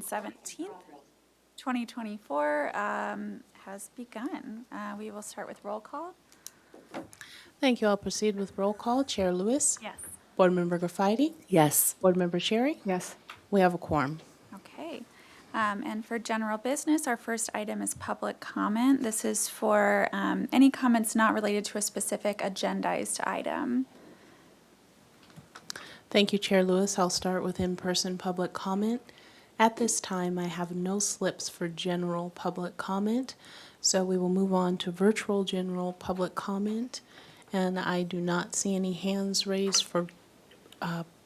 17th, 2024 has begun. We will start with roll call. Thank you. I'll proceed with roll call. Chair Lewis? Yes. Board Member Graffiti? Yes. Board Member Sherry? Yes. We have a quorum. Okay. And for general business, our first item is public comment. This is for any comments not related to a specific agendized item. Thank you, Chair Lewis. I'll start with in-person public comment. At this time, I have no slips for general public comment, so we will move on to virtual general public comment. And I do not see any hands raised for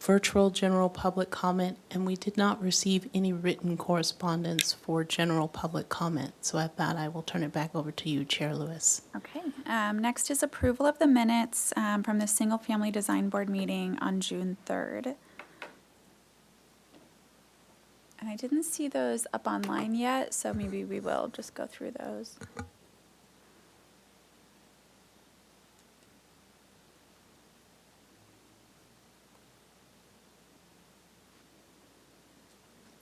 virtual general public comment, and we did not receive any written correspondence for general public comment. So at that, I will turn it back over to you, Chair Lewis. Okay. Next is approval of the minutes from the Single Family Design Board meeting on June 3rd. And I didn't see those up online yet, so maybe we will just go through those.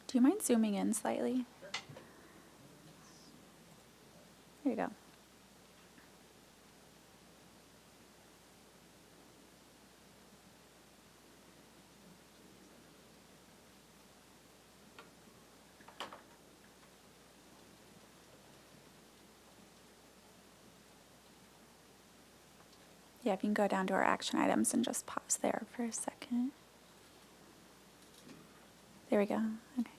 Do you mind zooming in slightly? There you go. Yeah, if you can go down to our action items and just pause there for a second. There we go. Okay.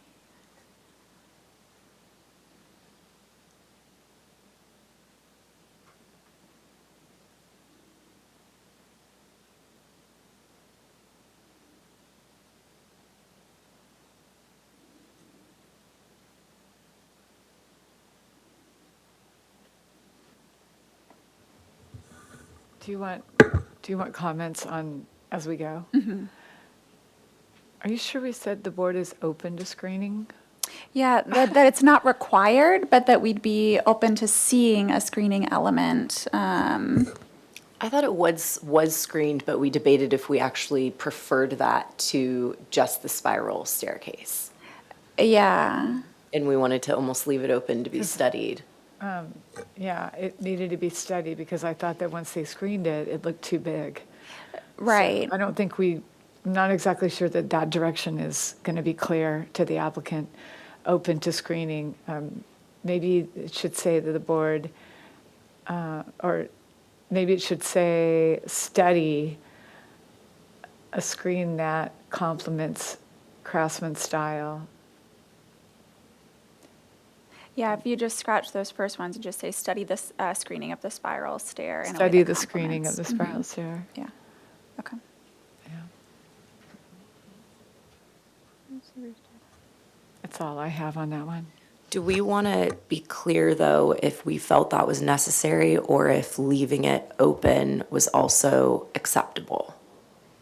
Do you want comments on as we go? Are you sure we said the board is open to screening? Yeah, that it's not required, but that we'd be open to seeing a screening element. I thought it was screened, but we debated if we actually preferred that to just the spiral staircase. Yeah. And we wanted to almost leave it open to be studied. Yeah, it needed to be studied because I thought that once they screened it, it looked too big. Right. So I don't think I'm not exactly sure that that direction is going to be clear to the applicant, open to screening. Maybe it should say that the board, or maybe it should say study a screen that complements craftsman style. Yeah, if you just scratch those first ones and just say, study this screening of the spiral stair. in a way Study that the screening of the complements. spiral stair. Yeah, okay. Yeah. That's all I have on that one. Do we want to be clear, though, if we felt that was necessary or if leaving it open was also acceptable?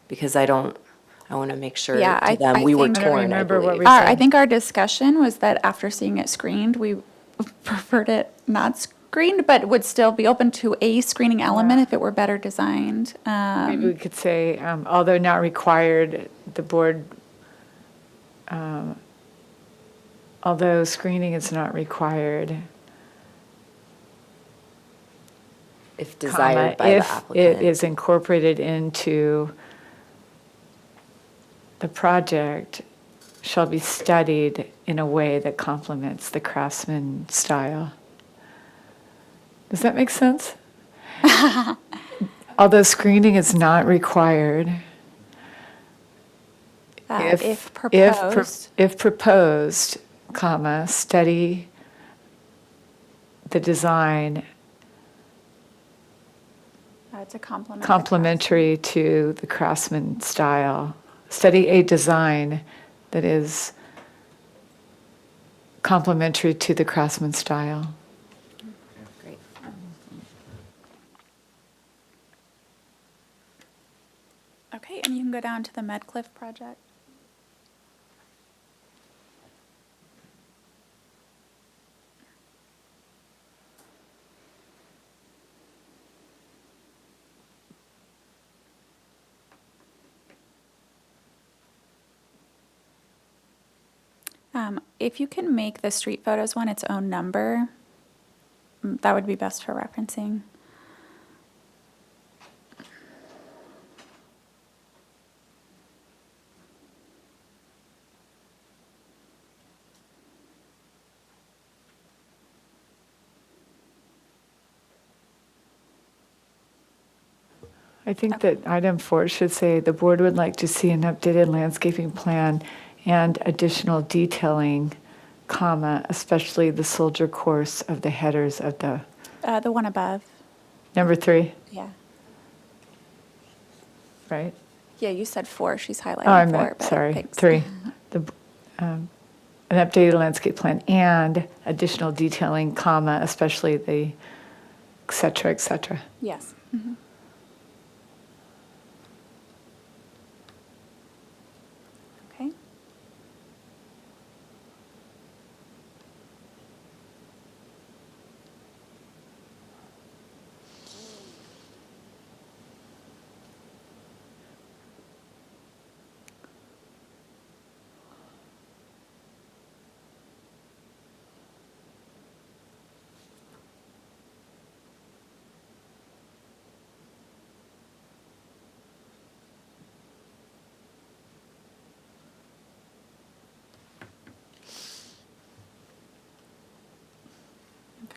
Because I want to make sure Yeah, to I them, we were think- I don't torn, I remember what believe. we I said. think our discussion was that after seeing it screened, we preferred it not screened, but would still be open to a screening element if it were better designed. Maybe we could say, although not required, the board, although screening is not required, If desired by the if applicant. it is incorporated into the project, shall be studied in a way that complements the craftsman style. Does that make sense? Although screening is not required, If proposed. if proposed, comma, study the design To complement. the complementary to the craftsman style. Study a design that is complementary to the craftsman style. Great. Okay, and you can go down to the Medcliff project. If you can make the street photos one its own number, that would be best for referencing. I think that item 4 should say, the board would like to see an updated landscaping plan and additional detailing, comma, especially the soldier course of the headers of the, The one above. number 3, Yeah. right? Yeah, you said 4. She's highlighting Oh, I 4. meant, but sorry, thanks. 3. An updated landscape plan and additional detailing, comma, especially the et cetera, et cetera. Yes. Okay.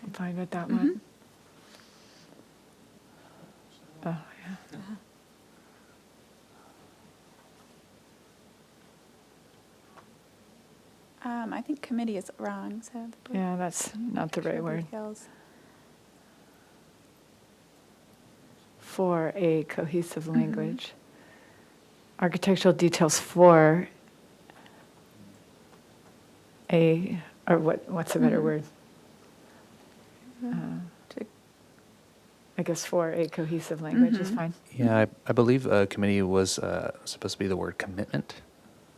I'm fine with that one. Oh, yeah. I think committee is wrong, so. the board- Yeah, that's not the right Show word. details. For a cohesive language. Architectural details for a, or what's a better word? To- I guess for a cohesive language is fine. Yeah, I believe committee was supposed to be the word commitment.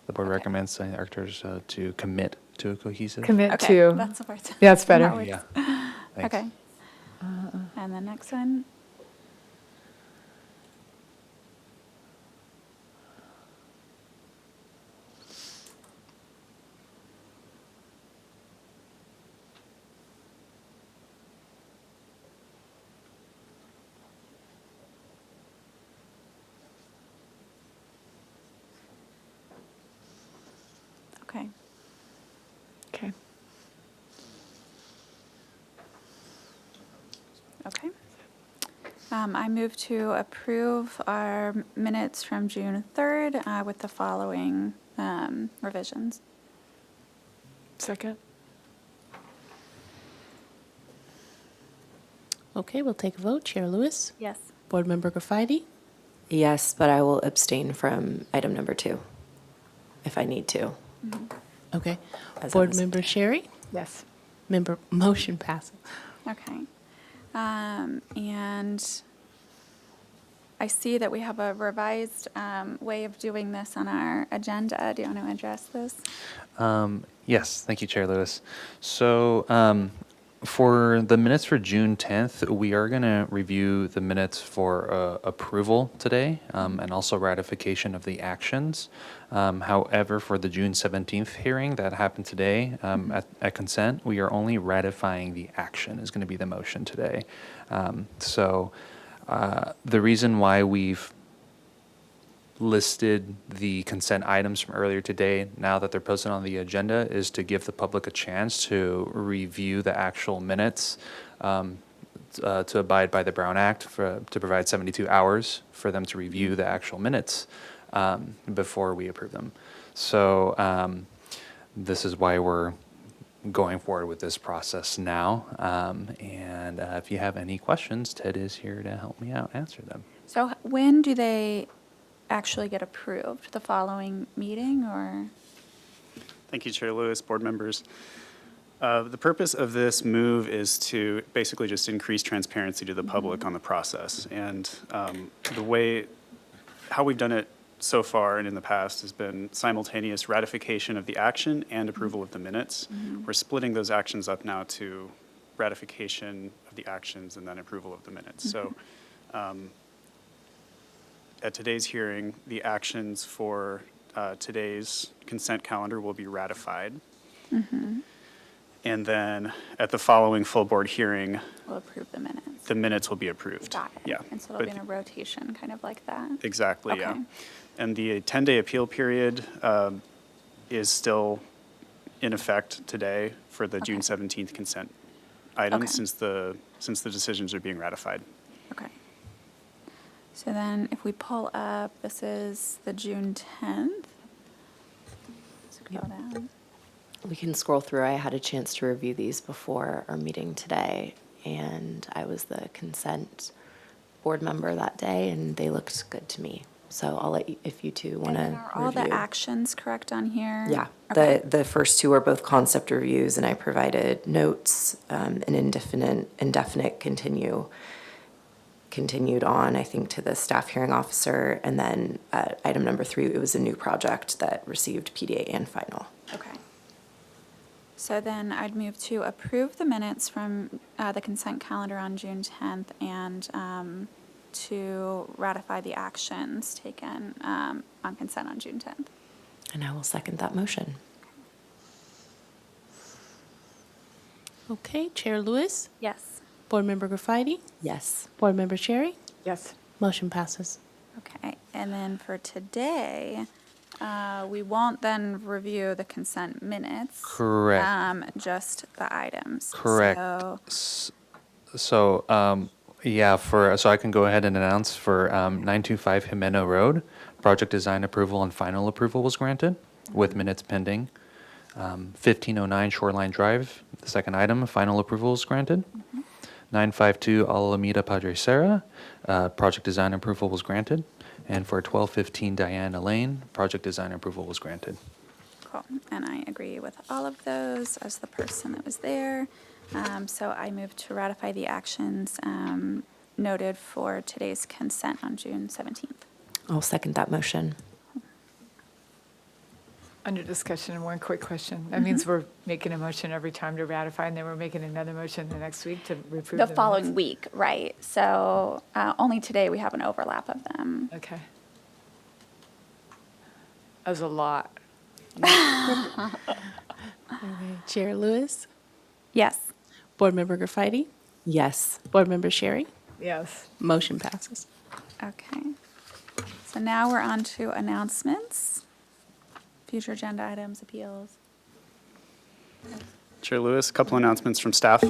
The board Okay. recommends the architects to commit to a cohesive. Commit Okay, to, that's the word. yeah, that's better. That works. Yeah. Thanks. Okay. And the next one? Okay. Okay. Okay. I move to approve our minutes from June 3rd with the following revisions. Second? Okay, we'll take a vote. Chair Lewis, Yes. Board Member Graffiti, Yes, but I will abstain from item number 2 if I need to. okay. As Board I was- Member Sherry, Yes. motion passes. Okay. And I see that we have a revised way of doing this on our agenda. Do you want to address this? Yes, thank you, Chair Lewis. So for the minutes for June 10th, we are going to review the minutes for approval today and also ratification of the actions. However, for the June 17th hearing that happened today at consent, we are only ratifying the action is going to be the motion today. So the reason why we've listed the consent items from earlier today, now that they're posted on the agenda, is to give the public a chance to review the actual minutes, to abide by the Brown Act, to provide 72 hours for them to review the actual minutes before we approve them. So this is why we're going forward with this process now. And if you have any questions, Ted is here to help me out, answer them. So when do they actually get approved? The following meeting or? Thank you, Chair Lewis, board members. The purpose of this move is to basically just increase transparency to the public on the process. And how we've done it so far and in the past has been simultaneous ratification of the action and approval of the minutes. We're splitting those actions up now to ratification of the actions and then approval of the minutes. So at today's hearing, the actions for today's consent calendar will be ratified. And then at the following full board hearing, We'll approve the minutes. the minutes will be approved. Got it. Yeah. And so it'll be But- in a rotation, kind of like that. Exactly, yeah. Okay. And the 10-day appeal period is still in effect today for the June Okay. 17th consent items Okay. since the decisions are being ratified. Okay. So then if we pull up, this is the June 10th. Scroll down. We can scroll through. I had a chance to review these before our meeting today, and I was the consent board member that day, and they looked good to me. So I'll let you, if you two want And to then are all the review. actions correct on here? Yeah, Okay. the first two are both concept reviews, and I provided notes, an indefinite continued on, I think, to the staff hearing officer, and then item number 3, it was a new project that received PDA and final. Okay. So then I'd move to approve the minutes from the consent calendar on June 10th and to ratify the actions taken on consent on June 10th. And I will second that motion. Okay, Chair Lewis, Yes. Board Member Graffiti, Yes. Board Member Sherry, Yes. motion passes. Okay, and then for today, we won't then review the consent minutes. Correct. Just the items. Correct. So, So, so I can go ahead and announce for 925 Jimeno Road, project design approval and final approval was granted with minutes pending. 1509 Shoreline Drive, the second item, final approval is granted. 952 Alameda Padre Serra, project design approval was granted. And for 1215 Diana Lane, project design approval was granted. cool. And I agree with all of those as the person that was there. So I move to ratify the actions noted for today's consent on June 17th. I'll second that motion. Under discussion, one quick question. That means we're making a motion every time to ratify, and then we're making another motion the next week to approve The the following minutes? week, right. So only today we have an overlap of them. Okay. That was a lot. Chair Lewis, Yes. Board Member Graffiti, Yes. Board Member Sherry, Yes. motion passes. Okay. So now we're on to announcements, future agenda items, appeals. Chair Lewis, a couple announcements from staff.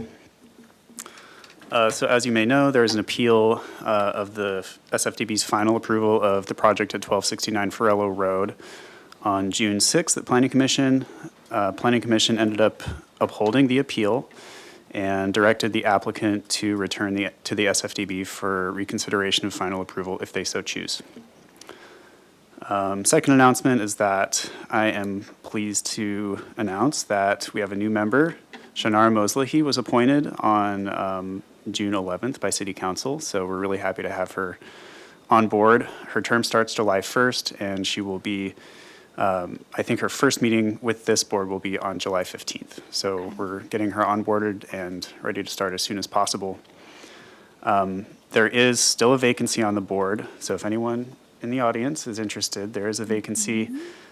So as you may know, there is an appeal of the SFDB's final approval of the project at 1269 Farello Road on June 6th at Planning Commission. Planning Commission ended up upholding the appeal and directed the applicant to return to the SFDB for reconsideration of final approval if they so choose. Second announcement is that I am pleased to announce that we have a new member. Shanar Moslahi was appointed on June 11th by City Council, so we're really happy to have her on board. Her term starts July 1st, and she will be, I think her first meeting with this board will be on July 15th. So we're getting her onboarded and ready to start as soon as possible. There is still a vacancy on the board, so if anyone in the audience is interested, there is a vacancy.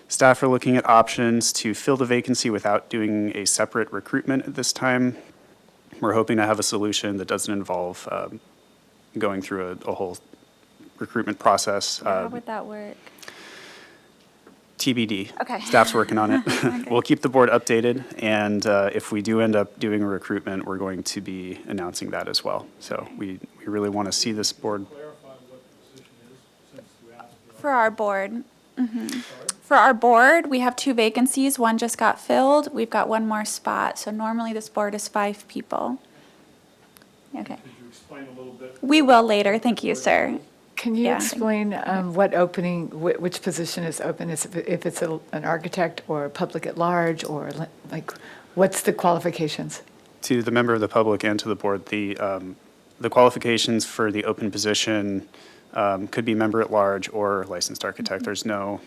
Staff are looking at options to fill the vacancy without doing a separate recruitment at this time. We're hoping to have a solution that doesn't involve going through a whole recruitment process. How would that work? TBD. Okay. Staff's working on it. Okay. We'll keep the board updated, and if we do end up doing a recruitment, we're going to be announcing that as well. So we really want to see this board. For our board. For our board, we have 2 vacancies. One just got filled. We've got 1 more spot. So normally this board is 5 people. Okay. Could you explain a little bit? We will later. Thank you, sir. Can you Yeah. explain what opening, which position is open? If it's an architect or public at large, or like, what's the qualifications? To the member of the public and to the board, the qualifications for the open position could be member at large or licensed architect. There's no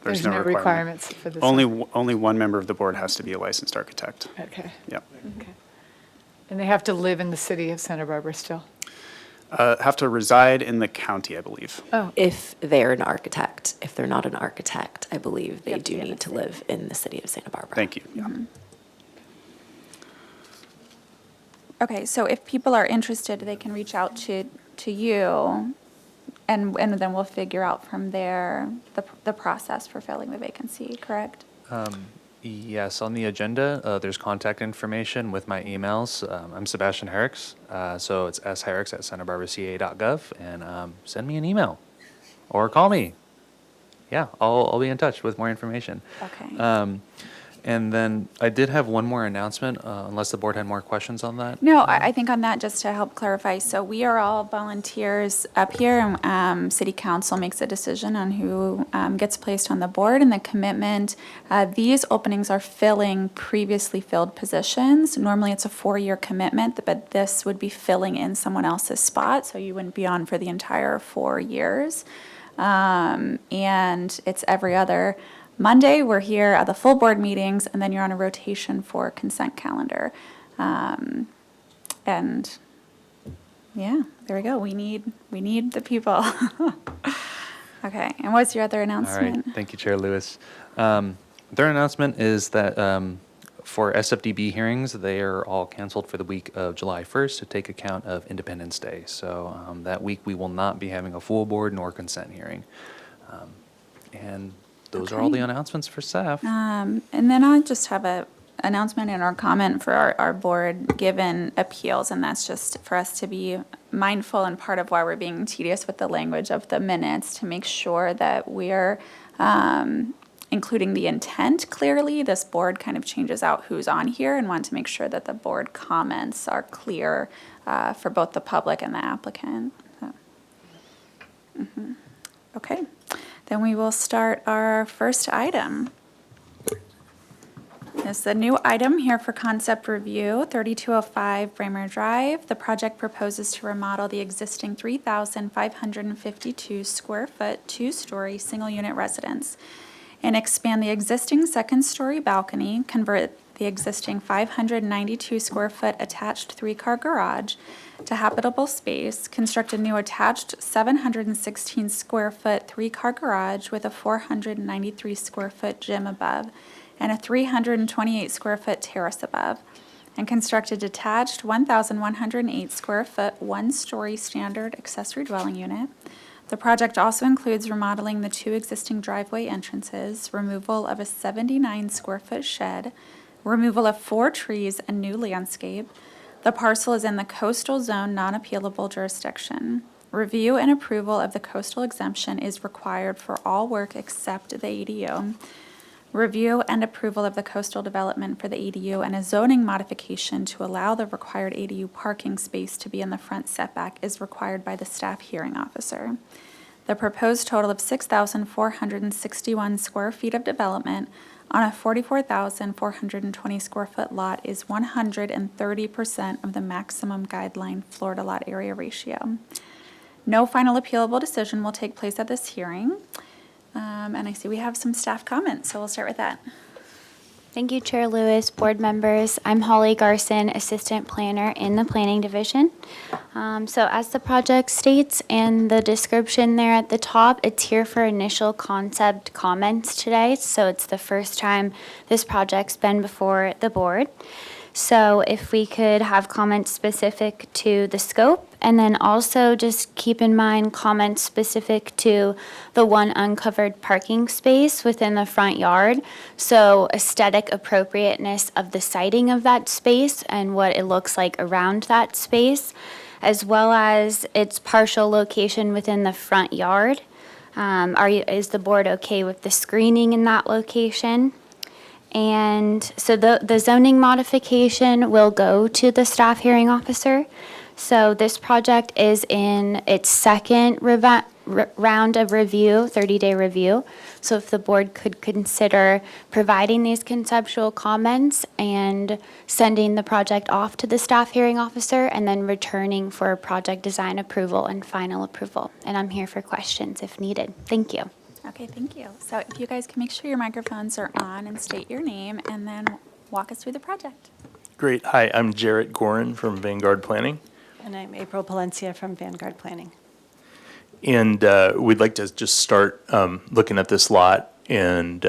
requirement. requirements for this? Only one member of the board has to be a licensed architect. Okay. Yep. Okay. And they have to live in the city of Santa Barbara still? Have to reside in the county, I believe. Oh, If they're an architect. If they're not an architect, I believe they Yep, do yeah, need that's to it. live in the city of Santa Barbara. Thank you. Yeah. Okay, so if people are interested, they can reach out to you, and then we'll figure out from there the process for filling the vacancy, correct? Yes, on the agenda, there's contact information with my emails. I'm Sebastian Herricks, so it's sherricks@santabarbaca.gov, and send me an email or call me. Yeah, I'll be in touch with more information. Okay. And then I did have one more announcement, unless the board had more questions on that. No, I think on that, just to help clarify, so we are all volunteers up here, and city council makes a decision on who gets placed on the board, and the commitment, these openings are filling previously filled positions. Normally, it's a 4-year commitment, but this would be filling in someone else's spot, so you wouldn't be on for the entire 4 years. And it's every other Monday, we're here at the full board meetings, and then you're on a rotation for consent calendar. And yeah, there we go. We need the people. Okay, and what's your other All announcement? right, thank you, Chair Lewis. Their announcement is that for SFDB hearings, they are all canceled for the week of July 1st to take account of Independence Day. So that week, we will not be having a full board nor consent hearing. And those are all the Okay. announcements for staff. And then I just have a announcement and our comment for our board given appeals, and that's just for us to be mindful, and part of why we're being tedious with the language of the minutes, to make sure that we're including the intent clearly. This board kind of changes out who's on here, and want to make sure that the board comments are clear for both the public and the applicant. So. Okay, then we will start our first item. It's the new item here for concept review, 3205 Bramer Drive. The project proposes to remodel the existing 3,552 square foot, 2-story, single-unit residence and expand the existing second-story balcony, convert the existing 592 square foot attached 3-car garage to habitable space, construct a new attached 716 square foot 3-car garage with a 493 square foot gym above, and a 328 square foot terrace above, and construct a detached 1,108 square foot, 1-story standard accessory dwelling unit. The project also includes remodeling the 2 existing driveway entrances, removal of a 79 square foot shed, removal of 4 trees, and new landscape. The parcel is in the coastal zone non-appealable jurisdiction. Review and approval of the coastal exemption is required for all work except the ADU. Review and approval of the coastal development for the ADU and a zoning modification to allow the required ADU parking space to be in the front setback is required by the staff hearing officer. The proposed total of 6,461 square feet of development on a 44,420 square foot lot is 130% of the maximum guideline floor to lot area ratio. No final appealable decision will take place at this hearing. And I see we have some staff comments, so we'll start with that. Thank you, Chair Lewis, board members. I'm Holly Garson, Assistant Planner in the Planning Division. So as the project states in the description there at the top, it's here for initial concept comments today. So it's the first time this project's been before the board. So if we could have comments specific to the scope, and then also just keep in mind comments specific to the one uncovered parking space within the front yard. So aesthetic appropriateness of the siting of that space and what it looks like around that space, as well as its partial location within the front yard. Is the board okay with the screening in that location? And so the zoning modification will go to the staff hearing officer. So this project is in its second round of review, 30-day review. So if the board could consider providing these conceptual comments and sending the project off to the staff hearing officer and then returning for project design approval and final approval. And I'm here for questions if needed. Thank you. Okay, thank you. So if you guys can make sure your microphones are on and state your name, and then walk us through the project. Great. Hi, I'm Jarrett Gorin from Vanguard Planning. And I'm April Palencia from Vanguard Planning. And we'd like to just start looking at this lot and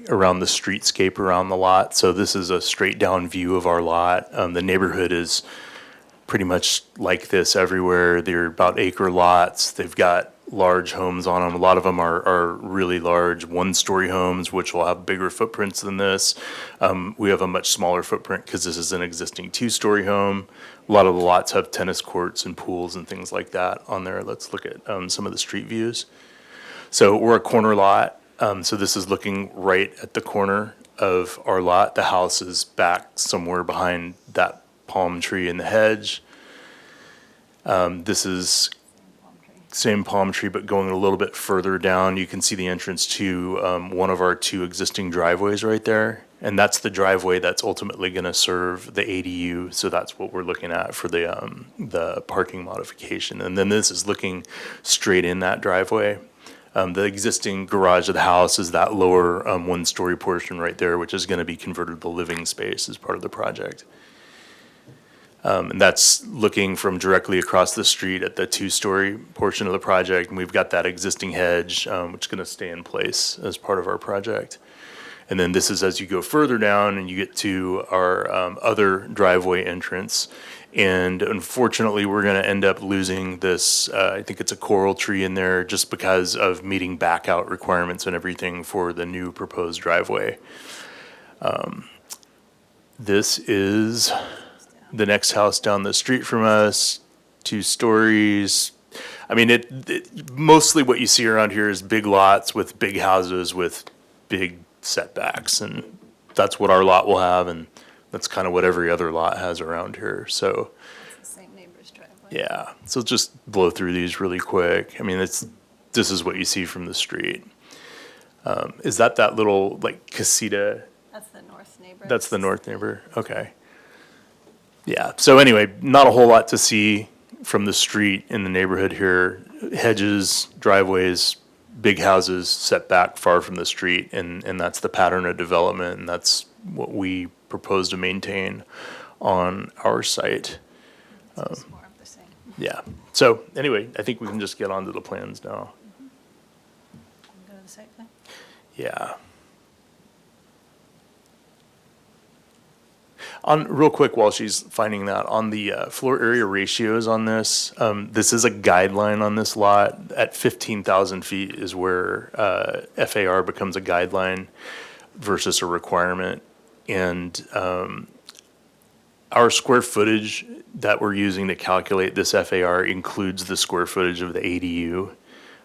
around the streetscape around the lot. So this is a straight down view of our lot. The neighborhood is pretty much like this everywhere. They're about acre lots. They've got large homes on them. A lot of them are really large one-story homes, which will have bigger footprints than this. We have a much smaller footprint because this is an existing two-story home. A lot of the lots have tennis courts and pools and things like that on there. Let's look at some of the street views. So we're a corner lot. So this is looking right at the corner of our lot. The house is back somewhere behind that palm tree in the hedge. This is same palm tree, but going a little bit further down, you can see the entrance to one of our two existing driveways right there. And that's the driveway that's ultimately going to serve the ADU. So that's what we're looking at for the parking modification. And then this is looking straight in that driveway. The existing garage of the house is that lower one-story portion right there, which is going to be converted to living space as part of the project. And that's looking from directly across the street at the two-story portion of the project. And we've got that existing hedge, which is going to stay in place as part of our project. And then this is as you go further down and you get to our other driveway entrance. And unfortunately, we're going to end up losing this, I think it's a coral tree in there, just because of meeting back out requirements and everything for the new proposed driveway. This is the next house down the street from us, 2 stories. I mean, mostly what you see around here is big lots with big houses with big setbacks, and that's what our lot will have, and that's kind of what every other lot has around here. So, It's the same neighbor's driveway. yeah. So just blow through these really quick. I mean, this is what you see from the street. Is that little like casita? That's the north neighbor. That's the north neighbor. Okay. Yeah, so anyway, not a whole lot to see from the street in the neighborhood here. Hedges, driveways, big houses set back far from the street, and that's the pattern of development, and that's what we propose to maintain on our site. It's more of the same. Yeah, so anyway, I think we can just get on to the plans now. Go to the site plan. Yeah. Real quick, while she's finding that, on the floor area ratios on this, this is a guideline on this lot. At 15,000 feet is where FAR becomes a guideline versus a requirement. And our square footage that we're using to calculate this FAR includes the square footage of the ADU.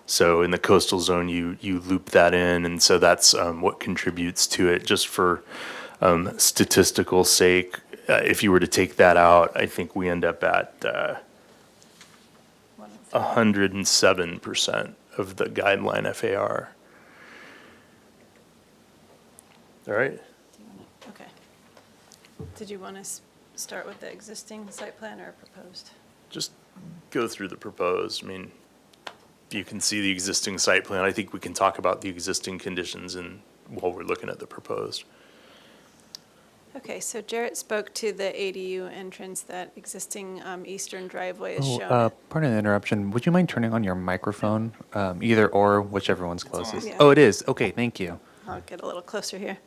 So in the coastal zone, you loop that in, and so that's what contributes to it. Just for statistical sake, if you were to take that out, I think we end up at 107% of the guideline FAR. All right. Okay. Did you want to start with the existing site plan or proposed? Just go through the proposed. I mean, you can see the existing site plan. I think we can talk about the existing conditions while we're looking at the proposed. Okay, so Jarrett spoke to the ADU entrance, that existing eastern driveway is shown. Pardon the interruption. Would you mind turning on your microphone? Either or, whichever one's closest. Yeah. Oh, it is. Okay, thank you. I'll get a little closer here.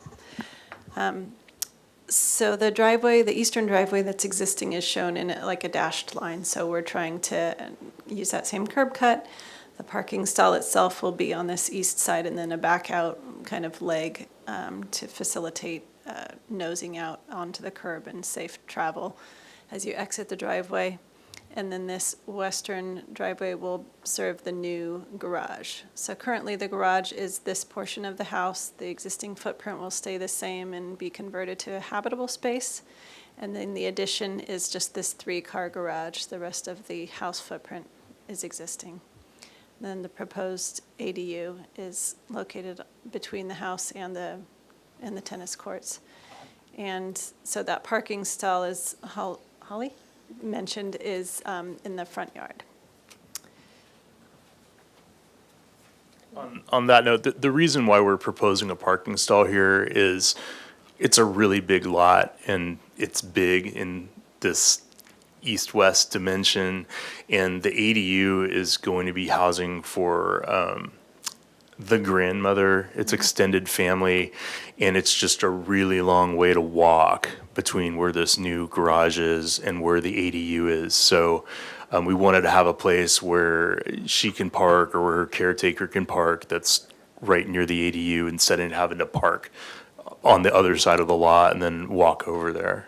So the driveway, the eastern driveway that's existing is shown in like a dashed line. So we're trying to use that same curb cut. The parking stall itself will be on this east side, and then a back out kind of leg to facilitate nosing out onto the curb and safe travel as you exit the driveway. And then this western driveway will serve the new garage. So currently the garage is this portion of the house. The existing footprint will stay the same and be converted to a habitable space. And then the addition is just this 3-car garage. The rest of the house footprint is existing. Then the proposed ADU is located between the house and the tennis courts. And so that parking stall, is Holly mentioned, is in the front yard. On that note, the reason why we're proposing a parking stall here is it's a really big lot, and it's big in this east-west dimension, and the ADU is going to be housing for the grandmother, its extended family, and it's just a really long way to walk between where this new garage is and where the ADU is. So we wanted to have a place where she can park or where her caretaker can park that's right near the ADU instead of having to park on the other side of the lot and then walk over there.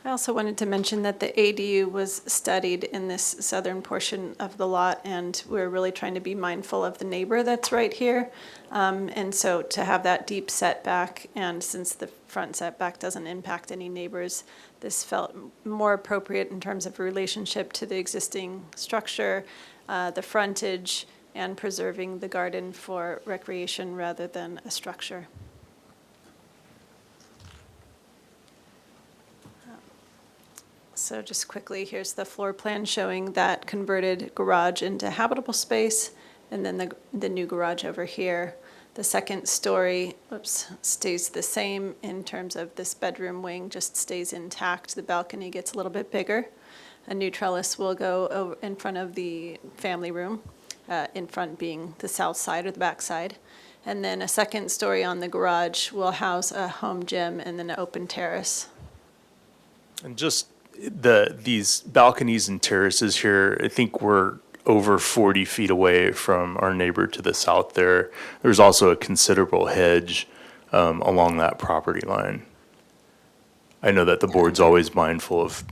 I also wanted to mention that the ADU was studied in this southern portion of the lot, and we're really trying to be mindful of the neighbor that's right here. And so to have that deep setback, and since the front setback doesn't impact any neighbors, this felt more appropriate in terms of relationship to the existing structure, the frontage, and preserving the garden for recreation rather than a structure. So just quickly, here's the floor plan showing that converted garage into habitable space, and then the new garage over here. The second story, stays the same in terms of this bedroom wing, just stays intact. The balcony gets a little bit bigger. A new trellis will go over in front of the family room, in front being the south side or the back side. And then a second story on the garage will house a home gym and then an open terrace. And just these balconies and terraces here, I think we're over 40 feet away from our neighbor to the south there. There's also a considerable hedge along that property line. I know that the board's always mindful of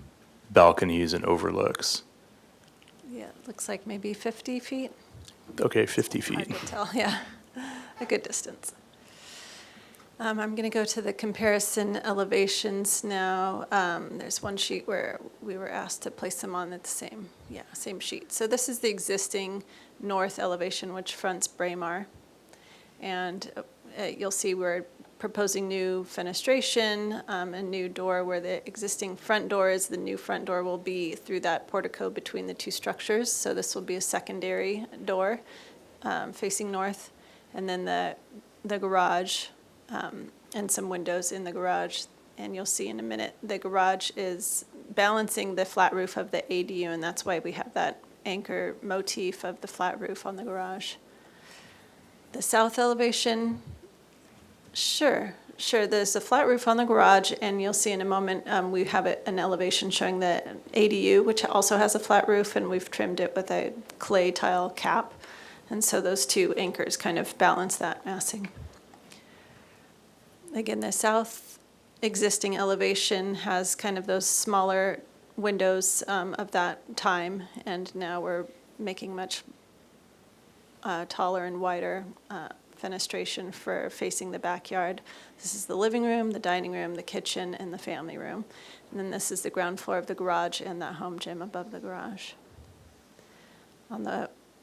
balconies and overlooks. Yeah, it looks like maybe 50 feet. Okay, 50 Hard feet. to tell, yeah, a good distance. I'm going to go to the comparison elevations now. There's one sheet where we were asked to place them on the same sheet. So this is the existing north elevation, which fronts Braemar. And you'll see we're proposing new fenestration, a new door where the existing front door is. The new front door will be through that portico between the two structures. So this will be a secondary door facing north. And then the garage, and some windows in the garage. And you'll see in a minute, the garage is balancing the flat roof of the ADU, and that's why we have that anchor motif of the flat roof on the garage. The south elevation, sure, there's a flat roof on the garage, and you'll see in a moment, we have an elevation showing the ADU, which also has a flat roof, and we've trimmed it with a clay tile cap. And so those two anchors kind of balance that massing. Again, the south existing elevation has kind of those smaller windows of that time, and now we're making much taller and wider fenestration for facing the backyard. This is the living room, the dining room, the kitchen, and the family room. And then this is the ground floor of the garage and that home gym above the garage.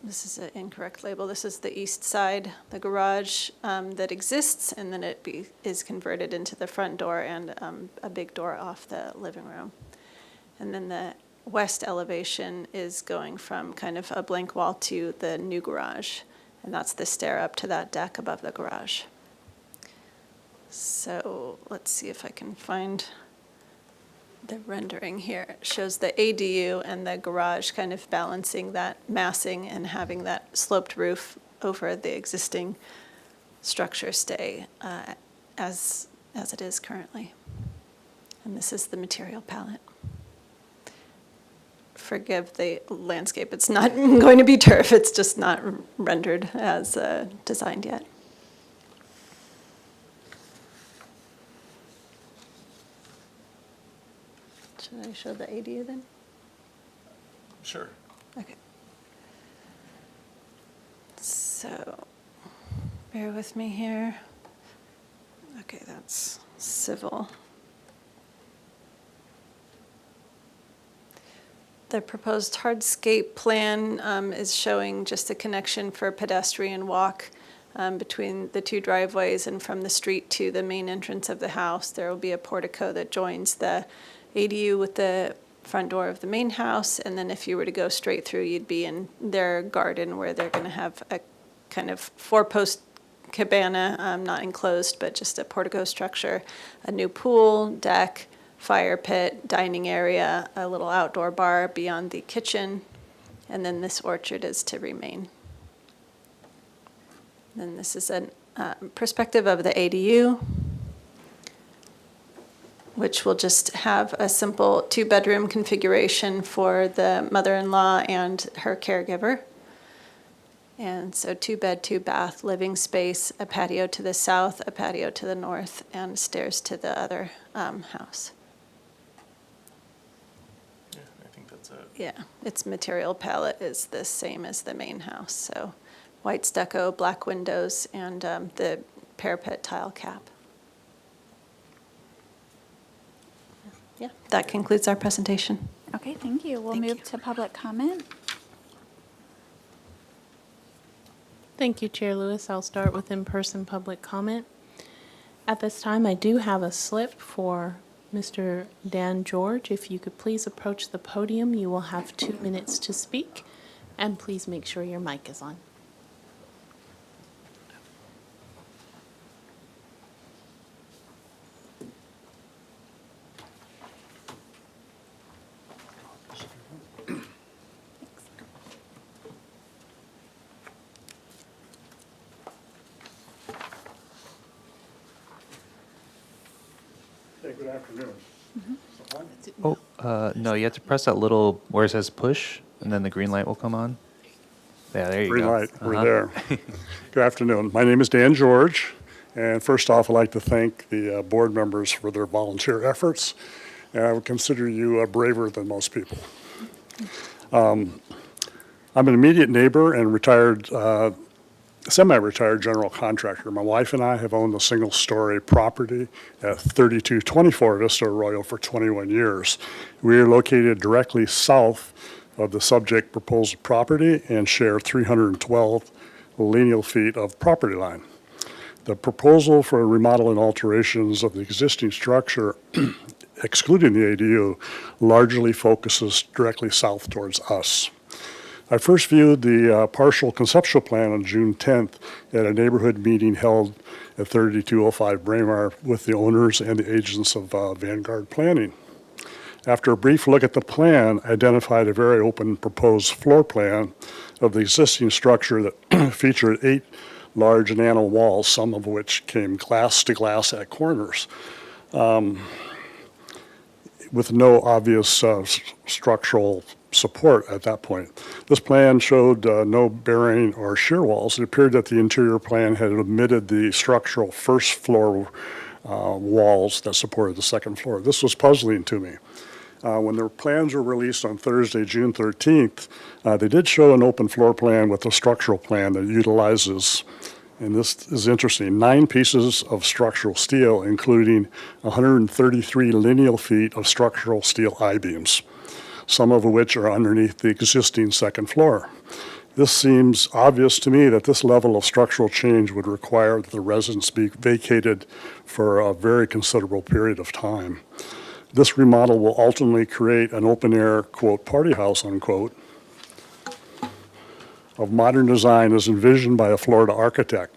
This is an incorrect label. This is the east side, the garage that exists, and then it is converted into the front door and a big door off the living room. And then the west elevation is going from kind of a blank wall to the new garage, and that's the stair up to that deck above the garage. So let's see if I can find the rendering here. It shows the ADU and the garage kind of balancing that massing and having that sloped roof over the existing structure stay as it is currently. And this is the material palette. Forgive the landscape. It's not going to be turf. It's just not rendered as designed yet. Should I show the ADU then? Sure. Okay. So, bear with me here. Okay, that's civil. The proposed hardscape plan is showing just a connection for pedestrian walk between the two driveways, and from the street to the main entrance of the house, there will be a portico that joins the ADU with the front door of the main house, and then if you were to go straight through, you'd be in their garden where they're going to have a kind of four-post cabana, not enclosed, but just a portico structure, a new pool, deck, fire pit, dining area, a little outdoor bar beyond the kitchen, and then this orchard is to remain. Then this is a perspective of the ADU. which will just have a simple 2-bedroom configuration for the mother-in-law and her caregiver. And so 2-bed, 2-bath living space, a patio to the south, a patio to the north, and stairs to the other house. Yeah, I think that's it. Yeah, its material palette is the same as the main house, so white stucco, black windows, and the parapet tile cap. Yeah, that concludes our presentation. Okay, thank you. We'll Thank move you. to public comment. Thank you, Chair Lewis. I'll start with in-person public comment. At this time, I do have a slip for Mr. Dan George. If you could please approach the podium, you will have 2 minutes to speak, and please make sure your mic is on. Hey, good afternoon. Oh, no, you have to press that little where it says push, and then the green light will come on. Yeah, there you Green go. light, we're Uh-huh. there. Good afternoon. My name is Dan George, and first off, I'd like to thank the board members for their volunteer efforts, and I would consider you braver than most people. I'm an immediate neighbor and retired, semi-retired general contractor. My wife and I have owned a single-story property at 3224 Vista Arroyo for 21 years. We are located directly south of the subject proposed property and share 312 lineal feet of property line. The proposal for remodel and alterations of the existing structure, excluding the ADU, largely focuses directly south towards us. I first viewed the partial conceptual plan on June 10th at a neighborhood meeting held at 3205 Braemar with the owners and the agents of Vanguard Planning. After a brief look at the plan, I identified a very open proposed floor plan of the existing structure that featured 8 large nano walls, some of which came glass to glass at corners, with no obvious structural support at that point. This plan showed no bearing or shear walls. It appeared that the interior plan had omitted the structural first floor walls that supported the second floor. This was puzzling to me. When the plans were released on Thursday, June 13th, they did show an open floor plan with a structural plan that utilizes, and this is interesting, 9 pieces of structural steel, including 133 lineal feet of structural steel I-beams, some of which are underneath the existing second floor. This seems obvious to me that this level of structural change would require that the residence be vacated for a very considerable period of time. This remodel will ultimately create an open-air, quote, party house, unquote, of modern design as envisioned by a Florida architect.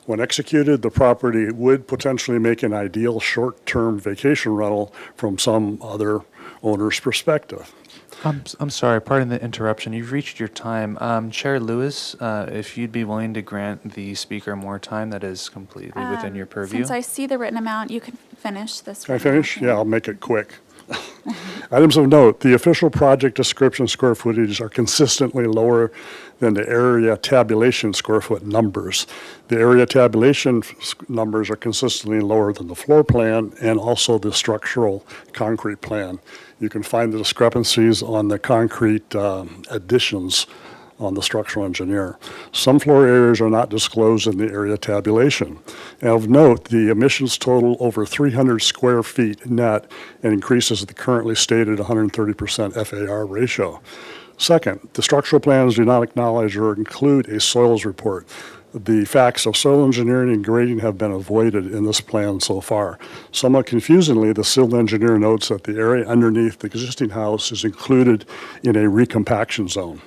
When executed, the property would potentially make an ideal short-term vacation rental from some other owner's perspective. I'm sorry, pardon the interruption. You've reached your time. Chair Lewis, if you'd be willing to grant the speaker more time, that is completely within your purview. Since I see the written amount, you can finish this. Can I written finish? amount. Yeah, I'll make it quick. Items of note, the official project description square footage are consistently lower than the area tabulation square foot numbers. The area tabulation numbers are consistently lower than the floor plan and also the structural concrete plan. You can find the discrepancies on the concrete additions on the structural engineer. Some floor areas are not disclosed in the area tabulation. And of note, the emissions total over 300 square feet net and increases the currently stated 130% FAR ratio. Second, the structural plans do not acknowledge or include a soils report. The facts of soil engineering and grading have been avoided in this plan so far. Somewhat confusingly, the civil engineer notes that the area underneath the existing house is included in a recompaction zone.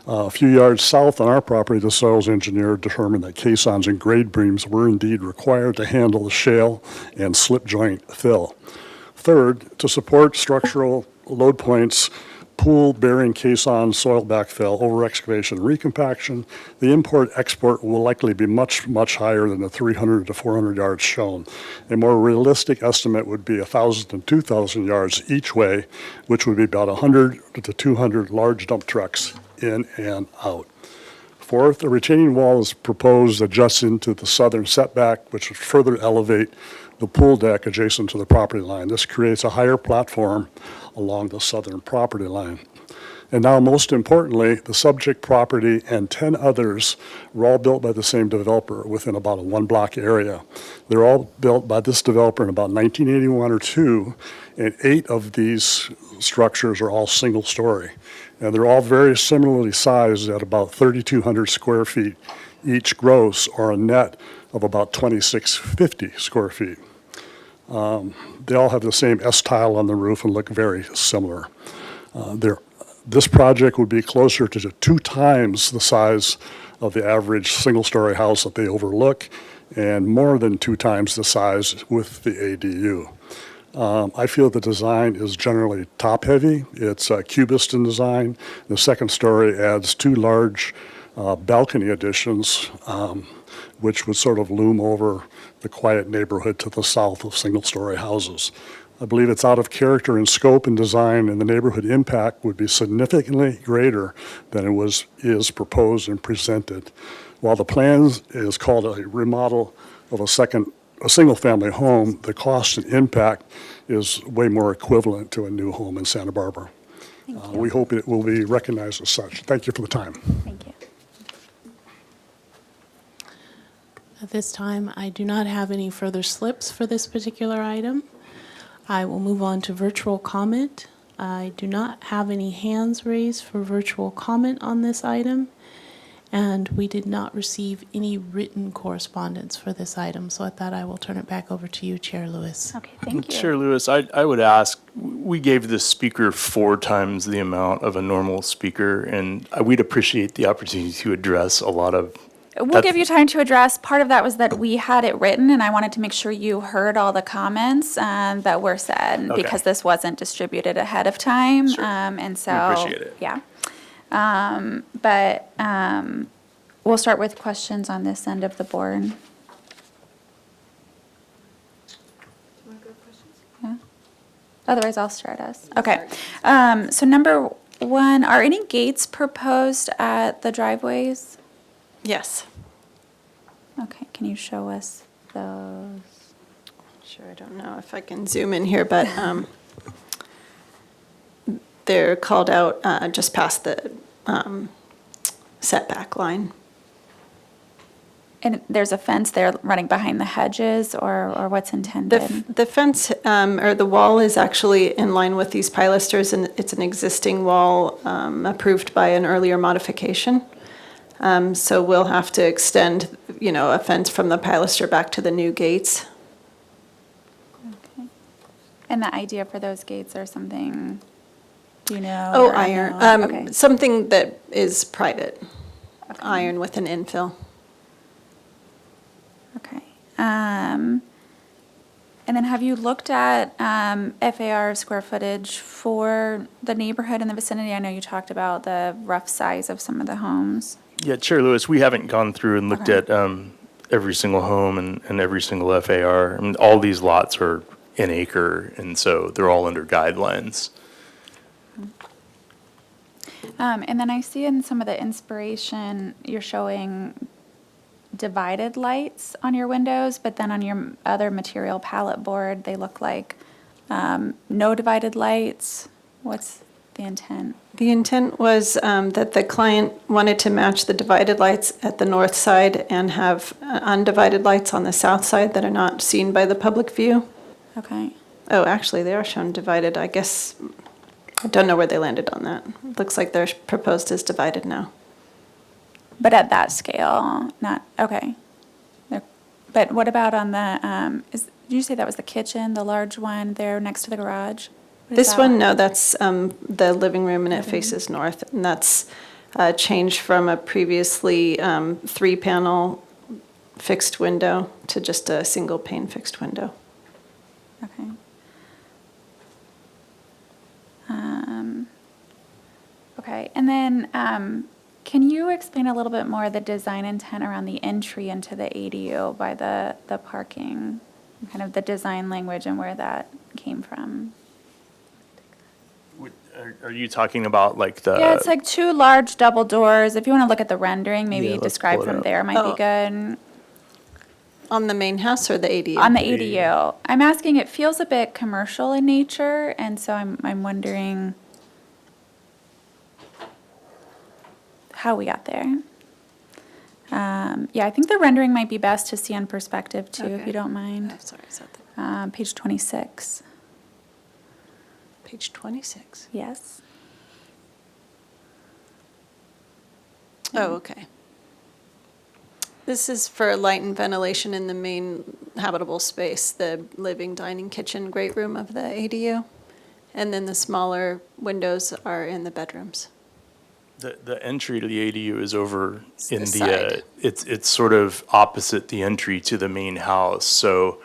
A few yards south on our property, the soils engineer determined that caissons and grade beams were indeed required to handle the shale and slip joint fill. Third, to support structural load points pool bearing caisson, soil backfill, over excavation, recompaction, the import-export will likely be much, much higher than the 300 to 400 yards shown. A more realistic estimate would be 1,000 to 2,000 yards each way, which would be about 100 to 200 large dump trucks in and out. Fourth, a retaining wall is proposed adjacent to the southern setback, which would further elevate the pool deck adjacent to the property line. This creates a higher platform along the southern property line. And now, most importantly, the subject property and 10 others were all built by the same developer within about a one-block area. They're all built by this developer in about 1981 or 2, and 8 of these structures are all single-story. And they're all very similarly sized at about 3,200 square feet each gross, or a net of about 2,650 square feet. They all have the same S-tile on the roof and look very similar. This project would be closer to 2 times the size of the average single-story house that they overlook, and more than 2 times the size with the ADU. I feel the design is generally top-heavy. It's cubist in design. The second story adds 2 large balcony additions, which would sort of loom over the quiet neighborhood to the south of single-story houses. I believe it's out of character in scope and design, and the neighborhood impact would be significantly greater than is proposed and presented. While the plan is called a remodel of a single-family home, the cost and impact is way more equivalent to a new home in Santa Barbara. We hope it will be recognized as such. Thank you for the time. Thank you. At this time, I do not have any further slips for this particular item. I will move on to virtual comment. I do not have any hands raised for virtual comment on this item, and we did not receive any written correspondence for this item. So at that, I will turn it back over to you, Chair Lewis. Okay, thank you. Chair Lewis, I would ask, we gave this speaker 4 times the amount of a normal speaker, and we'd appreciate the opportunity to address a lot of. We'll give you time to address. Part of that was that we had it written, and I wanted to make sure you heard all the comments that were said, Okay. because this wasn't distributed ahead of time. Sure. And so, We appreciate it. Yeah. We'll start with questions on this end of the board. Yeah. Otherwise, I'll start us. Okay. So number 1, are any gates proposed at the driveways? Yes. Okay, can you show us those? Sure, I don't know if I can zoom in here, but they're called out just past the setback line. And there's a fence there running behind the hedges, or what's intended? The fence, or the wall is actually in line with these pilasters, and it's an existing wall approved by an earlier modification. So we'll have to extend, a fence from the pilaster back to the new gates. Okay. And the idea for those gates or something, do you know? Oh, or iron, unknown? Okay. something that is private, Okay. iron with an infill. Okay. And then have you looked at FAR square footage for the neighborhood in the vicinity? I know you talked about the rough size of some of the homes. Yeah, Chair Lewis, we haven't gone through and looked Okay. at every single home and every single FAR. I mean, all these lots are an acre, and so they're all under guidelines. And then I see in some of the inspiration, you're showing divided lights on your windows, but then on your other material palette board, they look like no divided lights. What's the intent? The intent was that the client wanted to match the divided lights at the north side and have undivided lights on the south side that are not seen by the public view. Okay. Oh, actually, they are shown divided. I guess, I don't know where they landed on that. Looks like they're proposed as divided now. But at that scale, not, okay. But what about on the, did you say that was the kitchen, the large one there next to the garage? What is This that one, no, that's the living room and it faces north. And that's changed from a previously 3-panel fixed window to just a single pane fixed window. Okay. Okay, and then can you explain a little bit more the design intent around the entry into the ADU by the parking, kind of the design language and where that came from? Are you talking about like the? Yeah, it's like two large double doors. If you want to look at the rendering, maybe Yeah, let's describe pull it from up. there might Oh. be good. On the main house or the ADU? On the ADU. I'm asking, it feels a bit commercial in nature, and so I'm wondering how we got there. Yeah, I think the rendering might be best to see on perspective too, if Okay. you don't mind. Oh, sorry, is that the Page 26. page 26? Yes. Oh, okay. This is for light and ventilation in the main habitable space, the living, dining, kitchen, great room of the ADU. And then the smaller windows are in the bedrooms. The entry to the ADU is over It's in the the, side. it's sort of opposite the entry to the main house. So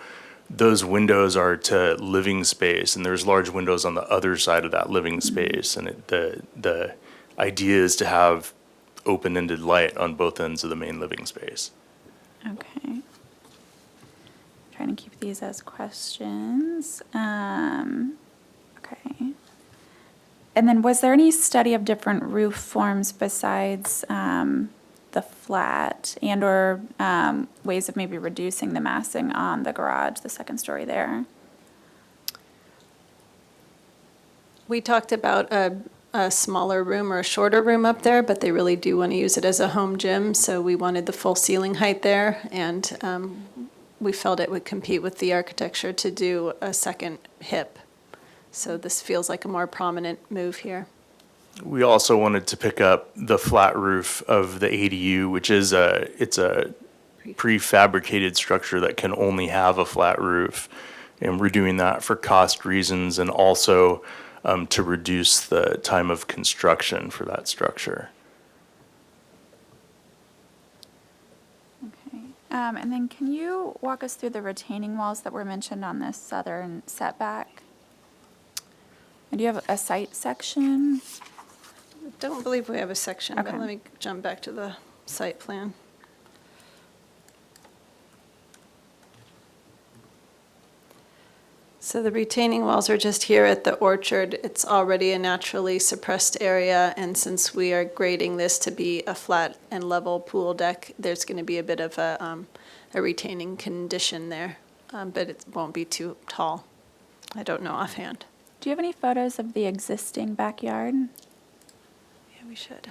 those windows are to living space, and there's large windows on the other side of that living space. And the idea is to have open-ended light on both ends of the main living space. Okay. Trying to keep these as questions. Okay. And then was there any study of different roof forms besides the flat and/or ways of maybe reducing the massing on the garage, the second story there? We talked about a smaller room or a shorter room up there, but they really do want to use it as a home gym, so we wanted the full ceiling height there, and we felt it would compete with the architecture to do a second hip. So this feels like a more prominent move here. We also wanted to pick up the flat roof of the ADU, which is it's a prefabricated structure that can only have a flat roof. And we're doing that for cost reasons and also to reduce the time of construction for that structure. Okay. And then can you walk us through the retaining walls that were mentioned on this southern setback? And do you have a site section? I don't believe we have a section, but Okay. let me jump back to the site plan. So the retaining walls are just here at the orchard. It's already a naturally suppressed area, and since we are grading this to be a flat and level pool deck, there's going to be a bit of a retaining condition there, but it won't be too tall. I don't know offhand. Do you have any photos of the existing backyard? Yeah, we should.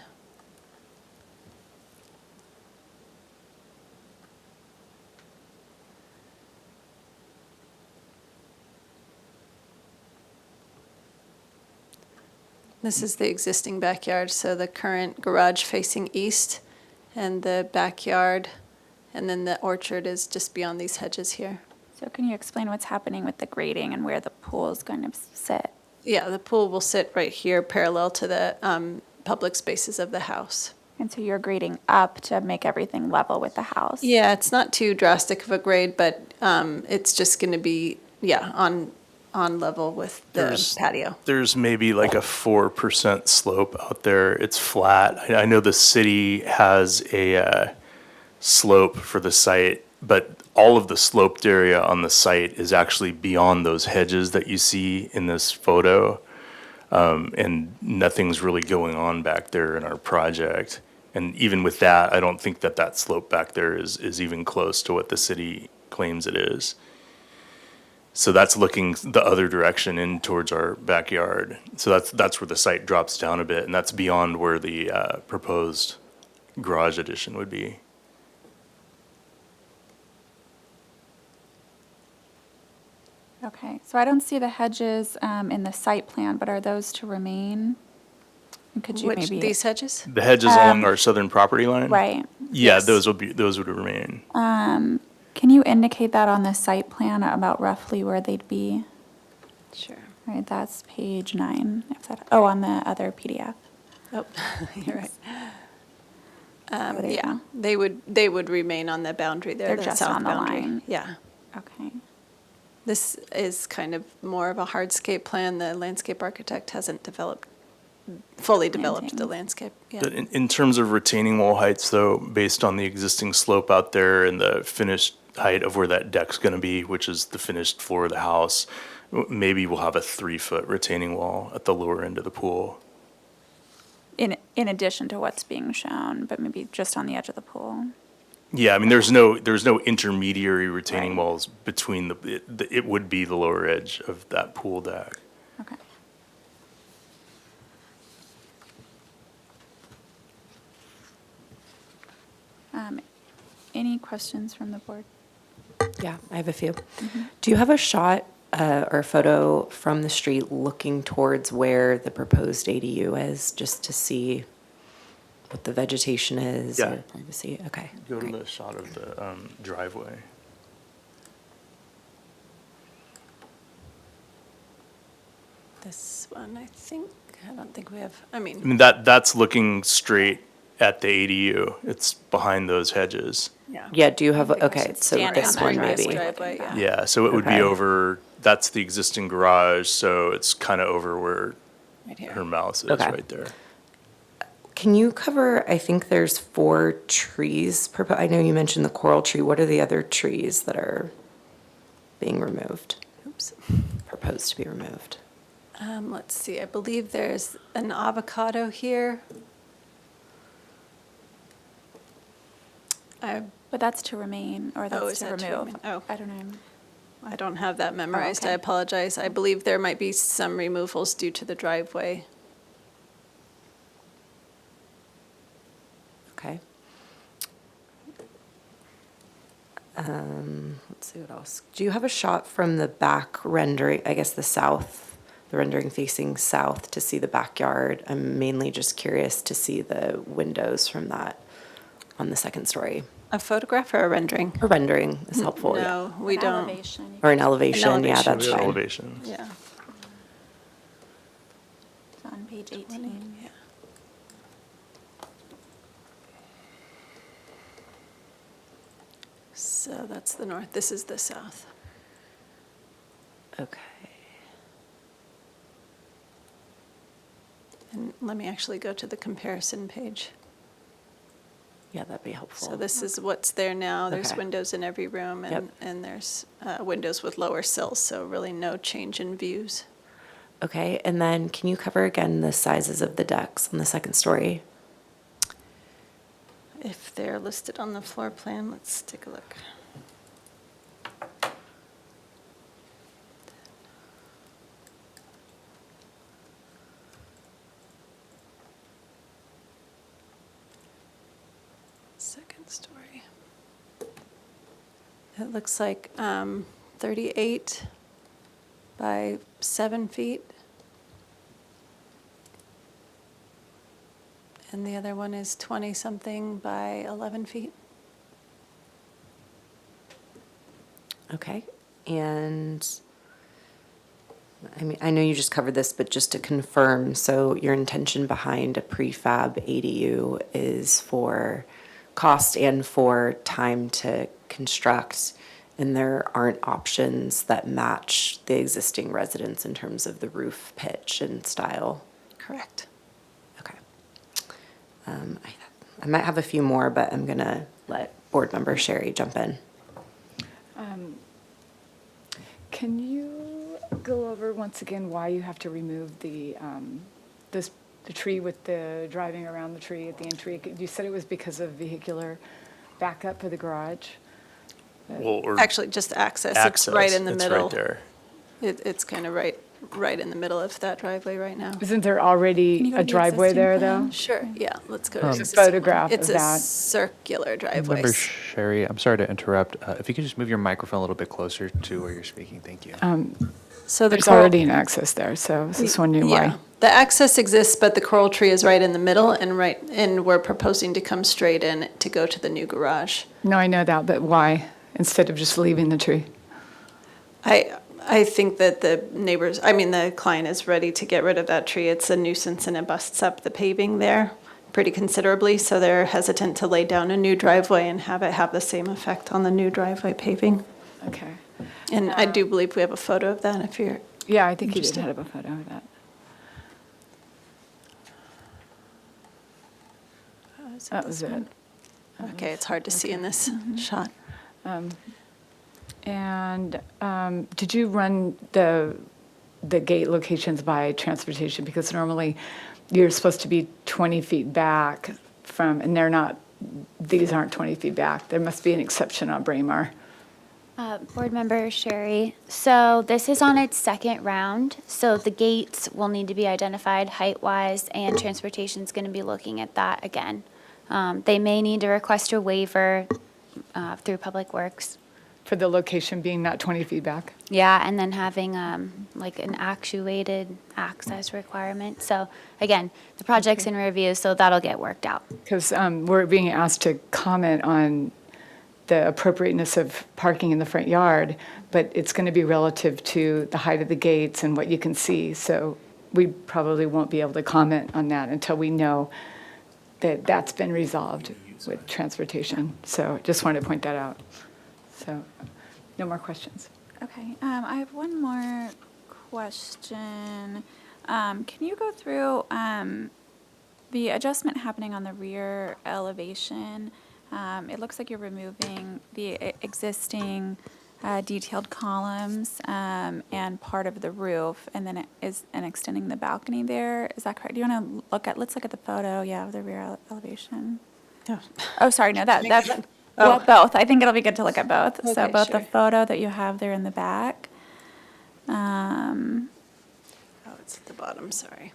This is the existing backyard, so the current garage facing east and the backyard, and then the orchard is just beyond these hedges here. So can you explain what's happening with the grading and where the pool is going to sit? Yeah, the pool will sit right here parallel to the public spaces of the house. And so you're grading up to make everything level with the house? Yeah, it's not too drastic of a grade, but it's just going to be, on level with the patio. There's maybe like a 4% slope out there. It's flat. I know the city has a slope for the site, but all of the sloped area on the site is actually beyond those hedges that you see in this photo. And nothing's really going on back there in our project. And even with that, I don't think that slope back there is even close to what the city claims it is. So that's looking the other direction in towards our backyard. So that's where the site drops down a bit, and that's beyond where the proposed garage addition would be. Okay, so I don't see the hedges in the site plan, but are those to remain? And could you Which, maybe? these hedges? The hedges along our southern property line? Right. Yeah, Yes. those would remain. Can you indicate that on the site plan about roughly where they'd be? Sure. Right, that's page 9. On the other PDF. Oh, you're right. Oh, there you Yeah, go. they would remain on the boundary there, They're the just south on the boundary. line. Yeah. Okay. This is kind of more of a hardscape plan. The landscape architect hasn't developed fully developed the Maintains. landscape, yeah. But in terms of retaining wall heights, though, based on the existing slope out there and the finished height of where that deck's going to be, which is the finished floor of the house, maybe we'll have a 3-foot retaining wall at the lower end of the pool. In addition to what's being shown, but maybe just on the edge of the pool. Yeah, I mean, there's no intermediary retaining Right. walls between it would be the lower edge of that pool deck. Okay. Any questions from the board? Yeah, I have a few. Do you have a shot or a photo from the street looking towards where the proposed ADU is, just to see what the vegetation is? Yeah. Or privacy? Okay. Go to great. the shot of the driveway. This one, I don't think we have, I mean, that's looking straight at the ADU. It's behind those hedges. yeah. Yeah, do you have, I think I okay, should so stand this on one that maybe. driveway, yeah. Yeah, so it would be Okay. over, that's the existing garage, so it's kind of over where Right here. her mouse is, Okay. right there. Can you cover, I think there's 4 trees, I know you mentioned the coral tree. What are the other trees that are being removed, Oops. proposed to be removed? Let's see, I believe there's an avocado here. But that's to remain, or that's is to that to remove? remain? Oh. I don't know. I don't have that memorized, I okay. apologize. I believe there might be some removals due to the driveway. Okay. Let's see what else. Do you have a shot from the back rendering, I guess the south, the rendering facing south, to see the backyard? I'm mainly just curious to see the windows from that on the second story. A photograph or a rendering? A rendering is helpful. yeah. No, we An don't. elevation. Or an elevation, yeah, elevation. that's The fine. elevation. Yeah. It's on page 18. Yeah. So that's the north, this is the south. Okay. And let me actually go to the comparison page. Yeah, that'd be helpful. So this is what's there now. There's Okay. windows in every room Yep. and there's windows with lower sills, so really no change in views. Okay, and then can you cover again the sizes of the decks on the second story? If they're listed on the floor plan, let's take a look. Second story. It looks like 38 by 7 feet. And the other one is 20-something by 11 feet. Okay, and I mean, I know you just covered this, but just to confirm, so your intention behind a prefab ADU is for cost and for time to construct, and there aren't options that match the existing residence in terms of the roof pitch and style? Correct. Okay. I might have a few more, but I'm gonna let board member Sherry jump in. Can you go over once again why you have to remove the tree with the driving around the tree at the entry? You said it was because of vehicular backup for the garage? Well, or Actually, just access. It's right in the It's middle. right there. It's kind of right in the middle of that driveway right now. Isn't there Can already you go a to the driveway existing there, plan? though? Sure, yeah, let's go to There's the a existing one. photograph of It's a that. circular driveway. Member Sherry, I'm sorry to interrupt. If you could just move your microphone a little bit closer to where you're speaking, thank you. So the There's coral- already an access there, so I was just wondering Yeah, why. the access exists, but the coral tree is right in the middle and we're proposing to come straight in to go to the new garage. No, I know that, but why, instead of just leaving the tree? I think that the client is ready to get rid of that tree. It's a nuisance and it busts up the paving there pretty considerably, so they're hesitant to lay down a new driveway and have it have the same effect on the new driveway paving. Okay. And I do believe we have a photo of that if you're, Yeah, I think you did Interesting. have a photo of that. That was it. Okay, it's hard to see in this shot. And did you run the gate locations by transportation? Because normally you're supposed to be 20 feet back from, and they're not, these aren't 20 feet back. There must be an exception on Braemar. Board Member Sherry, so this is on its second round, so the gates will need to be identified height-wise, and transportation's going to be looking at that again. They may need to request a waiver through Public Works. For the location being not 20 feet back? Yeah, and then having like an actuated access requirement. So again, the project's in review, so that'll get worked out. Because we're being asked to comment on the appropriateness of parking in the front yard, but it's going to be relative to the height of the gates and what you can see. So we probably won't be able to comment on that until we know that that's been resolved with transportation. So just wanted to point that out. So no more questions. Okay, I have one more question. Can you go through the adjustment happening on the rear elevation? It looks like you're removing the existing detailed columns and part of the roof, and then extending the balcony there. Is that correct? Do you want to let's look at the photo, of the rear elevation. Yeah. Oh, sorry, no, that's Oh. both. I think it'll be good to look at both. So Okay, both sure. the photo that you have there in the back. Oh, it's at the bottom, sorry.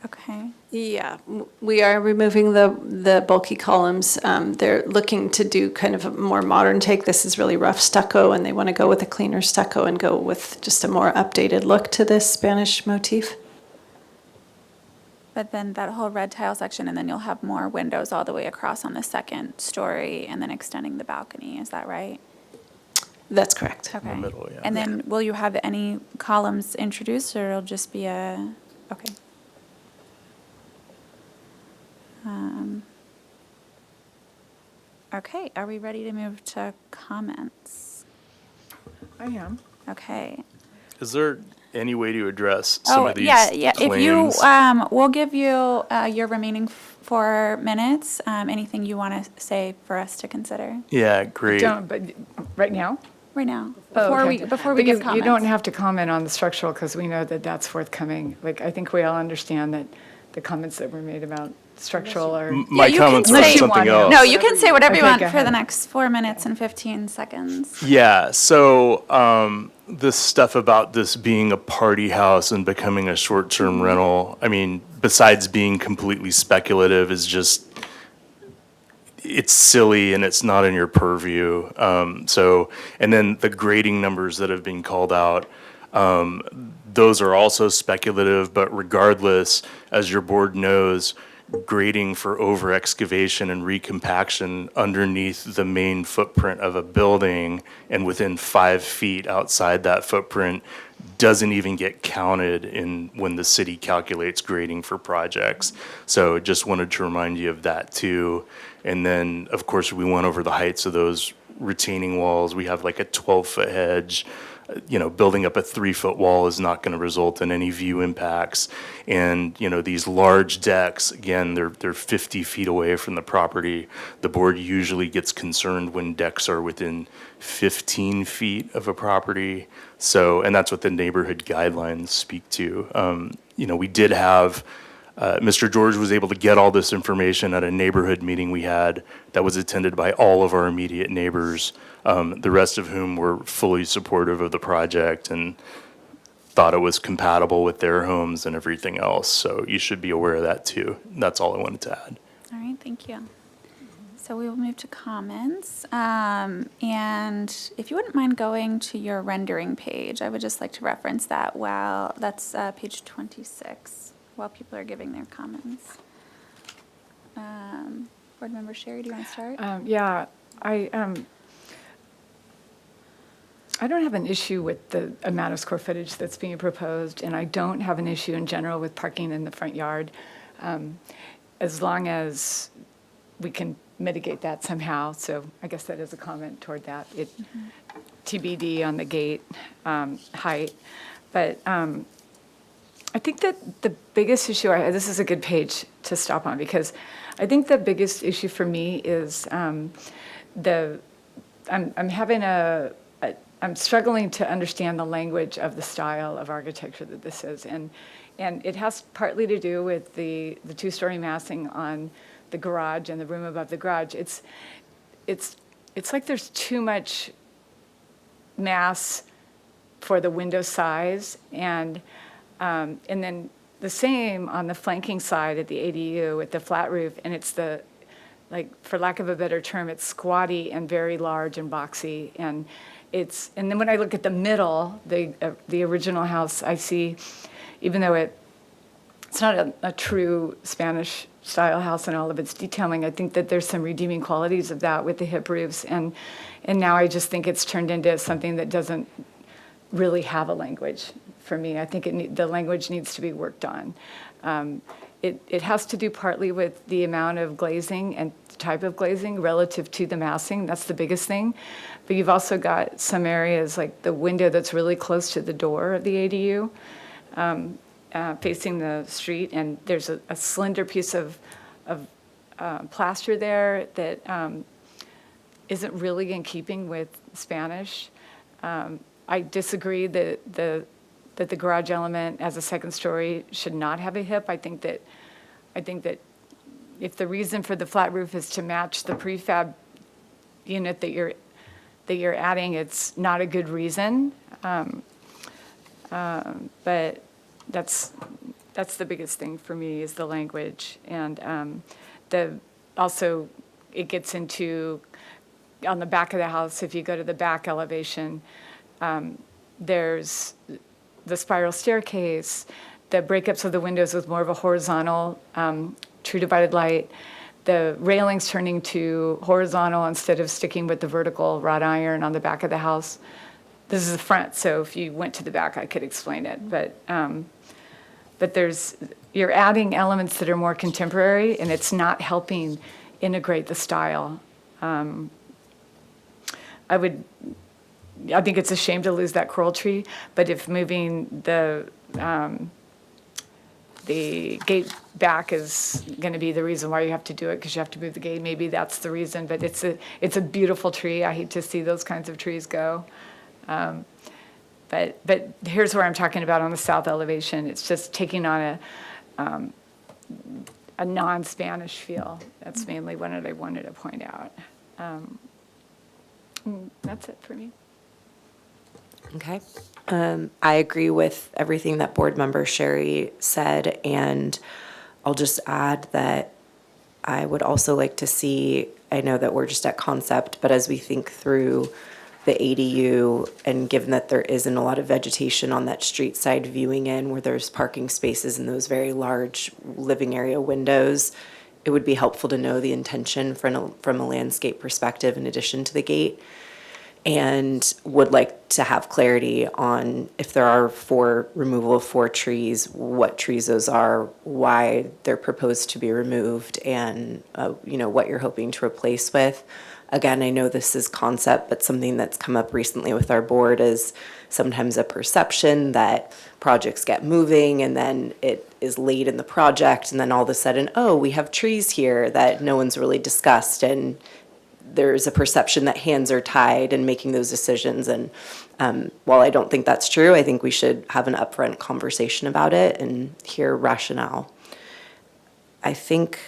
Okay. Yeah, we are removing the bulky columns. They're looking to do kind of a more modern take. This is really rough stucco, and they want to go with a cleaner stucco and go with just a more updated look to this Spanish motif. But then that whole red tile section, and then you'll have more windows all the way across on the second story, and then extending the balcony. Is that right? That's correct. Okay. middle, yeah. And then will you have any columns introduced, or it'll just be a, okay. Okay, are we ready to move to comments? I am. Okay. Is there any way to address some of these yeah. If you, claims? we'll give you your remaining 4 minutes. Anything you want to say for us to consider Yeah, great. Don't, but right now? right now? Oh, Before okay. before we But give you comments. don't have to comment on the structural because we know that that's forthcoming. Like, I think we all understand that the comments that were made about structural are. My you can comments say- were Unless you something want to. else. No, you can say whatever you Okay, want go for the ahead. next 4 minutes and 15 seconds. Yeah, so this stuff about this being a party house and becoming a short-term rental, I mean, besides being completely speculative, is just, it's silly and it's not in your purview. And then the grading numbers that have been called out, those are also speculative, but regardless, as your board knows, grading for over excavation and recompaction underneath the main footprint of a building and within 5 feet outside that footprint doesn't even get counted in when the city calculates grading for projects. So just wanted to remind you of that too. And then, of course, we went over the heights of those retaining walls. We have like a 12-foot hedge. Building up a 3-foot wall is not going to result in any view impacts. And, these large decks, again, they're 50 feet away from the property. The board usually gets concerned when decks are within 15 feet of a property. So, and that's what the neighborhood guidelines speak to. We did have, Mr. George was able to get all this information at a neighborhood meeting we had that was attended by all of our immediate neighbors, the rest of whom were fully supportive of the project and thought it was compatible with their homes and everything else. So you should be aware of that too. That's all I wanted to add. All right, thank you. So we will move to comments. And if you wouldn't mind going to your rendering page, I would just like to reference that. Wow, that's page 26, while people are giving their comments. Board Member Sherry, do you want to start? Yeah, I don't have an issue with the amount of square footage that's being proposed, and I don't have an issue in general with parking in the front yard, as long as we can mitigate that somehow. So I guess that is a comment toward that. TBD on the gate height. But I think that the biggest issue, this is a good page to stop on, because I think the biggest issue for me is I'm struggling to understand the language of the style of architecture that this is. And it has partly to do with the two-story massing on the garage and the room above the garage. It's like there's too much mass for the window size, and then the same on the flanking side at the ADU with the flat roof, and it's like, for lack of a better term, it's squatty and very large and boxy, and then when I look at the middle, the original house, I see, even though it's not a true Spanish style house and all of its detailing, I think that there's some redeeming qualities of that with the hip roofs, and now I just think it's turned into something that doesn't really have a language for me. I think the language needs to be worked on. It has to do partly with the amount of glazing and type of glazing relative to the massing. That's the biggest thing. But you've also got some areas like the window that's really close to the door of the ADU, facing the street, and there's a slender piece of plaster there that isn't really in keeping with Spanish. I disagree that the garage element as a second story should not have a hip. I think that if the reason for the flat roof is to match the prefab unit that you're adding, it's not a good reason. But that's the biggest thing for me, is the language, and also it gets into, on the back of the house, if you go to the back elevation, there's the spiral staircase, the breakups of the windows with more of a horizontal true divided light, the railings turning to horizontal instead of sticking with the vertical wrought iron on the back of the house. This is the front, so if you went to the back, I could explain it. But you're adding elements that are more contemporary, and it's not helping integrate the style. I think it's a shame to lose that coral tree, but if moving the gate back is going to be the reason why you have to do it, because you have to move the gate, maybe that's the reason. But it's a beautiful tree. I hate to see those kinds of trees go. But here's where I'm talking about on the south elevation. It's just taking on a non-Spanish feel. That's mainly what I wanted to point out. That's it for me. Okay. I agree with everything that board member Sherry said, and I'll just add that I would also like to see, I know that we're just at concept, but as we think through the ADU, and given that there isn't a lot of vegetation on that street side viewing in where there's parking spaces and those very large living area windows, it would be helpful to know the intention from a landscape perspective in addition to the gate. And would like to have clarity on if there are removal of 4 trees, what trees those are, why they're proposed to be removed, and what you're hoping to replace with. Again, I know this is concept, but something that's come up recently with our board is sometimes a perception that projects get moving and then it is late in the project, and then all of a sudden, oh, we have trees here that no one's really discussed, and there's a perception that hands are tied in making those decisions. And while I don't think that's true, I think we should have an upfront conversation about it and hear rationale. I think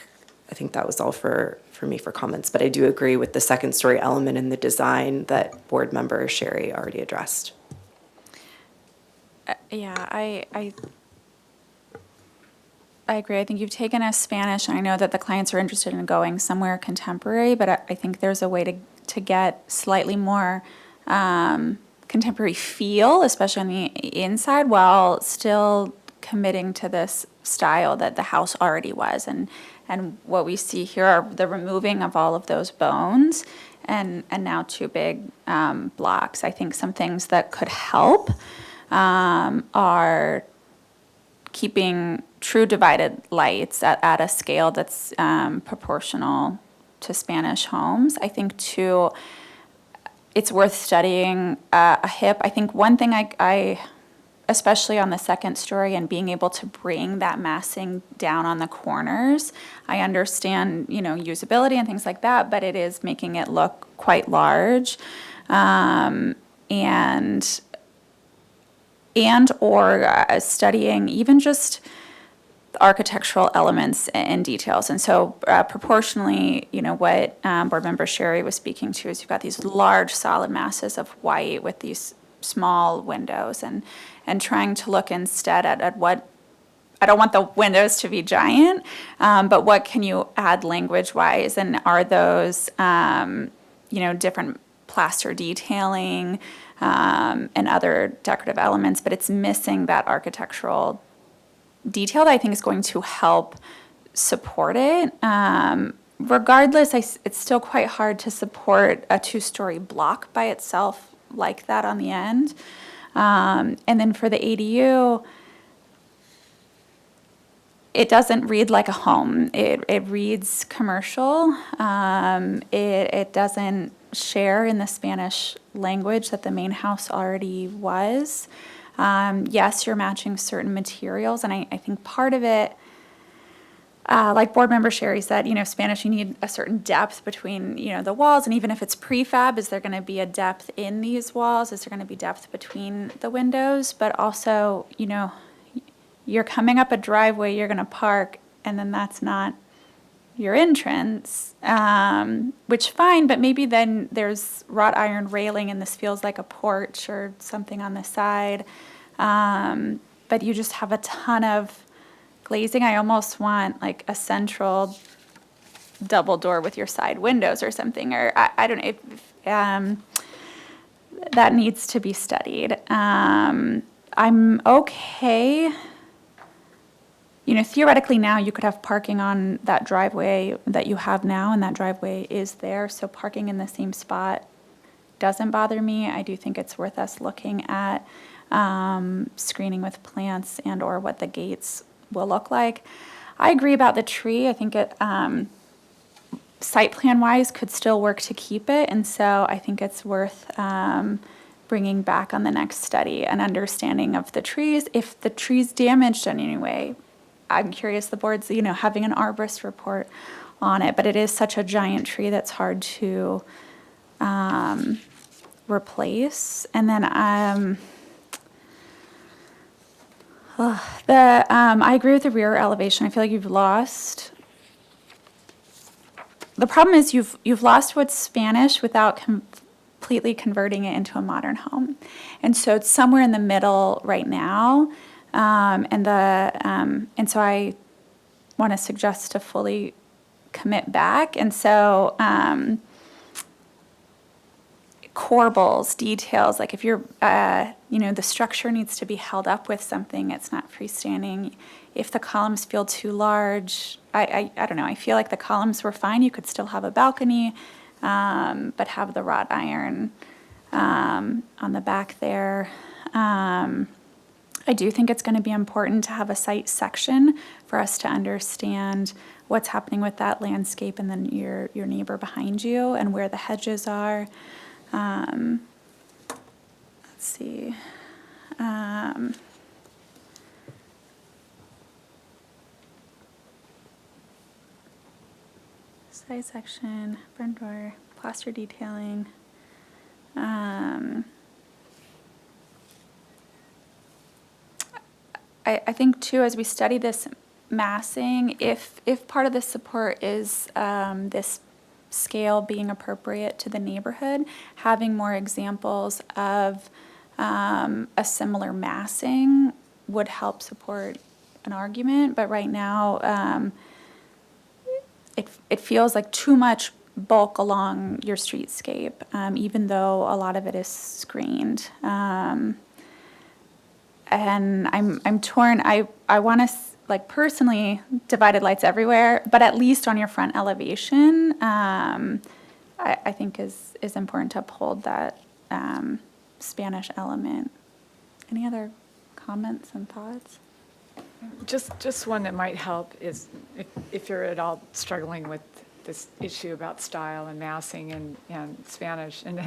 that was all for me for comments, but I do agree with the second story element in the design that board member Sherry already addressed. Yeah, I agree. I think you've taken a Spanish, and I know that the clients are interested in going somewhere contemporary, but I think there's a way to get slightly more contemporary feel, especially on the inside, while still committing to this style that the house already was. And what we see here are the removing of all of those bones and now 2 big blocks. I think some things that could help are keeping true divided lights at a scale that's proportional to Spanish homes. I think, too, it's worth studying a hip. I think one thing I especially on the second story, and being able to bring that massing down on the corners. I understand, usability and things like that, but it is making it look quite large. Or studying even just architectural elements and details. And so proportionally, what Board Member Sherry was speaking to is you've got these large solid masses of white with these small windows, and trying to look instead at what, I don't want the windows to be giant, but what can you add language-wise, and are those, different plaster detailing and other decorative elements, but it's missing that architectural detail that I think is going to help support it. Regardless, it's still quite hard to support a 2-story block by itself like that on the end. And then for the ADU, it doesn't read like a home. It reads commercial. It doesn't share in the Spanish language that the main house already was. Yes, you're matching certain materials, and I think part of it, like Board Member Sherry said, Spanish, you need a certain depth between, the walls, and even if it's prefab, is there going to be a depth in these walls? Is there going to be depth between the windows? But also, you're coming up a driveway, you're going to park, and then that's not your entrance, which fine, but maybe then there's wrought iron railing and this feels like a porch or something on the side. But you just have a ton of glazing. I almost want like a central double door with your side windows or something, or I don't know if that needs to be studied. I'm okay. Theoretically now you could have parking on that driveway that you have now, and that driveway is there. So parking in the same spot doesn't bother me. I do think it's worth us looking at screening with plants and or what the gates will look like. I agree about the tree. I think it, site plan wise, could still work to keep it. And so I think it's worth bringing back on the next study an understanding of the trees. If the tree's damaged in any way, I'm curious, the board's, having an arborist report on it, but it is such a giant tree that's hard to replace. And then I agree with the rear elevation. I feel like you've lost. The problem is you've lost what's Spanish without completely converting it into a modern home, and so it's somewhere in the middle right now. And so I want to suggest to fully commit back. And so corbels, details, like if you're, the structure needs to be held up with something, it's not freestanding. If the columns feel too large, I don't know, I feel like the columns were fine. You could still have a balcony, but have the wrought iron on the back there. I do think it's going to be important to have a site section for us to understand what's happening with that landscape and then your neighbor behind you and where the hedges are. Let's see. Site section, front door, plaster detailing. I think too, as we study this massing, if part of the support is this scale being appropriate to the neighborhood, having more examples of a similar massing would help support an argument. But right now, it feels like too much bulk along your streetscape, even though a lot of it is screened. And I'm torn. I want to, personally, divided lights everywhere, but at least on your front elevation, I think is important to uphold that Spanish element. Any other comments and thoughts? Just one that might help is if you're at all struggling with this issue about style and massing and Spanish, and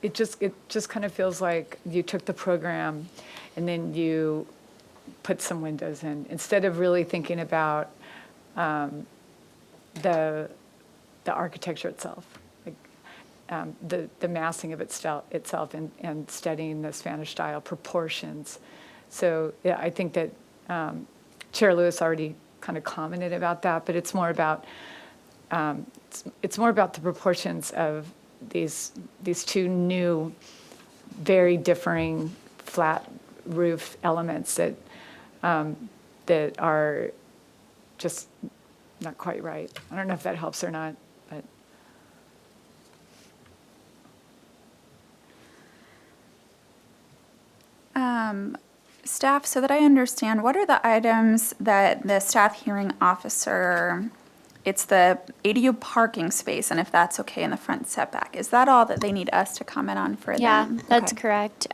it just kind of feels like you took the program and then you put some windows in, instead of really thinking about the architecture itself, like the massing of itself and studying the Spanish style proportions. So yeah, I think that Chair Lewis already kind of commented about that, but it's more about the proportions of these two new, very differing flat roof elements that are just not quite right. I don't know if that helps or not, but. Staff, so that I understand, what are the items that the staff hearing officer, it's the ADU parking space, and if that's okay in the front setback, is that all that they need us to comment on for Yeah, them? that's Okay. correct.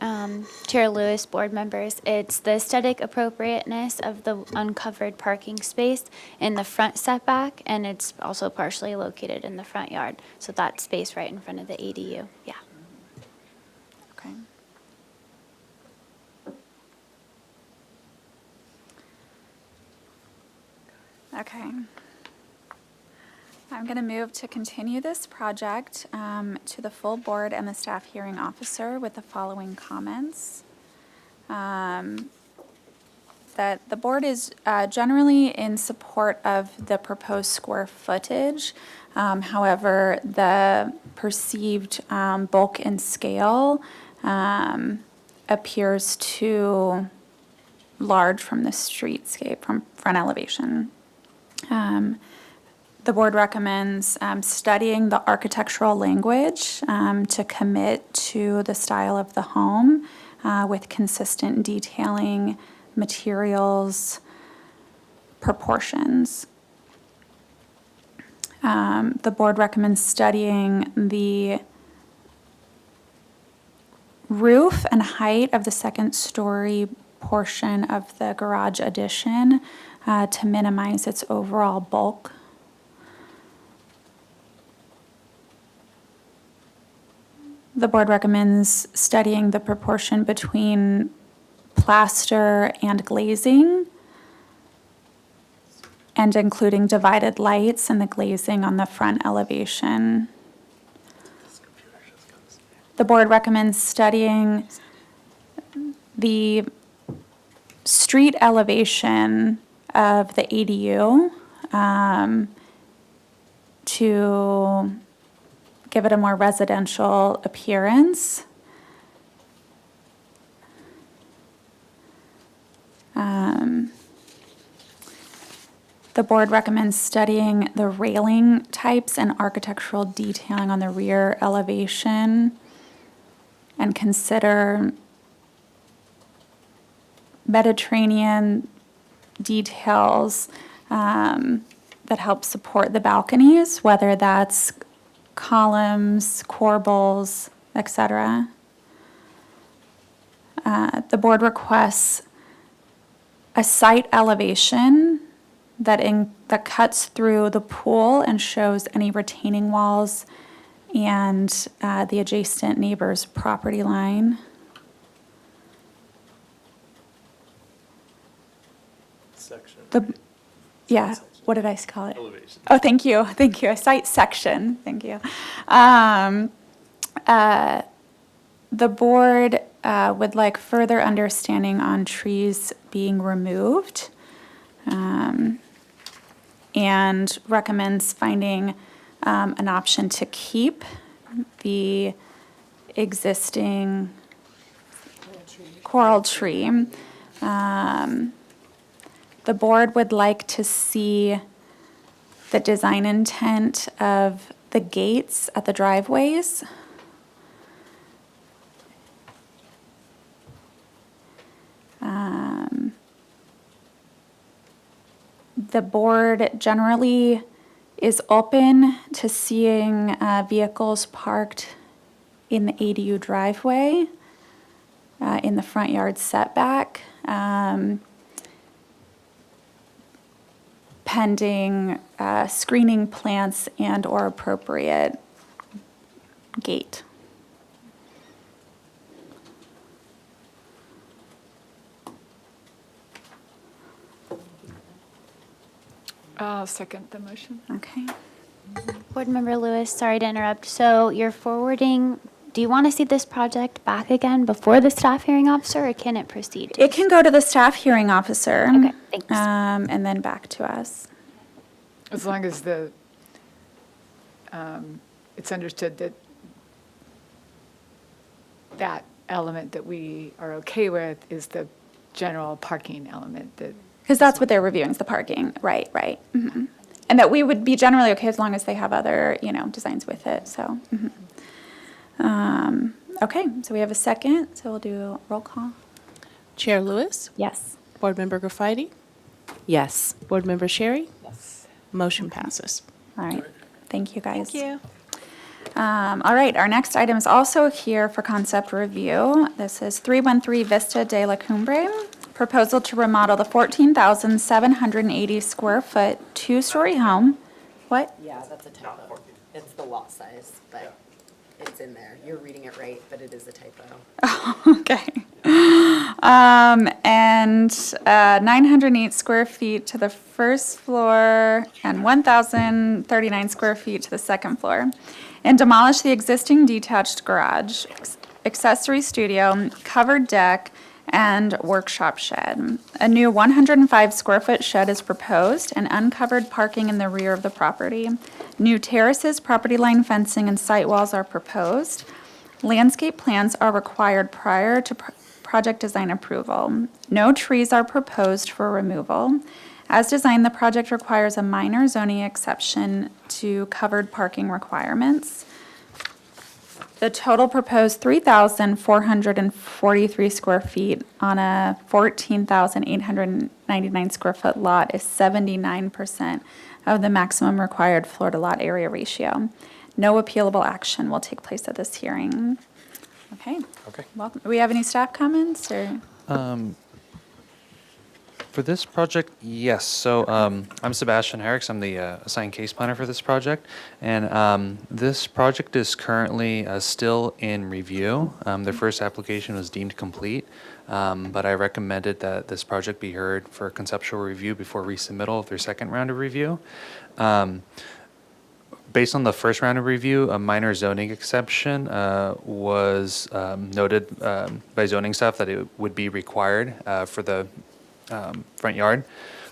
Chair Lewis, board members, it's the aesthetic appropriateness of the uncovered parking space in the front setback, and it's also partially located in the front yard. So that space right in front of the ADU, yeah. Okay. Okay. I'm going to move to continue this project to the full board and the staff hearing officer with the following comments. That the board is generally in support of the proposed square footage. However, the perceived bulk and scale appears too large from the streetscape, from front elevation. The board recommends studying the architectural language to commit to the style of the home with consistent detailing, materials, proportions. The board recommends studying the roof and height of the second-story portion of the garage addition to minimize its overall bulk. The board recommends studying the proportion between plaster and glazing and including divided lights and the glazing on the front elevation. The board recommends studying the street elevation of the ADU to give it a more residential appearance. The board recommends studying the railing types and architectural detailing on the rear elevation and consider Mediterranean details that help support the balconies, whether that's columns, corbels, etc. The board requests a site elevation that cuts through the pool and shows any retaining walls and the adjacent neighbor's property line. Section. What did I call it? Elevation. Oh, thank you, a site section, thank you. The board would like further understanding on trees being removed and recommends finding an option to keep the existing coral tree. The board would like to see the design intent of the gates at the driveways. The board generally is open to seeing vehicles parked in the ADU driveway in the front yard setback. Pending screening plants and/or appropriate gate. I'll second the motion. Okay. Board Member Lewis, sorry to interrupt. So you're forwarding, do you want to see this project back again before the staff hearing officer, or can it proceed? It can go to the staff hearing officer. Okay, thanks. And then back to us. As long as it's understood that that element that we are okay with is the general parking element that. Because that's what they're reviewing, is the parking. Right, right. And that we would be generally okay as long as they have other, designs with it, so. Okay, so we have a second, so we'll do a roll call. Chair Lewis, Yes. Board Member Graffiti, Yes. Board Member Sherry, Yes. motion passes. All right, thank you, guys. Thank you. All right, our next item is also here for concept review. This is 313 Vista de la Cumbre. Proposal to remodel the 14,780 square foot two-story home. What? Yeah, that's a typo. It's the lot size, but it's in there. You're reading it right, but it is a typo. Okay. And 908 square feet to the first floor and 1,039 square feet to the second floor. And demolish the existing detached garage, accessory studio, covered deck, and workshop shed. A new 105 square foot shed is proposed and uncovered parking in the rear of the property. New terraces, property line fencing, and site walls are proposed. Landscape plans are required prior to project design approval. No trees are proposed for removal. As designed, the project requires a minor zoning exception to covered parking requirements. The total proposed 3,443 square feet on a 14,899 square foot lot is 79% of the maximum required floor to lot area ratio. No appealable action will take place at this hearing. Okay. Okay. Welcome. Do we have any staff comments or? For this project, yes. So I'm Sebastian Herricks. I'm the assigned case planner for this project. And this project is currently still in review. Their first application was deemed complete, but I recommended that this project be heard for conceptual review before resubmittal of their second round of review. Based on the first round of review, a minor zoning exception was noted by zoning staff that it would be required for the front yard,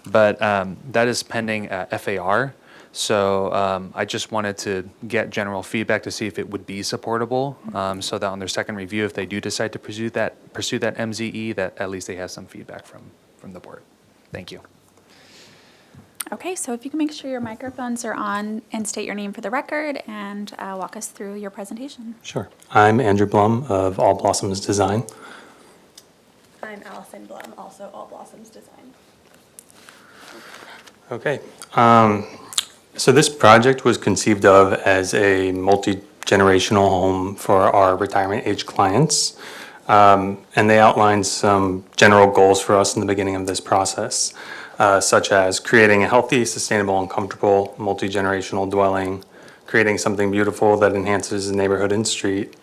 but that is pending FAR. So I just wanted to get general feedback to see if it would be supportable, so that on their second review, if they do decide to pursue that MZE, that at least they have some feedback from the board. Thank you. Okay, so if you can make sure your microphones are on and state your name for the record and walk us through your presentation. Sure. I'm Andrew Blum of All Blossoms Design. I'm Allison Blum, also All Blossoms Design. Okay. So this project was conceived of as a multi-generational home for our retirement age clients. And they outlined some general goals for us in the beginning of this process, such as creating a healthy, sustainable, and comfortable multi-generational dwelling, creating something beautiful that enhances the neighborhood and street,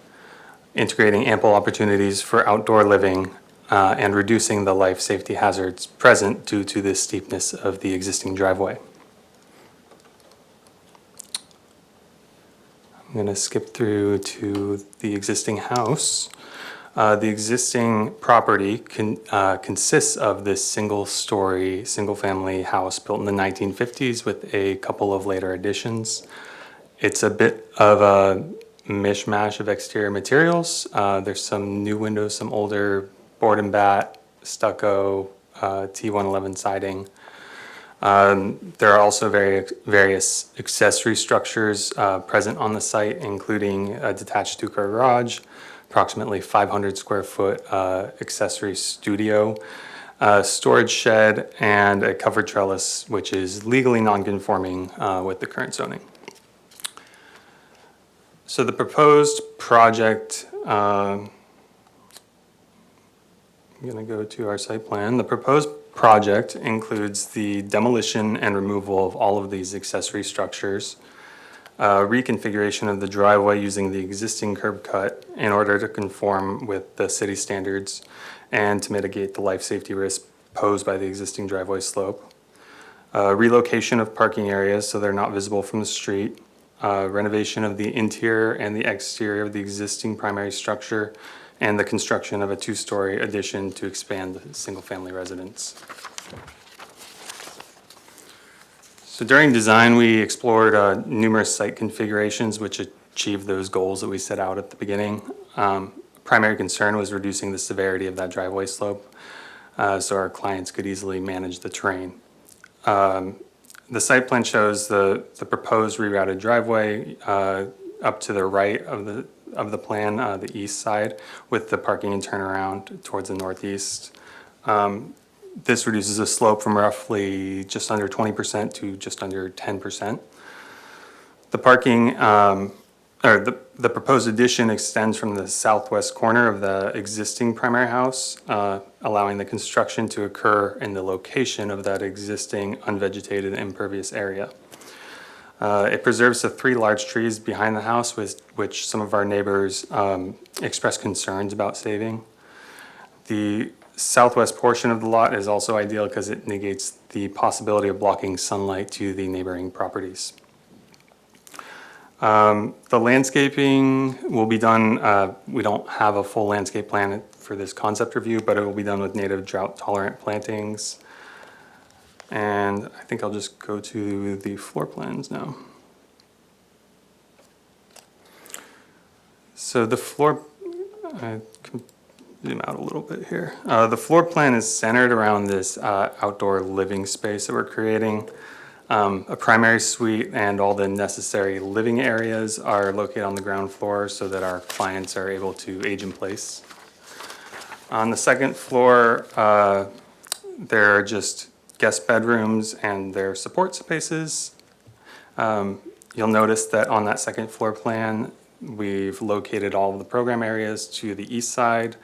integrating ample opportunities for outdoor living, and reducing the life safety hazards present due to the steepness of the existing driveway. I'm going to skip through to the existing house. The existing property consists of this single-story, single-family house built in the 1950s with a couple of later additions. It's a bit of a mishmash of exterior materials. There's some new windows, some older board and bat, stucco, T111 siding. There are also various accessory structures present on the site, including a detached two-car garage, approximately 500 square foot accessory studio, storage shed, and a covered trellis, which is legally non-conforming with the current zoning. So the proposed project, I'm going to go to our site plan. The proposed project includes the demolition and removal of all of these accessory structures, reconfiguration of the driveway using the existing curb cut in order to conform with the city standards and to mitigate the life safety risk posed by the existing driveway slope. relocation of parking areas so they're not visible from the street, renovation of the interior and the exterior of the existing primary structure, and the construction of a two-story addition to expand the single-family residence. So during design, we explored numerous site configurations which achieved those goals that we set out at the beginning. Primary concern was reducing the severity of that driveway slope so our clients could easily manage the terrain. The site plan shows the proposed rerouted driveway up to the right of the plan, the east side, with the parking and turnaround towards the northeast. This reduces the slope from roughly just under 20% to just under 10%. The parking, the proposed addition extends from the southwest corner of the existing primary house, allowing the construction to occur in the location of that existing unvegetated impervious area. It preserves the 3 large trees behind the house, which some of our neighbors expressed concerns about saving. The southwest portion of the lot is also ideal because it negates the possibility of blocking sunlight to the neighboring properties. The landscaping will be done, we don't have a full landscape plan for this concept review, but it will be done with native drought-tolerant plantings. And I think I'll just go to the floor plans now. So the floor, I can zoom out a little bit here. The floor plan is centered around this outdoor living space that we're creating. A primary suite and all the necessary living areas are located on the ground floor so that our clients are able to age in place. On the second floor, there are just guest bedrooms and their support spaces. You'll notice that on that second floor plan, we've located all of the program areas to the east side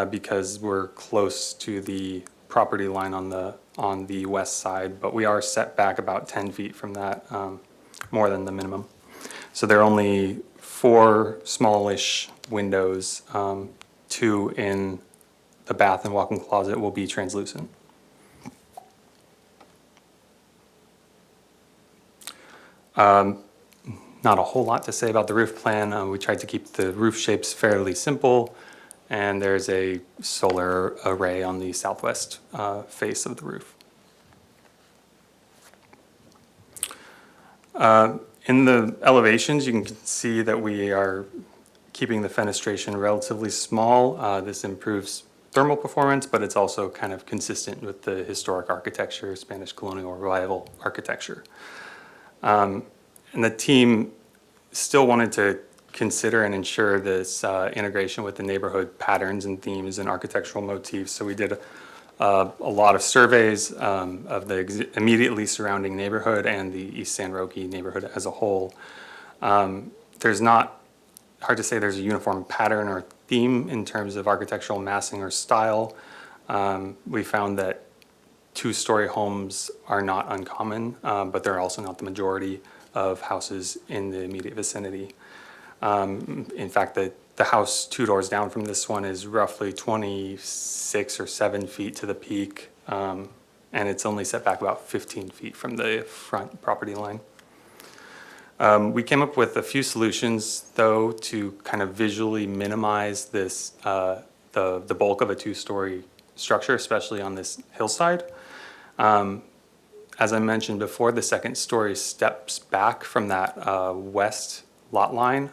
because we're close to the property line on the west side, but we are set back about 10 feet from that, more than the minimum. So there are only 4 smallish windows, 2 in the bath and walk-in closet will be translucent. Not a whole lot to say about the roof plan. We tried to keep the roof shapes fairly simple, and there's a solar array on the southwest face of the roof. In the elevations, you can see that we are keeping the fenestration relatively small. This improves thermal performance, but it's also kind of consistent with the historic architecture, Spanish colonial revival architecture. And the team still wanted to consider and ensure this integration with the neighborhood patterns and themes and architectural motifs. So we did a lot of surveys of the immediately surrounding neighborhood and the East San Roque neighborhood as a whole. There's not, hard to say there's a uniform pattern or theme in terms of architectural massing or style. We found that 2-story homes are not uncommon, but they're also not the majority of houses in the immediate vicinity. In fact, the house 2 doors down from this one is roughly 26 or 7 feet to the peak, and it's only set back about 15 feet from the front property line. We came up with a few solutions, though, to kind of visually minimize this, the bulk of a 2-story structure, especially on this hillside. As I mentioned before, the second story steps back from that west lot line.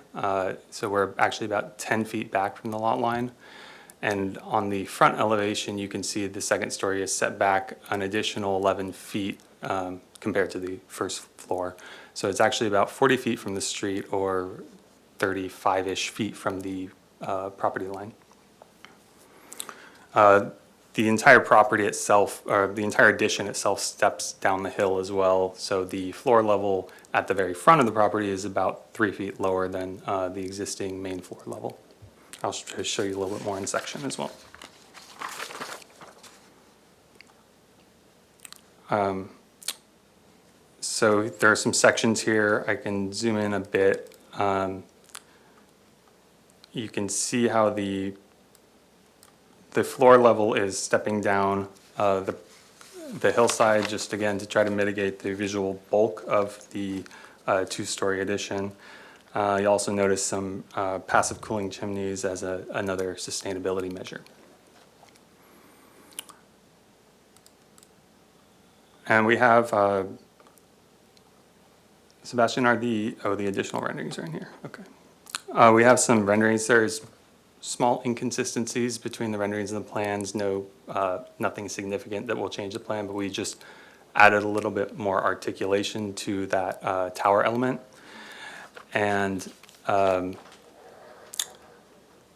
So we're actually about 10 feet back from the lot line. And on the front elevation, you can see the second story is set back an additional 11 feet compared to the first floor. So it's actually about 40 feet from the street or 35-ish feet from the property line. The entire property itself, or the entire addition itself, steps down the hill as well. So the floor level at the very front of the property is about 3 feet lower than the existing main floor level. I'll show you a little bit more in section as well. So there are some sections here. I can zoom in a bit. You can see how the floor level is stepping down. the hillside, just again to try to mitigate the visual bulk of the two-story addition. You also notice some passive cooling chimneys as another sustainability measure. And we have, Sebastian, are the additional renderings are in here, okay. We have some renderings, there's small inconsistencies between the renderings and the plans, nothing significant that will change the plan, but we just added a little bit more articulation to that tower element. And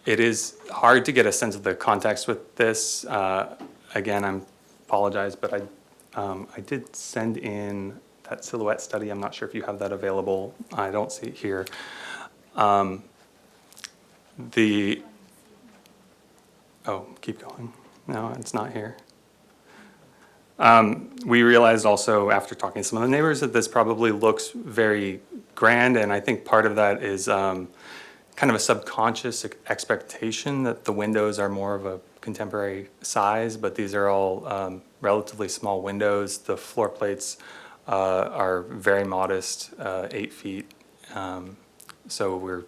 it is hard to get a sense of the context with this. Again, I apologize, but I did send in that silhouette study. I'm not sure if you have that available. I don't see it here. Oh, keep going. No, it's not here. We realized also after talking to some of the neighbors that this probably looks very grand, and I think part of that is kind of a subconscious expectation that the windows are more of a contemporary size, but these are all relatively small windows. The floor plates are very modest, 8 feet. So we're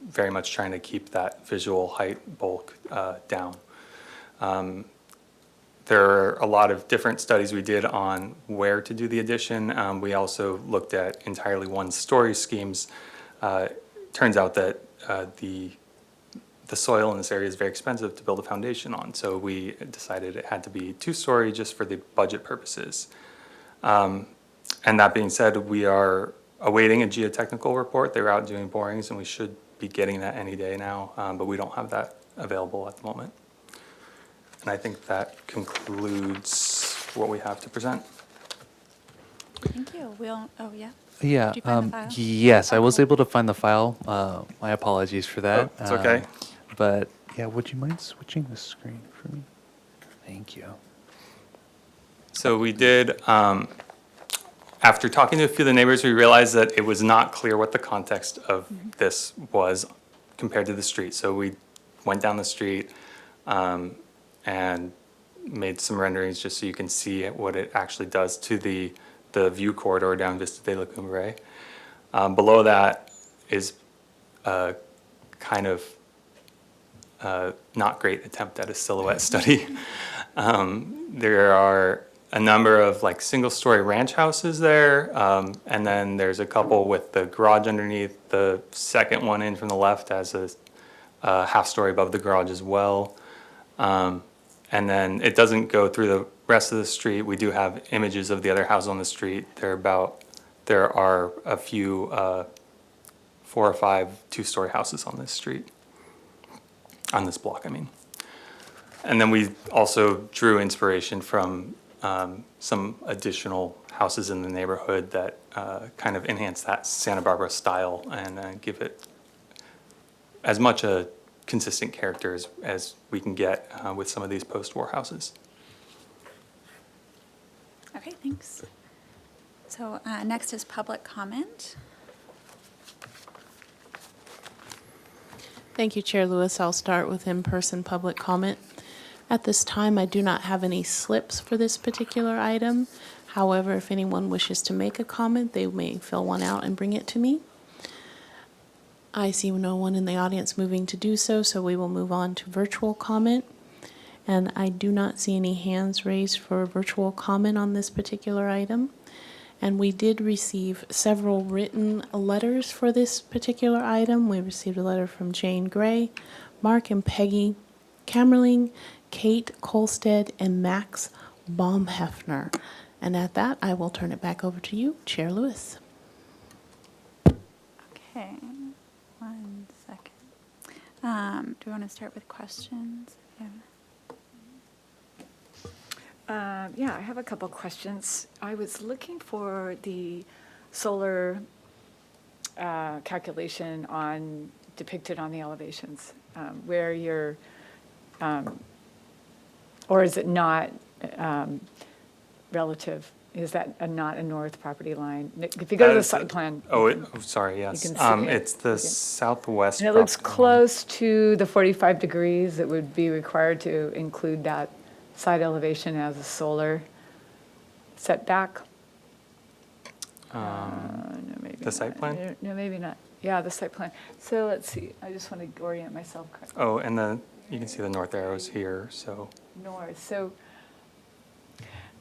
very much trying to keep that visual height bulk down. There are a lot of different studies we did on where to do the addition. We also looked at entirely one-story schemes. Turns out that the soil in this area is very expensive to build a foundation on, so we decided it had to be 2-story just for the budget purposes. And that being said, we are awaiting a geotechnical report. They were out doing borings, and we should be getting that any day now, but we don't have that available at the moment. And I think that concludes what we have to present. Thank you. Oh, yeah. Yeah, Did you find the file? yes, I was able to find the file. My apologies for that. Oh, it's okay. But yeah, would you mind switching the screen for me? Thank you. So we did, after talking to a few of the neighbors, we realized that it was not clear what the context of this was compared to the street. So we went down the street and made some renderings just so you can see what it actually does to the view corridor down Vista de la Cumbre. Below that is a kind of not great attempt at a silhouette study. There are a number of like single-story ranch houses there, and then there's a couple with the garage underneath. The second one in from the left has a half-story above the garage as well. And then it doesn't go through the rest of the street. We do have images of the other houses on the street. There are a few 4 or 5 2-story houses on this street, on this block, I mean. And then we also drew inspiration from some additional houses in the neighborhood that kind of enhance that Santa Barbara style and give it as much a consistent character as we can get with some of these post-war houses. Okay, thanks. So next is public comment. Thank you, Chair Lewis. I'll start with in-person public comment. At this time, I do not have any slips for this particular item. However, if anyone wishes to make a comment, they may fill one out and bring it to me. I see no one in the audience moving to do so, so we will move on to virtual comment. And I do not see any hands raised for virtual comment on this particular item. And we did receive several written letters for this particular item. We received a letter from Jane Gray, Mark and Peggy Kammerling, Kate Kolstead, and Max Baumhefner. And at that, I will turn it back over to you, Chair Lewis. Okay, 1 second. Do we want to start with questions? Yeah, I have a couple questions. I was looking for the solar calculation depicted on the elevations, where you're, or is it not relative? Is that not a north property line? If you go to the site plan. Sorry, yes. You can see it. It's the southwest And it looks property line. close to the 45 degrees that would be required to include that side elevation as a solar setback? Um, No, maybe the site not. plan? No, maybe not. Yeah, the site plan. So let's see, I just want to orient myself correctly. Oh, and you can see the north arrows here, so. North, so,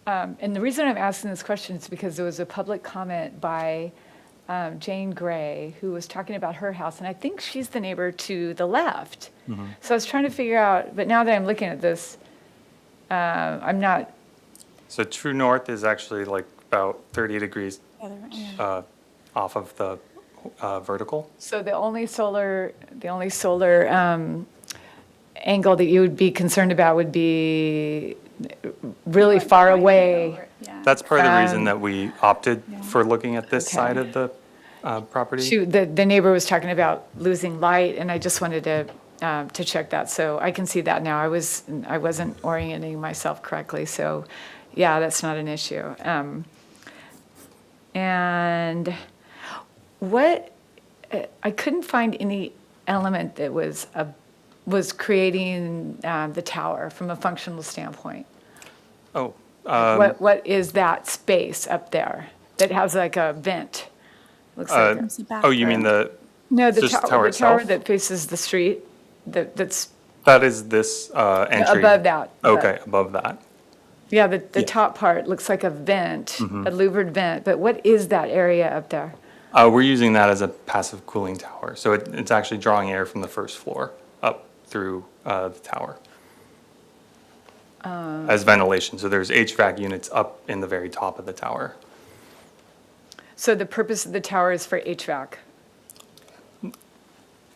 and the reason I'm asking this question is because there was a public comment by Jane Gray, who was talking about her house, and I think she's the neighbor to the left. So I was trying to figure out, but now that I'm looking at this, I'm not, So true north is actually like about 30 degrees off of the vertical. so the only solar angle that you would be concerned about would be really far away. Yeah. That's part of the reason Um, that we opted Yeah. for looking at this Okay. side of the property. The neighbor was talking about losing light, and I just wanted to check that, so I can see that now. I wasn't orienting myself correctly, so, yeah, that's not an issue. And what, I couldn't find any element that was creating the tower from a functional standpoint. Oh, What is that space up there that has like a vent? Looks like There's the oh, you mean bathroom. No, just the tower itself? that faces the street, that's that is this entry. above that. Okay, above that. Yeah, the Yeah. top part looks like a vent, a louvered vent, but what is that area up there? We're using that as a passive cooling tower. So it's actually drawing air from the first floor up through the tower as ventilation. So there's HVAC units up in the very top of the tower. So the purpose of the tower is for HVAC?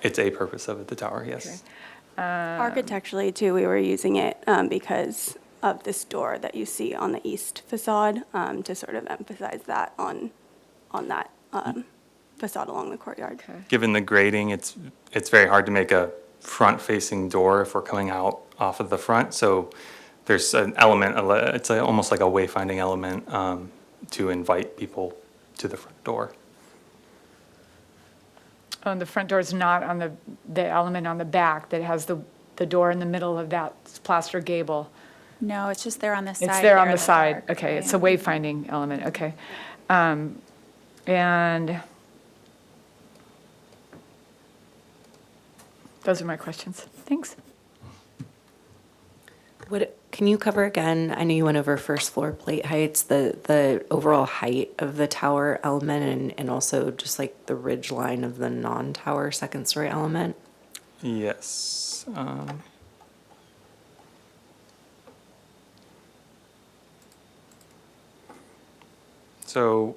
It's a purpose of the tower, yes. Okay. Architecturally, too, we were using it because of this door that you see on the east facade, to sort of emphasize that on that facade along the courtyard. Okay. Given the grading, it's very hard to make a front-facing door if we're coming out off of the front. So there's an element, it's almost like a wayfinding element to invite people to the front door. Oh, the front door is not on the element on the back that has the door in the middle of that plaster gable? No, it's just there on the side. It's there on in the side, dark. okay, it's a Yeah. wayfinding element, okay. And those are my questions, thanks. Can you cover again, I know you went over first floor plate heights, the overall height of the tower element and also just like the ridge line of the non-tower second story element? Yes. So,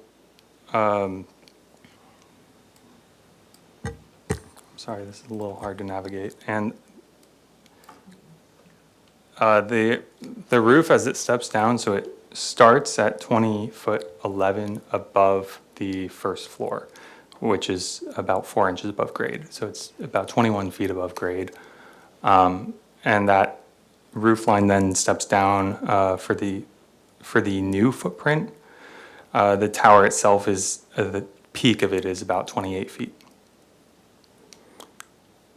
sorry, this is a little hard to navigate. And the roof as it steps down, so it starts at 20'11" above the first floor, which is about 4 inches above grade. So it's about 21 feet above grade. And that roof line then steps down for the new footprint. The tower itself is, the peak of it is about 28 feet.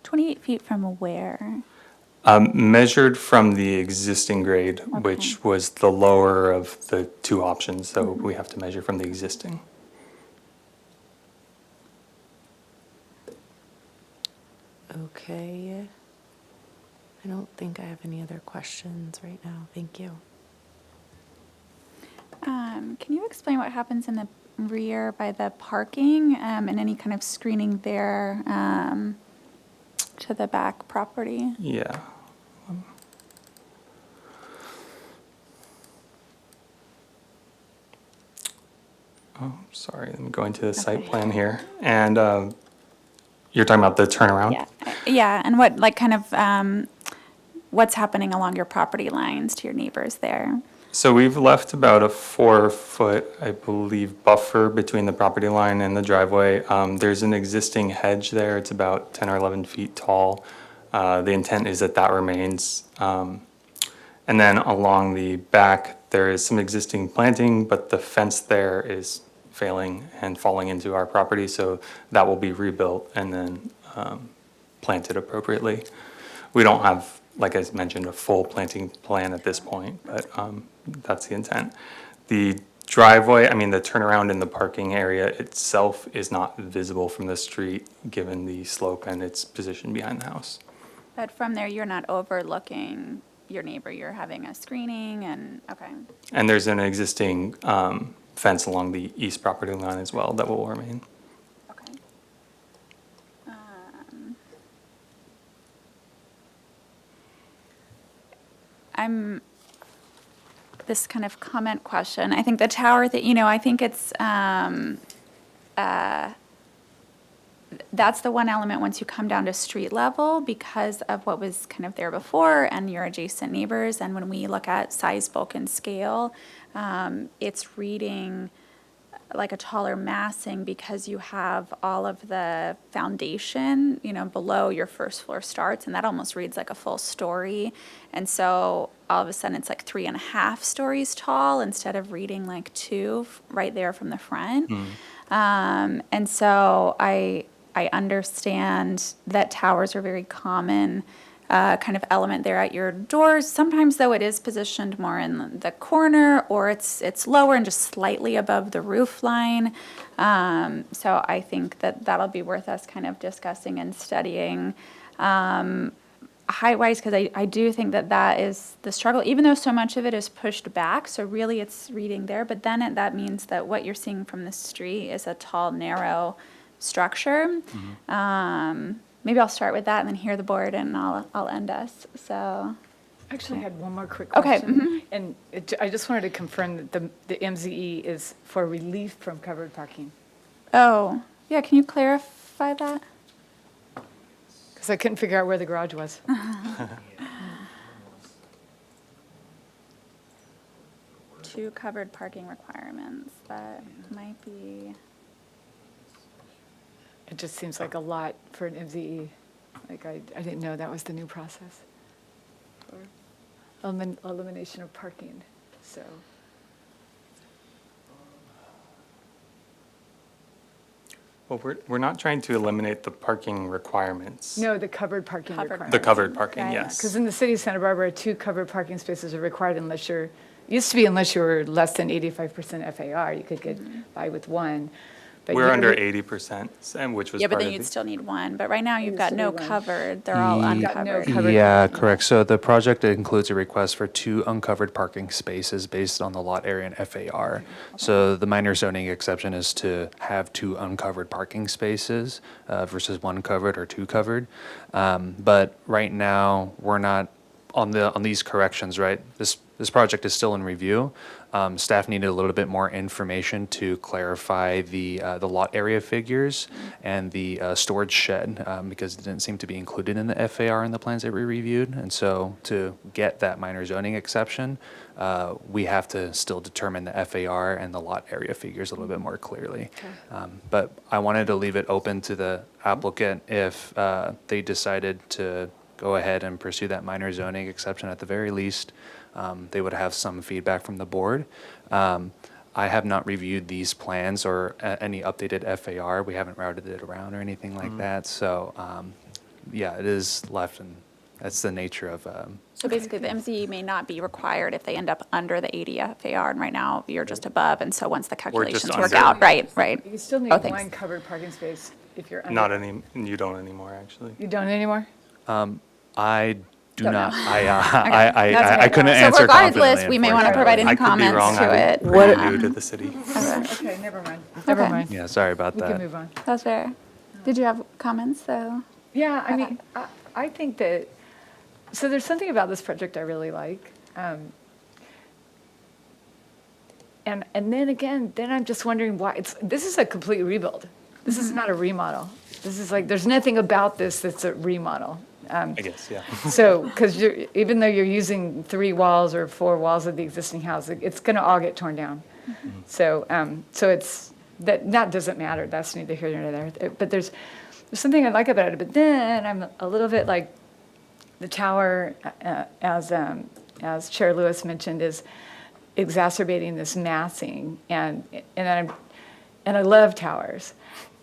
28 feet from where? Measured from the existing grade, which was the lower of the two options, so we have to measure from the existing. Okay. I don't think I have any other questions right now. Thank you. Can you explain what happens in the rear by the parking and any kind of screening there to the back property? Yeah. Oh, sorry, I'm going to the site plan here. And you're talking about the turnaround? Yeah, yeah, and what, like, kind of, what's happening along your property lines to your neighbors there? So we've left about a 4-foot, I believe, buffer between the property line and the driveway. There's an existing hedge there. It's about 10 or 11 feet tall. The intent is that that remains. And then along the back, there is some existing planting, but the fence there is failing and falling into our property. So that will be rebuilt and then planted appropriately. We don't have, like I mentioned, a full planting plan at this point, but that's the intent. The driveway, I mean, the turnaround in the parking area itself is not visible from the street, given the slope and its position behind the house. But from there, you're not overlooking your neighbor, you're having a screening and, okay. And there's an existing fence along the east property line as well that will remain. Okay. This kind of comment question, I think the tower that, I think it's, that's the one element once you come down to street level because of what was kind of there before and your adjacent neighbors. And when we look at size, bulk, and scale, it's reading like a taller massing because you have all of the foundation, below your first floor starts, and that almost reads like a full story. And so all of a sudden it's like 3.5 stories tall instead of reading like 2 right there from the front. And so I understand that towers are very common kind of element there at your doors. Sometimes, though, it is positioned more in the corner or it's lower and just slightly above the roof line. So I think that'll be worth us kind of discussing and studying height-wise, because I do think that is the struggle, even though so much of it is pushed back. So really it's reading there, but then that means that what you're seeing from the street is a tall, narrow structure. Maybe I'll start with that and then hear the board and I'll end us, so. I actually had one more quick Okay, question. And I just wanted to confirm that the MZE is for relief from covered parking. Oh, yeah, can you clarify that? Because I couldn't figure out where the garage was. 2 covered parking requirements, that might be. It just seems like a lot for an MZE. Like, I didn't know that was the new process for elimination of parking, so. Well, we're not trying to eliminate the parking requirements. No, the covered parking Covered requirement. The covered parking, Right. yes. Because in the city of Santa Barbara, 2 covered parking spaces are required unless used to be unless you were less than 85% FAR, you could get by with 1. But We're under usually- 80%, and which was Yeah, but part then of you'd the. still need 1, but right now you've You'd got still no need 1. covered, they're all You've got no uncovered. covered. Yeah, parking. correct. So the project includes a request for 2 uncovered parking spaces based on the lot area and FAR. So the minor zoning exception is to have 2 uncovered parking spaces versus 1 covered or 2 covered. But right now, we're not on these corrections, right? This project is still in review. Staff needed a little bit more information to clarify the lot area figures and the storage shed because it didn't seem to be included in the FAR in the plans that we reviewed. And so to get that minor zoning exception, we have to still determine the FAR and the lot area figures a little bit more clearly. But I wanted to leave it open to the applicant if they decided to go ahead and pursue that minor zoning exception. At the very least, they would have some feedback from the board. I have not reviewed these plans or any updated FAR. We haven't routed it around or anything like that. So, yeah, it is left, and that's the nature of. So basically, the MZE may not be required if they end up under the 80 FAR, and right now you're just above, and so once the calculations work under. out, right. You still need Oh, thanks. 1 covered parking space if you're under. You don't anymore, actually. You don't anymore? I do Don't not. know. I couldn't So answer regardless, confidently, we may want to provide any I could be comments wrong. to it. I'm new to the city. Okay, never mind. Never Okay. mind. Yeah, sorry about We that. can move on. That's fair. Did you have comments, though? Yeah, I mean, I think that, so there's something about this project I really like. And then again, then I'm just wondering why, this is a complete rebuild. This is not a remodel. This is like, there's nothing about this that's a remodel. I guess, yeah. So, because even though you're using 3 walls or 4 walls of the existing house, it's going to all get torn down. So, it's, that doesn't matter. That's neither here nor there. But there's something I like about it. But then I'm a little bit like the tower, as Chair Lewis mentioned, is exacerbating this massing. And I love towers.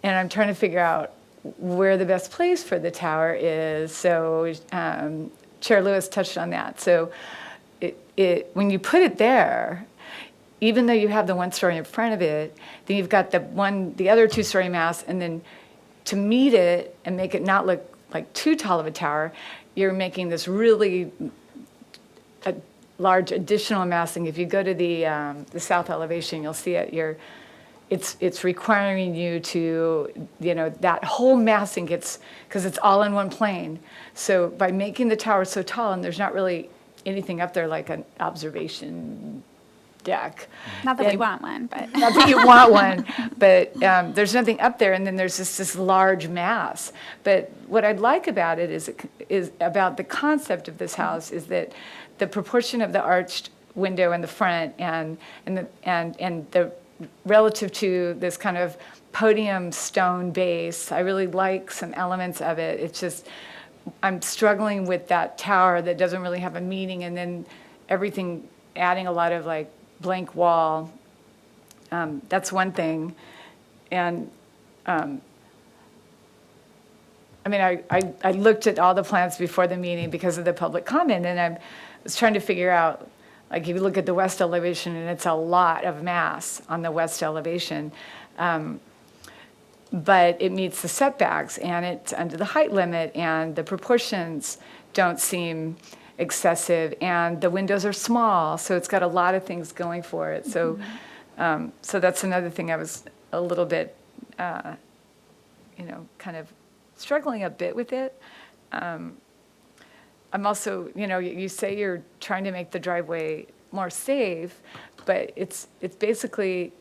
And I'm trying to figure out where the best place for the tower is. So Chair Lewis touched on that. So when you put it there, even though you have the one story in front of it, then you've got the other two-story mass, and then to meet it and make it not look like too tall of a tower, you're making this really large additional massing. If you go to the south elevation, you'll see it. It's requiring you to, that whole massing gets, because it's all in one plane. So by making the tower so tall, and there's not really anything up there like an observation deck. Not that we want one, but. Not that you want one, but there's nothing up there, and then there's this large mass. But what I'd like about it is about the concept of this house is that the proportion of the arched window in the front and the relative to this kind of podium stone base, I really like some elements of it. It's just, I'm struggling with that tower that doesn't really have a meaning, and then everything adding a lot of like blank wall. That's one thing. And I looked at all the plans before the meeting because of the public comment, and I was trying to figure out, like, if you look at the west elevation, and it's a lot of mass on the west elevation, but it meets the setbacks, and it's under the height limit, and the proportions don't seem excessive, and the windows are small, so it's got a lot of things going for it. So, so that's another thing I was a little bit, kind of struggling a bit with it. I'm also, you say you're trying to make the driveway more safe, but it's basically,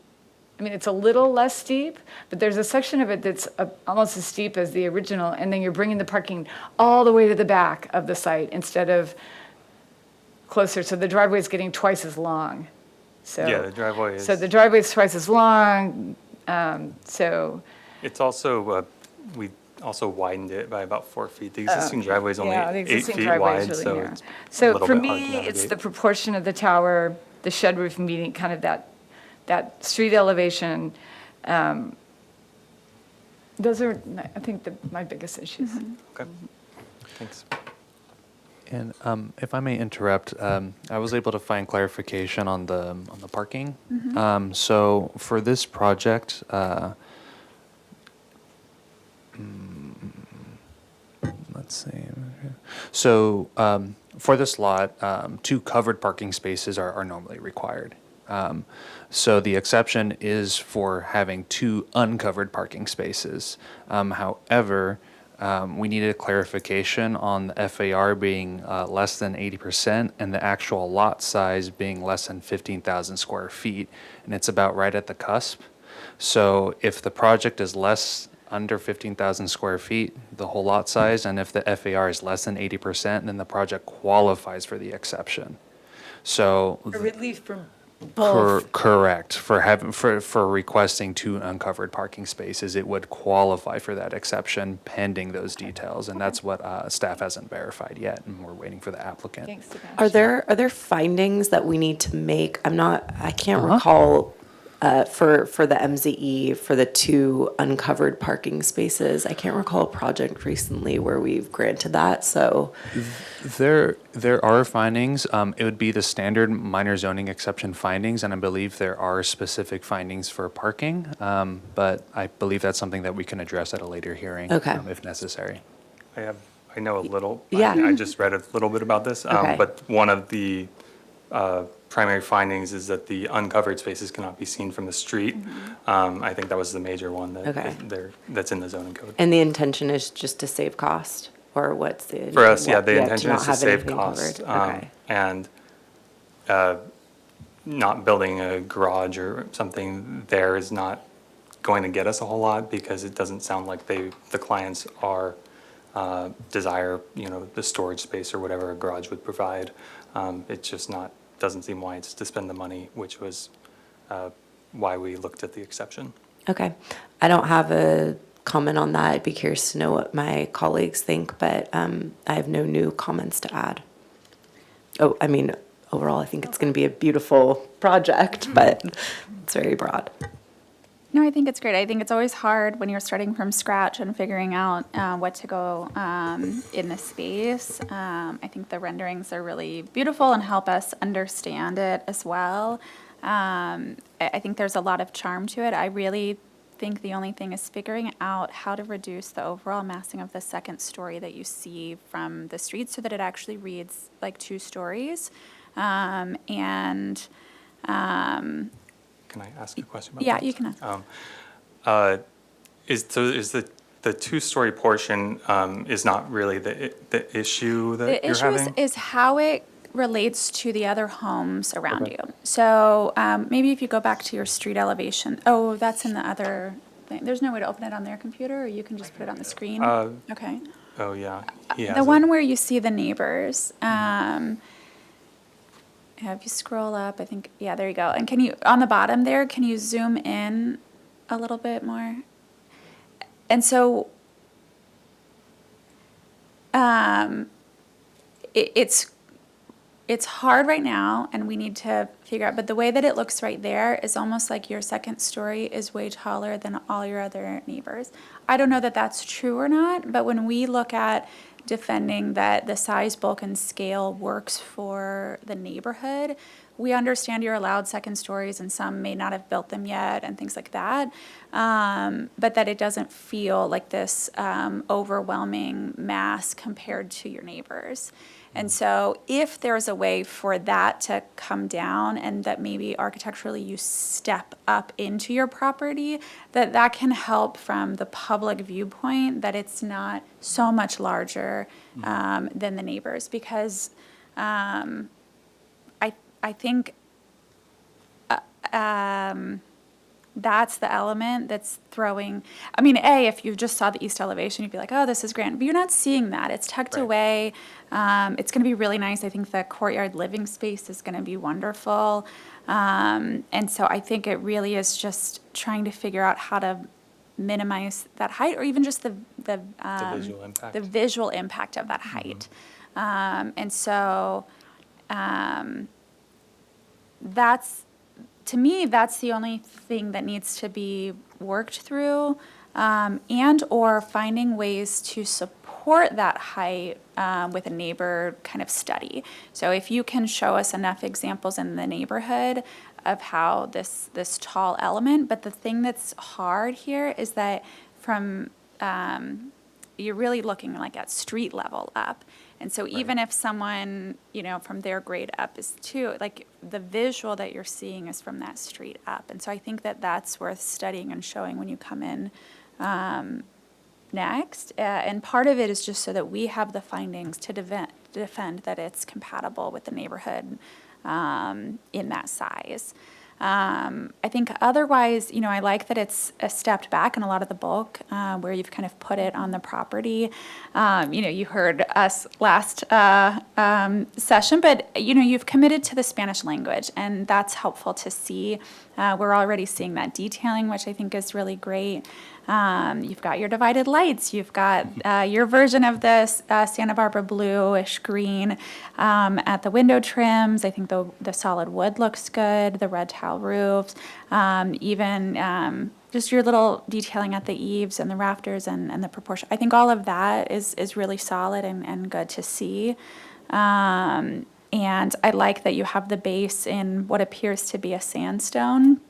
it's a little less steep, but there's a section of it that's almost as steep as the original, and then you're bringing the parking all the way to the back of the site instead of closer, so the driveway is getting twice as long. So Yeah, the driveway is. So the driveway is twice as long, so. It's also, we also widened it by about 4 feet. The existing driveway is only Yeah, the 8 existing feet driveway is wide, really so narrow. it's a So little for bit hard to me, it's navigate. the proportion of the tower, the shed roof meeting, kind of that street elevation. Those are, I think, my biggest issues. Okay, thanks. And if I may interrupt, I was able to find clarification on the parking. So for this project, let's see. So for this lot, 2 covered parking spaces are normally required. So the exception is for having 2 uncovered parking spaces. However, we needed a clarification on the FAR being less than 80% and the actual lot size being less than 15,000 square feet, and it's about right at the cusp. So if the project is under 15,000 square feet, the whole lot size, and if the FAR is less than 80%, then the project qualifies for the exception. So For relief from both. correct. For requesting 2 uncovered parking spaces, it would qualify for that exception pending those details, and that's what staff hasn't verified yet, and we're waiting for the applicant. Thanks, Sebastian. Are there findings that we need to make? I can't recall for the MZE for the 2 uncovered parking spaces. I can't recall a project recently where we've granted that. So There are findings. It would be the standard minor zoning exception findings, and I believe there are specific findings for parking. But I believe that's something that we can address at a later hearing, Okay. If necessary. I know a little. Yeah. I just read a little bit about this. Okay. But one of the primary findings is that the uncovered spaces cannot be seen from the street. I think that was the major one Okay. that's in the zoning code. and the intention is just to save cost, or what's the? For us, yeah, what- the intention not is to have save anything cost. covered. Okay. And not building a garage or something there is not going to get us a whole lot, because it doesn't sound like the clients are desire, the storage space or whatever a garage would provide. It's just doesn't seem wise to spend the money, which was why we looked at the exception. Okay. I don't have a comment on that. I'd be curious to know what my colleagues think, but I have no new comments to add. Overall, I think it's going to be a beautiful project, but it's very broad. No, I think it's great. I think it's always hard when you're starting from scratch and figuring out what to go in the space. I think the renderings are really beautiful and help us understand it as well. I think there's a lot of charm to it. I really think the only thing is figuring out how to reduce the overall massing of the second story that you see from the street so that it actually reads like 2 stories. Can I ask a question about Yeah, that? you can ask. Is the 2-story portion is not really the issue that The you're issue having? is how it relates to the other homes around Okay. you. So maybe if you go back to your street elevation, oh, that's in the other thing. There's no way to open it on their computer, or you can just put it on the screen? Okay. Oh, yeah. He The has one it. where you see the neighbors, if you scroll up, I think, yeah, there you go. And can you, on the bottom there, can you zoom in a little bit more? And so it's hard right now, and we need to figure out, but the way that it looks right there is almost like your second story is way taller than all your other neighbors. I don't know that that's true or not, but when we look at defending that the size, bulk, and scale works for the neighborhood, we understand you're allowed second stories, and some may not have built them yet, and things like that, but that it doesn't feel like this overwhelming mass compared to your neighbors. And so if there's a way for that to come down, and that maybe architecturally you step up into your property, that can help from the public viewpoint, that it's not so much larger than the neighbors. Because I think that's the element that's throwing, I mean, if you just saw the east elevation, you'd be like, oh, this is grand. But you're not seeing that. It's tucked Right. away. It's going to be really nice. I think the courtyard living space is going to be wonderful. And so I think it really is just trying to figure out how to minimize that height, or even just the visual impact. the visual impact of that height. And so that's, to me, that's the only thing that needs to be worked through, and or finding ways to support that height with a neighbor kind of study. So if you can show us enough examples in the neighborhood of how this tall element, but the thing that's hard here is that from you're really looking like at street level up. And so even if someone, from their grade up is 2, like the visual that you're seeing is from that street up. And so I think that that's worth studying and showing when you come in next. And part of it is just so that we have the findings to defend that it's compatible with the neighborhood in that size. I think otherwise, I like that it's stepped back in a lot of the bulk where you've kind of put it on the property. You heard us last session, but you've committed to the Spanish language, and that's helpful to see. We're already seeing that detailing, which I think is really great. You've got your divided lights. You've got your version of this Santa Barbara bluish green at the window trims. I think the solid wood looks good, the red tile roofs, even just your little detailing at the eaves and the rafters and the proportion. I think all of that is really solid and good to see. And I like that you have the base in what appears to be a sandstone.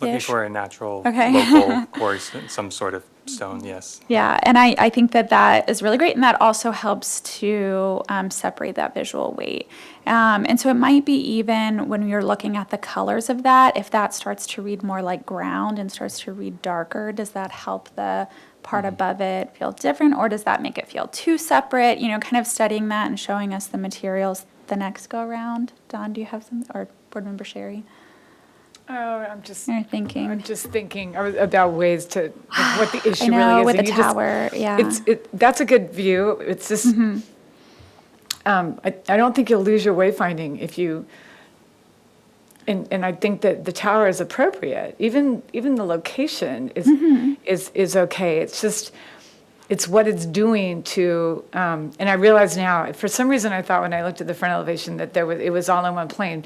Looking for a natural, Okay. local course, some sort of stone, yes. Yeah, and I think that is really great, and that also helps to separate that visual weight. And so it might be even when you're looking at the colors of that, if that starts to read more like ground and starts to read darker, does that help the part above it feel different, or does that make it feel too separate? Kind of studying that and showing us the materials the next go around. Don, do you have some, or Board Member Sherry? Oh, I'm just thinking about ways to, like, what the issue I know, really is. with and the you just- tower, yeah. That's a good view. It's just, I don't think you'll lose your wayfinding if you, and I think that the tower is appropriate. Even the location is okay. It's just, it's what it's doing to, and I realize now, for some reason I thought when I looked at the front elevation that it was all in one plane.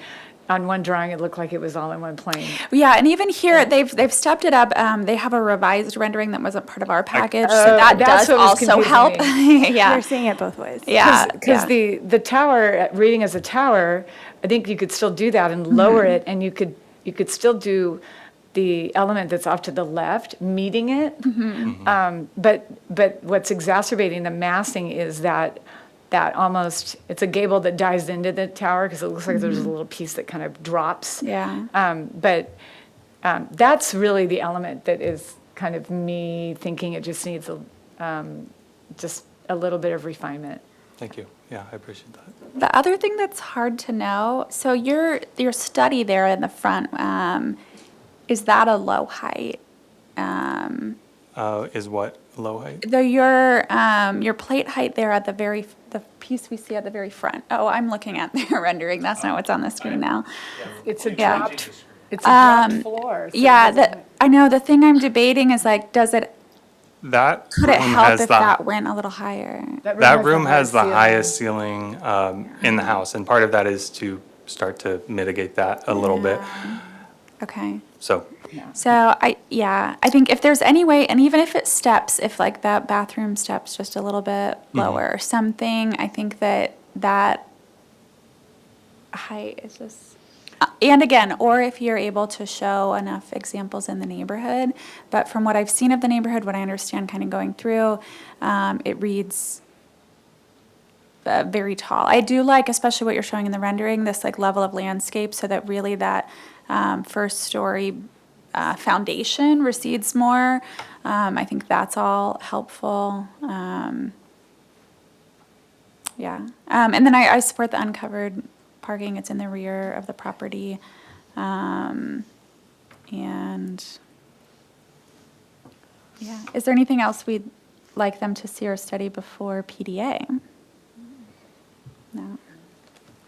On one drawing, it looked like it was all in one plane. Yeah, and even here, they've stepped it up. They have a revised rendering that wasn't part of our package, so that that's does what was also confusing help. me. Yeah, You're seeing it both ways. yeah, Because the tower, reading as a tower, I think you could still do that and lower it, and you could still do the element that's off to the left, meeting it. But what's exacerbating the massing is that almost, it's a gable that dives into the tower, because it looks like there's a little piece that kind of drops. Yeah. But that's really the element that is kind of me thinking it just needs just a little bit of refinement. Thank you. Yeah, I appreciate that. The other thing that's hard to know, so your study there in the front, is that a low height? Is what low height? Your plate height there at the piece we see at the very front. Oh, I'm looking at their rendering. That's not what's on the screen now. It's a Yeah. dropped floor. So Yeah, I know. The thing I'm debating is like, could it help if that went a little higher? That room has the ceiling. highest ceiling in the house, and part of that is to start to mitigate that a little bit. Okay. So, So I think if there's any way, and even if it steps, if like that bathroom steps just a little bit lower or something, I think that height is just, and again, or if you're able to show enough examples in the neighborhood, but from what I've seen of the neighborhood, what I understand kind of going through, it reads very tall. I do like, especially what you're showing in the rendering, this like level of landscape, so that really that first story foundation recedes more. I think that's all helpful. Yeah. And then I support the uncovered parking. It's in the rear of the property. And yeah. Is there anything else we'd like them to see or study before PDA? No.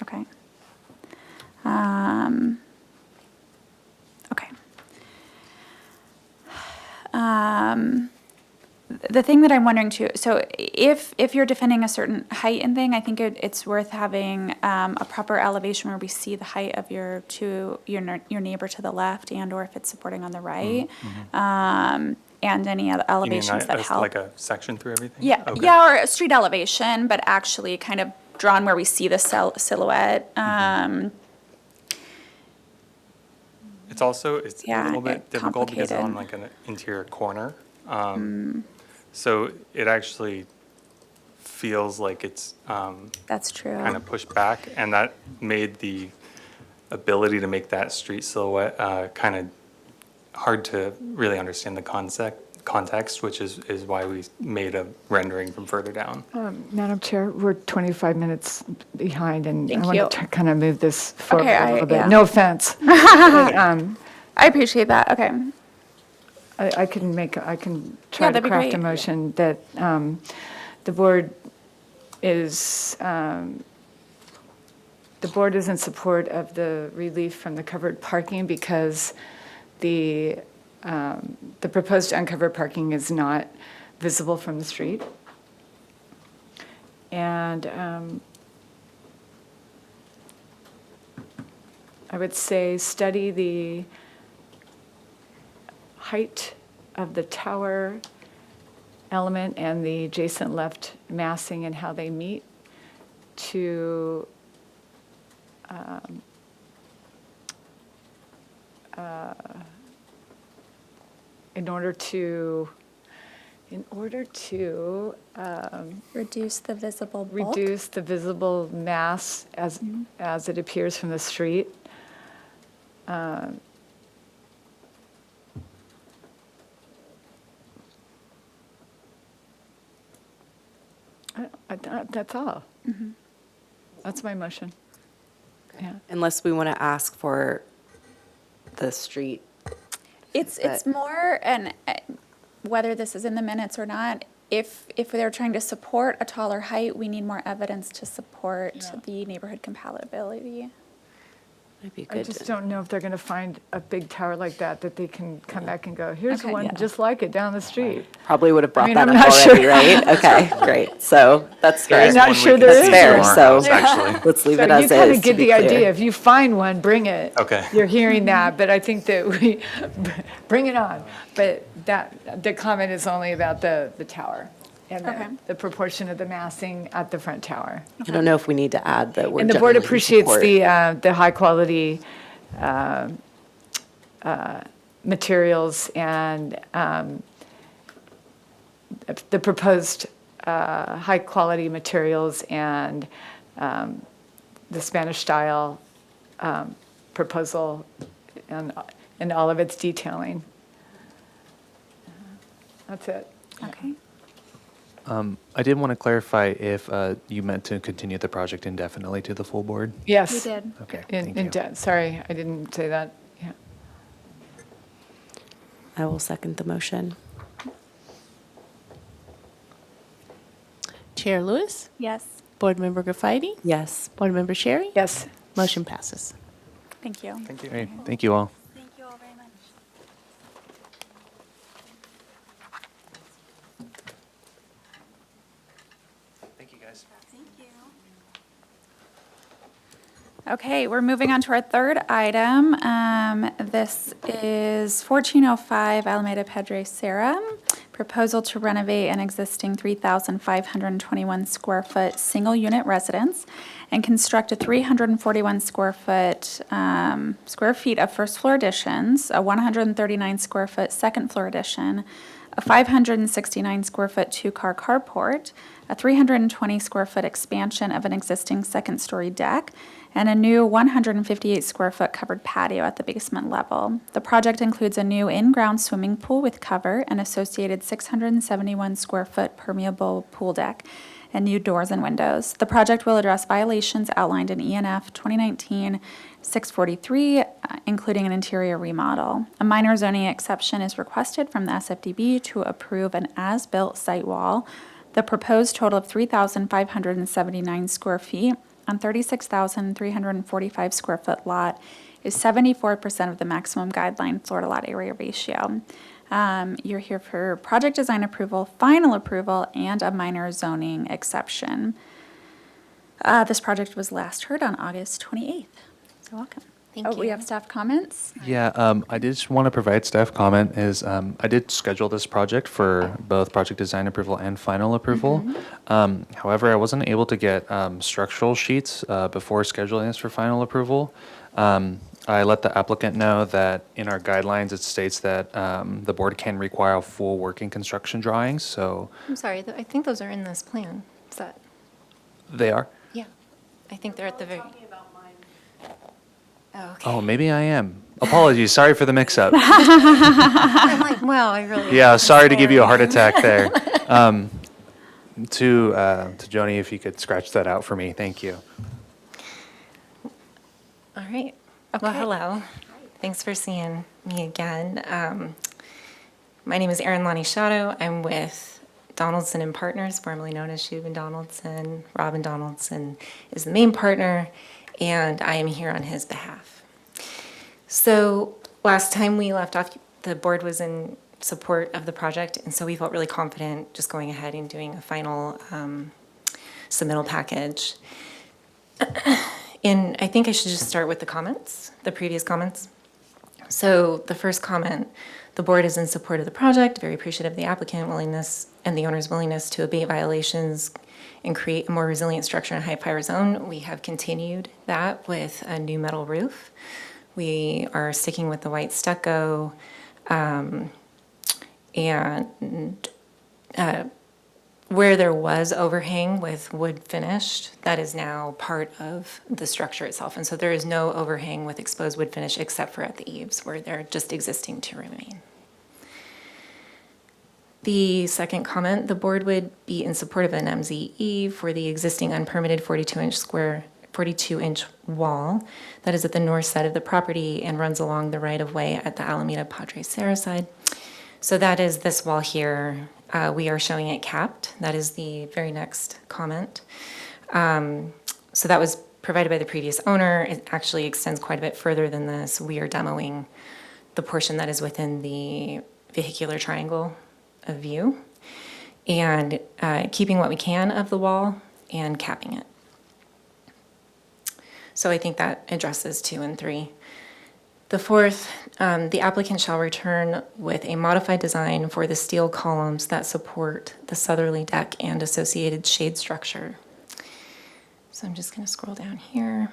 Okay. Okay. The thing that I'm wondering too, so if you're defending a certain height and thing, I think it's worth having a proper elevation where we see the height of your neighbor to the left, and or if it's supporting on the right, and any other elevations that help. like a section through everything? Yeah, Okay. yeah, or a street elevation, but actually kind of drawn where we see the silhouette. It's also, a Yeah, little bit difficult because it's on complicated. like an interior corner. So it actually feels like it's That's true. kind of pushed back, and that made the ability to make that street silhouette kind of hard to really understand the context, which is why we made a rendering from further down. Madam Chair, we're 25 minutes behind, and Thank I want you. to kind of move this forward Okay, a little bit. yeah. No offense. But, I appreciate that. Okay. I can try to that'd be craft a great. motion that the board is in support of the relief from the covered parking because the proposed uncovered parking is not visible from the street. And I would say study the height of the tower element and the adjacent left massing and how they meet to in order to Reduce the visible bulk. reduce the visible mass as it appears from the street. That's all. That's my motion. Yeah. unless we want to ask for the street. It's But- more, and whether this is in the minutes or not, if they're trying to support a taller height, we need more evidence to support the neighborhood compatibility. Might be I good just to- don't know if they're going to find a big tower like that they can come back and go, here's Okay. one Yeah. just like it down the street. Probably would have brought mean, that I'm up not already, sure. right? Okay, great. So that's fair. I'm not One we sure can there see is That's fair, from our so house, actually. let's leave it So as you is. kind of to get be the idea. clear. If you find one, bring it. Okay. You're hearing that, but I think that we, bring it on. But the comment is only about the tower. and Okay. the proportion of the massing at the front tower. I don't know if we need to add that we're And the board generally in appreciates support. the high-quality materials and the proposed high-quality materials and the Spanish-style proposal and all of its detailing. That's it. Okay. I did want to clarify if you meant to continue the project indefinitely to the full board? Yes. We did. Okay, thank you. Sorry, I didn't say that. Yeah. I will second the motion. Chair Lewis, Yes. Board Member Graffiti, Yes. Board Member Sherry, Yes. motion passes. Thank you. Great, thank you all. Thank you all very much. Thank you, guys. Thank you. Okay, we're moving on to our third item. This is 1405 Alameda Padre Serra. Proposal to renovate an existing 3,521 square foot single-unit residence and construct a 341 square feet of first floor additions, a 139 square foot second floor addition, a 569 square foot two-car carport, a 320 square foot expansion of an existing second-story deck, and a new 158 square foot covered patio at the basement level. The project includes a new in-ground swimming pool with cover and associated 671 square foot permeable pool deck and new doors and windows. The project will address violations outlined in ENF 2019-643, including an interior remodel. A minor zoning exception is requested from the SFDB to approve an as-built site wall. The proposed total of 3,579 square feet on 36,345 square foot lot is 74% of the maximum guideline floor to lot area ratio. You're here for project design approval, final approval, and a minor zoning exception. This project was last heard on August 28th. So welcome. Thank We you. have staff comments? Yeah, I did just want to provide staff comment is I did schedule this project for both project design approval and final approval. However, I wasn't able to get structural sheets before scheduling this for final approval. I let the applicant know that in our guidelines, it states that the board can require full working construction drawings, so I'm sorry, I think those are in this plan. Is that, they are. yeah, I think they're at the very. Oh, okay. Oh, maybe I am. Apologies, sorry for the mix-up. I'm like, wow, I really. Yeah, I'm sorry to give you a heart sorry. attack there. To Joni, if you could scratch that out for me, thank you. All right. Well, Okay. hello. Thanks for seeing me again. My name is Erin Lonnie Shadow. I'm with Donaldson and Partners, formerly known as Shub and Donaldson. Robin Donaldson is the main partner, and I am here on his behalf. So last time we left off, the board was in support of the project, and so we felt really confident just going ahead and doing a final submittal package. And I think I should just start with the comments, the previous comments. So the first comment, the board is in support of the project, very appreciative of the applicant willingness and the owner's willingness to abate violations and create a more resilient structure in a high fire zone. We have continued that with a new metal roof. We are sticking with the white stucco, and where there was overhang with wood finished, that is now part of the structure itself. And so there is no overhang with exposed wood finish except for at the eaves where they're just existing to remain. The second comment, the board would be in support of an MZE for the existing unpermitted 42-inch wall that is at the north side of the property and runs along the right-of-way at the Alameda Padre Serra side. So that is this wall here. We are showing it capped. That is the very next comment. So that was provided by the previous owner. It actually extends quite a bit further than this. We are demoing the portion that is within the vehicular triangle of view and keeping what we can of the wall and capping it. So I think that addresses 2 and 3. The fourth, the applicant shall return with a modified design for the steel columns that support the southerly deck and associated shade structure. So I'm just going to scroll down here,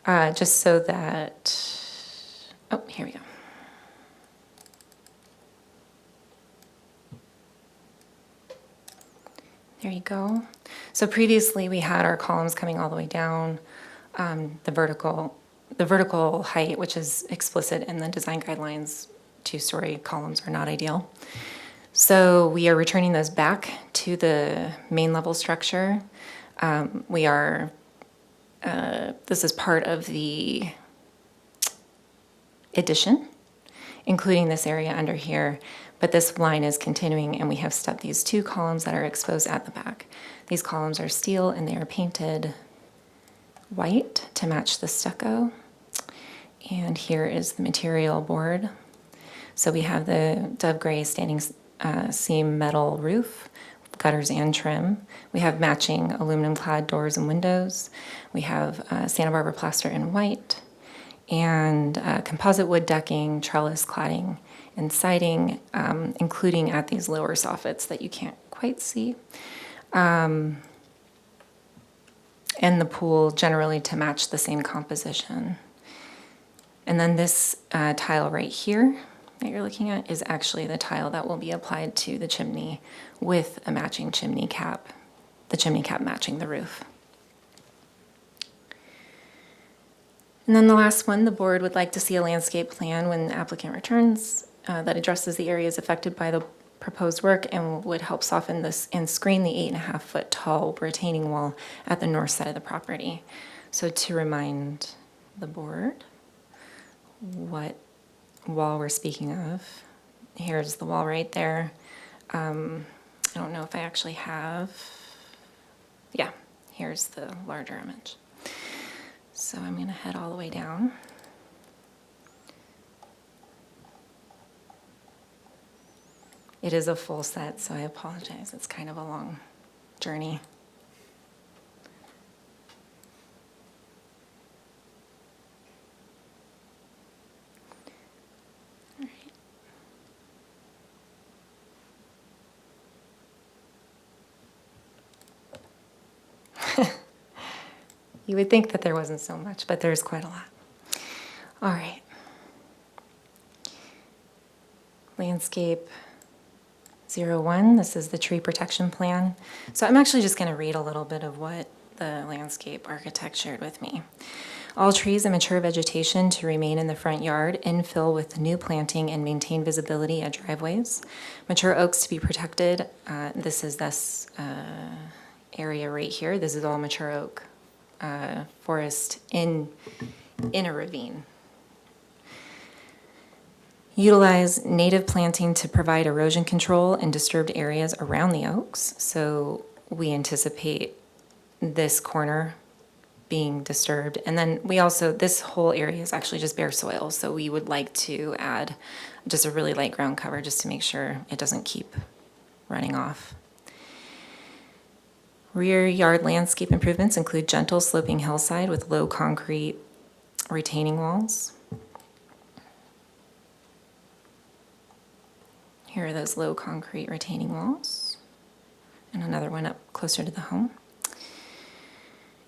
just so that, oh, here we go. There you go. So previously we had our columns coming all the way down, the vertical height, which is explicit in the design guidelines, 2-story columns are not ideal. So we are returning those back to the main level structure. This is part of the addition, including this area under here, but this line is continuing and we have stepped these 2 columns that are exposed at the back. These columns are steel and they are painted white to match the stucco. And here is the material board. So we have the dove gray standing seam metal roof, gutters and trim. We have matching aluminum clad doors and windows. We have Santa Barbara plaster in white and composite wood decking, trellis cladding, and siding, including at these lower soffits that you can't quite see. And the pool generally to match the same composition. And then this tile right here that you're looking at is actually the tile that will be applied to the chimney with a matching chimney cap, the chimney cap matching the roof. And then the last one, the board would like to see a landscape plan when the applicant returns that addresses the areas affected by the proposed work and would help soften this and screen the 8.5-foot tall retaining wall at the north side of the property. So to remind the board what wall we're speaking of, here's the wall right there. I don't know if I actually have, yeah, here's the larger image. So I'm going to head all the way down. It is a full set, so I apologize. It's kind of a long journey. All right. You would think that there wasn't so much, but there's quite a lot. All right. Landscape 01, this is the tree protection plan. So I'm actually just going to read a little bit of what the landscape architect shared with me. All trees and mature vegetation to remain in the front yard, infill with new planting and maintain visibility at driveways. Mature oaks to be protected. This is this area right here. This is all mature oak forest in a ravine. Utilize native planting to provide erosion control in disturbed areas around the oaks. So we anticipate this corner being disturbed. And then we also, this whole area is actually just bare soil. So we would like to add just a really light ground cover just to make sure it doesn't keep running off. Rear yard landscape improvements include gentle sloping hillside with low concrete retaining walls. Here are those low concrete retaining walls. And another one up closer to the home.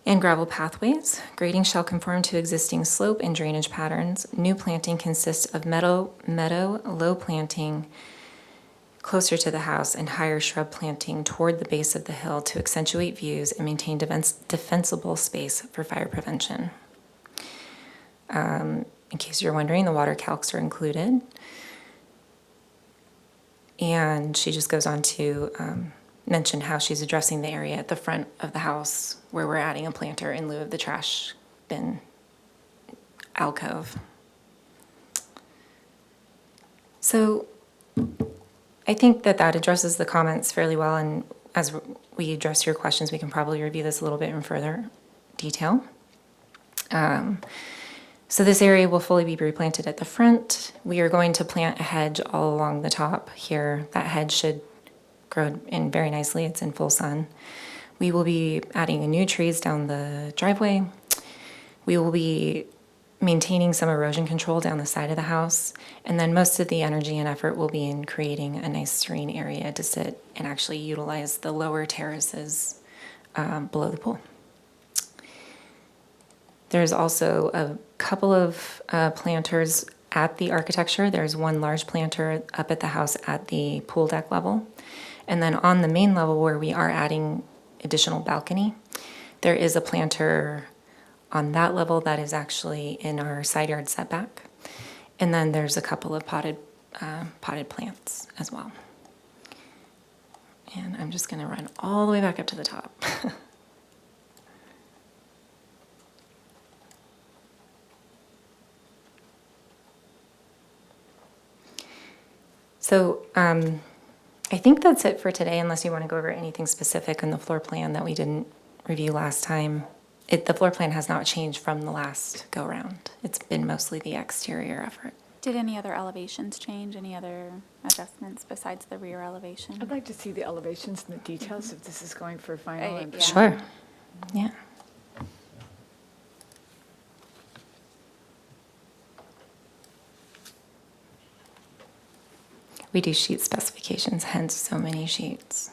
And gravel pathways. Grading shall conform to existing slope and drainage patterns. New planting consists of meadow, low planting closer to the house, and higher shrub planting toward the base of the hill to accentuate views and maintain defensible space for fire prevention. In case you're wondering, the water calcs are included. And she just goes on to mention how she's addressing the area at the front of the house where we're adding a planter in lieu of the trash bin alcove. So I think that that addresses the comments fairly well, and as we address your questions, we can probably review this a little bit in further detail. So this area will fully be replanted at the front. We are going to plant a hedge all along the top here. That hedge should grow in very nicely. It's in full sun. We will be adding new trees down the driveway. We will be maintaining some erosion control down the side of the house. And then most of the energy and effort will be in creating a nice serene area to sit and actually utilize the lower terraces below the pool. There's also a couple of planters at the architecture. There's one large planter up at the house at the pool deck level. And then on the main level where we are adding additional balcony, there is a planter on that level that is actually in our side yard setback. And then there's a couple of potted plants as well. And I'm just gonna run all the way back up to the top. So I think that's it for today, unless you want to go over anything specific on the floor plan that we didn't review last time. The floor plan has not changed from the last go-round. It's been mostly the exterior effort. Did any other elevations change? Any other adjustments besides the rear elevation? I'd like to see the elevations and the details if this is going for final. Yeah. Sure. Yeah. We do sheet specifications, hence so many sheets.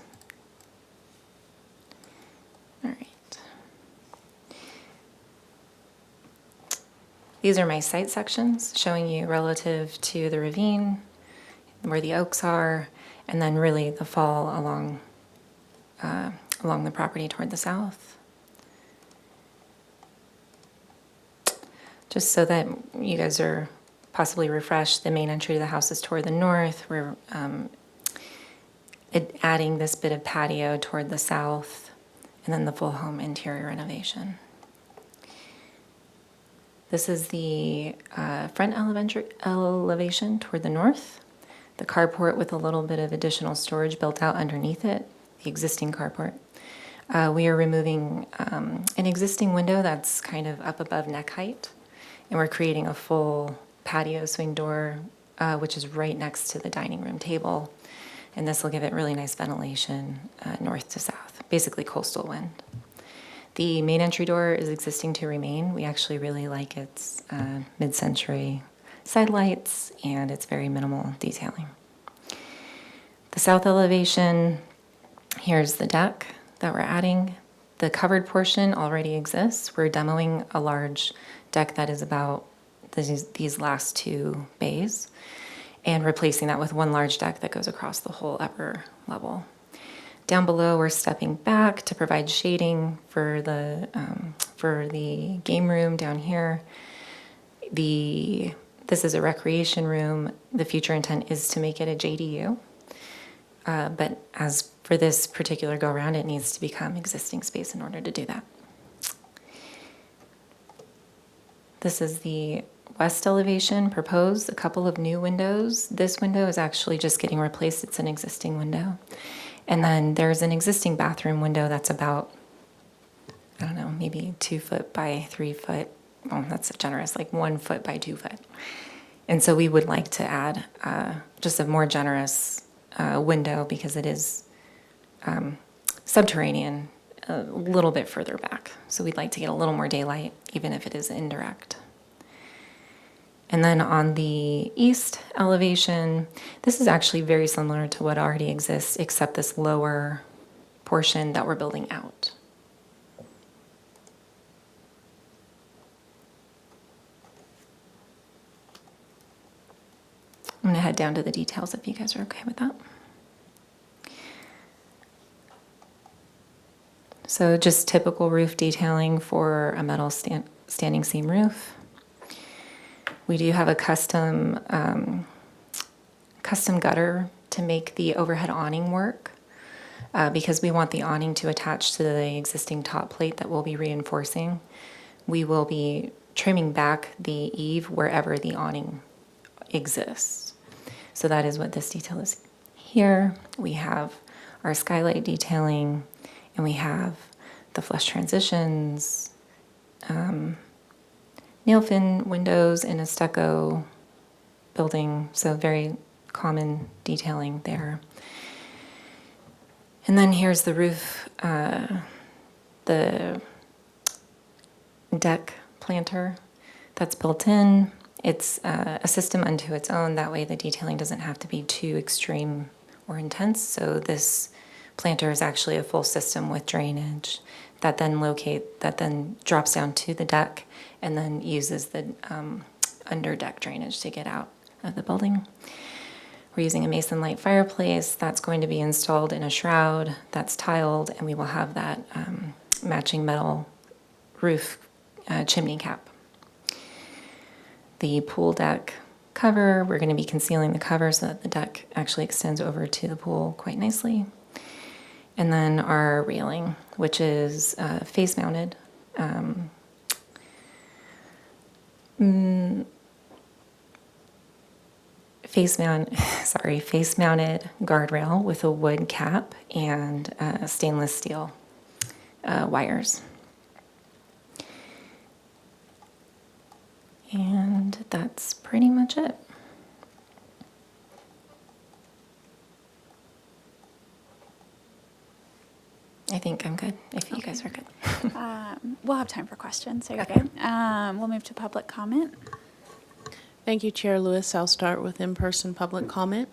All right. These are my site sections showing you relative to the ravine, where the oaks are, and then really the fall along the property toward the south. Just so that you guys are possibly refreshed, the main entry to the house is toward the north. We're adding this bit of patio toward the south, and then the full home interior renovation. This is the front elevation toward the north, the carport with a little bit of additional storage built out underneath it, the existing carport. We are removing an existing window that's kind of up above neck height, and we're creating a full patio swing door, which is right next to the dining room table. And this will give it really nice ventilation north to south, basically coastal wind. The main entry door is existing to remain. We actually really like its mid-century side lights and its very minimal detailing. The south elevation, here's the deck that we're adding. The covered portion already exists. We're demoing a large deck that is about these last two bays and replacing that with one large deck that goes across the whole upper level. Down below, we're stepping back to provide shading for the game room down here. This is a recreation room. The future intent is to make it a JDU. But as for this particular go-around, it needs to become existing space in order to do that. This is the west elevation proposed, a couple of new windows. This window is actually just getting replaced. It's an existing window. And then there's an existing bathroom window that's about, I don't know, maybe 2 foot by 3 foot. Oh, that's generous, like 1 foot by 2 foot. And so we would like to add just a more generous window because it is subterranean, a little bit further back. So we'd like to get a little more daylight, even if it is indirect. And then on the east elevation, this is actually very similar to what already exists, except this lower portion that we're building out. I'm going to head down to the details if you guys are okay with that. So just typical roof detailing for a metal standing seam roof. We do have a custom gutter to make the overhead awning work because we want the awning to attach to the existing top plate that we'll be reinforcing. We will be trimming back the eave wherever the awning exists. So that is what this detail is here. We have our skylight detailing, and we have the flush transitions, nail fin windows in a stucco building, so very common detailing there. And then here's the roof, the deck planter. that's built in. It's a system unto its own. That way the detailing doesn't have to be too extreme or intense. So this planter is actually a full system with drainage that then drops down to the deck and then uses the under deck drainage to get out of the building. We're using a mason light fireplace that's going to be installed in a shroud that's tiled, and we will have that matching metal roof chimney cap. The pool deck cover, we're going to be concealing the cover so that the deck actually extends over to the pool quite nicely. And then our railing, which is face mounted. Face mounted guardrail with a wood cap and stainless steel wires. And that's pretty much it. I think I'm good, if you guys are good. We'll have time for questions, so you're Okay. good. We'll move to public comment. Thank you, Chair Lewis. I'll start with in-person public comment.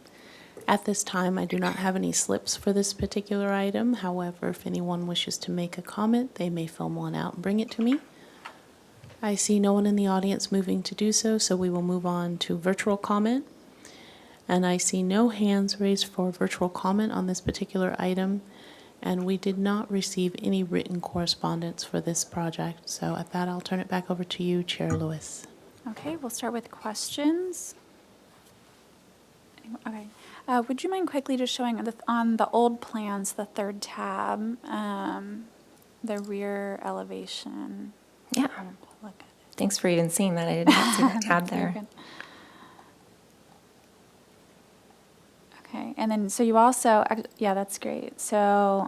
At this time, I do not have any slips for this particular item. However, if anyone wishes to make a comment, they may film one out and bring it to me. I see no one in the audience moving to do so, so we will move on to virtual comment. And I see no hands raised for virtual comment on this particular item, and we did not receive any written correspondence for this project. So at that, I'll turn it back over to you, Chair Lewis. Okay, we'll start with questions. Okay. Would you mind quickly just showing on the old plans, the third tab, the rear elevation? Yeah. I wanna look at it. Thanks for even seeing that. I did not see that tab You're there. good. Okay, and then, so you also, yeah, that's great. So,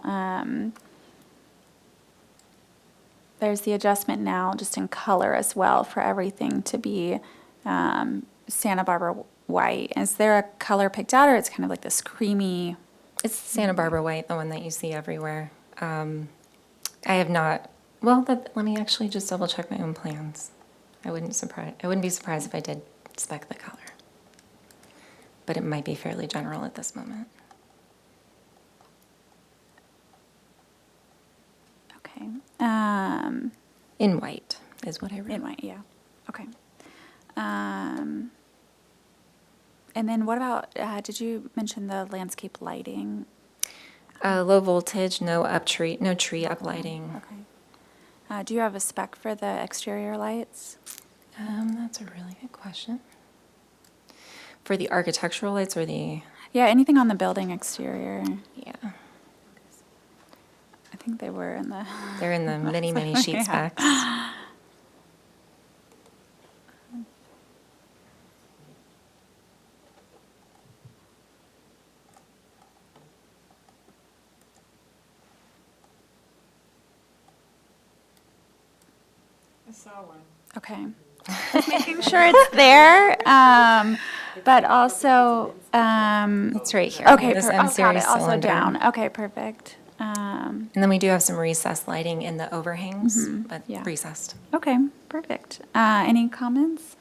there's the adjustment now just in color as well for everything to be Santa Barbara white. Is there a color picked out, or it's kind of like this creamy? It's Santa Barbara white, the one that you see everywhere. I have not, well, let me actually just double check my own plans. I wouldn't be surprised if I did spec the color. But it might be fairly general at this moment. Okay. In white is what I read. In white, yeah. Okay. And then what about, did you mention the landscape lighting? Low voltage, no tree uplighting. Okay. Do you have a spec for the exterior lights? That's a really good question. For the architectural lights or the? Yeah, anything on the building exterior. Yeah. I think they were in the. They're in the many sheet Yeah. specs. I saw one. Okay. Just making sure it's there, but also. It's right here. Okay, This got M-series it. Also cylinder. down. Okay, perfect. And then we do have some recessed lighting in the overhangs, but yeah. recessed. Okay, perfect. Any comments?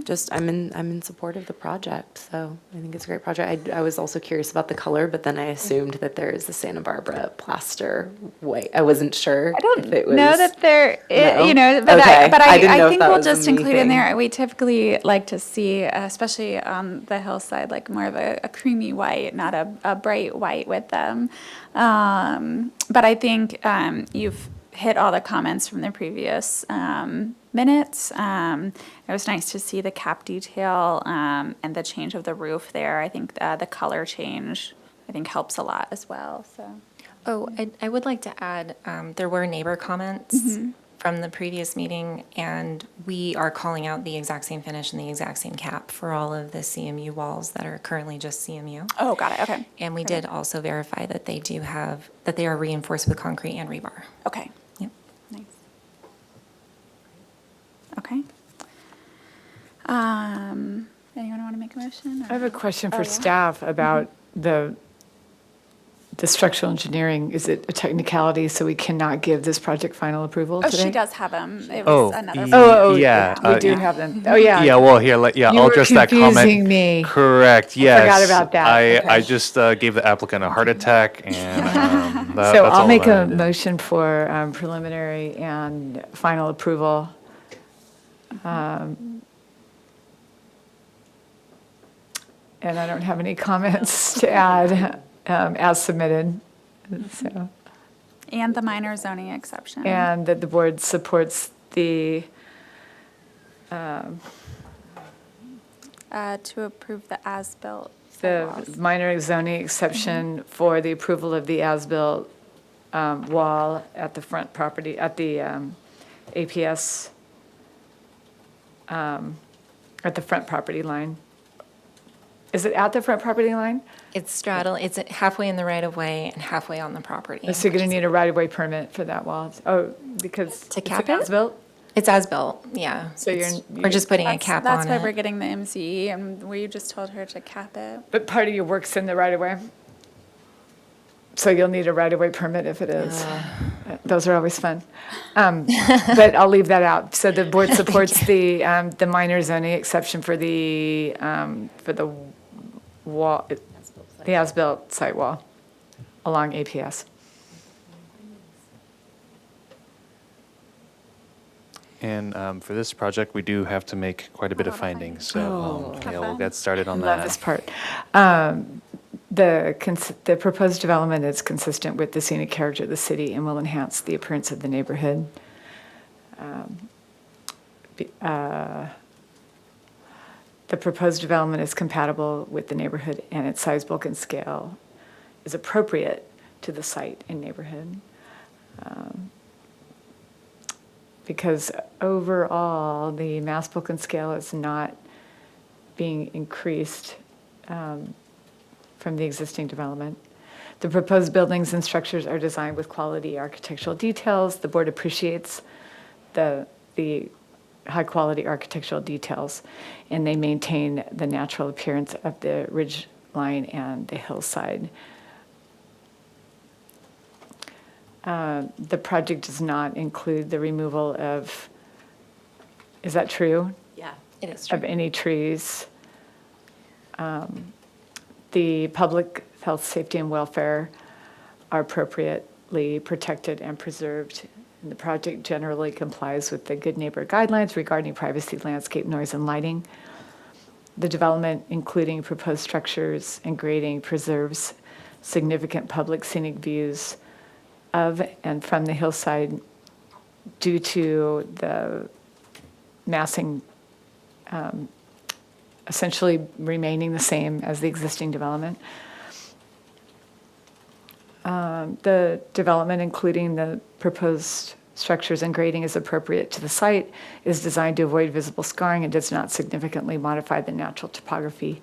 Just, I'm in support of the project, so I think it's a great project. I was also curious about the color, but then I assumed that there is the Santa Barbara plaster white. I wasn't sure. I don't if it was, know that there, No? you know, but Okay. I didn't know if think that we'll was a just me include in thing. there. We typically like to see, especially on the hillside, like more of a creamy white, not a bright white with them. But I think you've hit all the comments from the previous minutes. It was nice to see the cap detail and the change of the roof there. I think the color change, I think, helps a lot as well. So. Oh, I would like to add, there were neighbor comments from the previous meeting, and we are calling out the exact same finish and the exact same cap for all of the CMU walls that are currently just CMU. Oh, got it. Okay. And we did also verify that they are reinforced with concrete and rebar. Okay. Yep. Nice. Okay. Anyone want to make a motion? I have a question Oh, for yeah. staff about the the structural engineering, is it a technicality, so we cannot give this project final approval Oh, today? she does have them. It Oh, was another. yeah. We do have them. Oh, yeah. Yeah, well, here, yeah, You I'll were address that comment. confusing me. Correct, I yes. forgot about that. I Okay. just gave the applicant a heart attack, and So that's I'll all make that I a did. motion for preliminary and final approval. And I don't have any comments to add as submitted. So, And the minor zoning exception. and that the board supports the, To approve the as-built the sidewalls. minor zoning exception for the approval of the as-built wall at the front property, at the APS, at the front property line. Is it at the front property line? It's it's halfway in the right of way and halfway on the property. So you're going to need a right-of-way permit for that wall? Oh, because To it's cap an it? as-built? It's as-built, yeah. So We're just putting a That's- cap on it. That's why we're getting the MCE, and we just told her to cap it. But part of your work's in the right-of-way? So you'll need a right-of-way permit if it is. Those are always fun. But I'll leave that out. So the board supports the minor zoning exception for the wall, the as-built site wall along APS. And for this project, we do have to make quite a bit of findings, so yeah, we'll get started on Love this that. part. The proposed development is consistent with the scenic character of the city and will enhance the appearance of the neighborhood. The proposed development is compatible with the neighborhood, and its size, bulk, and scale is appropriate to the site and neighborhood. Because overall, the mass, bulk, and scale is not being increased from the existing development. The proposed buildings and structures are designed with quality architectural details. The board appreciates the high-quality architectural details, and they maintain the natural appearance of the ridge line and the hillside. The project does not include the removal of, is that true? Yeah. It is Of true. any trees. The public health, safety, and welfare are appropriately protected and preserved. And the project generally complies with the Good Neighbor Guidelines regarding privacy, landscape, noise, and lighting. The development, including proposed structures and grading, preserves significant public scenic views of and from the hillside due to the massing essentially remaining the same as the existing development. The development, including the proposed structures and grading, is appropriate to the site, is designed to avoid visible scarring, and does not significantly modify the natural topography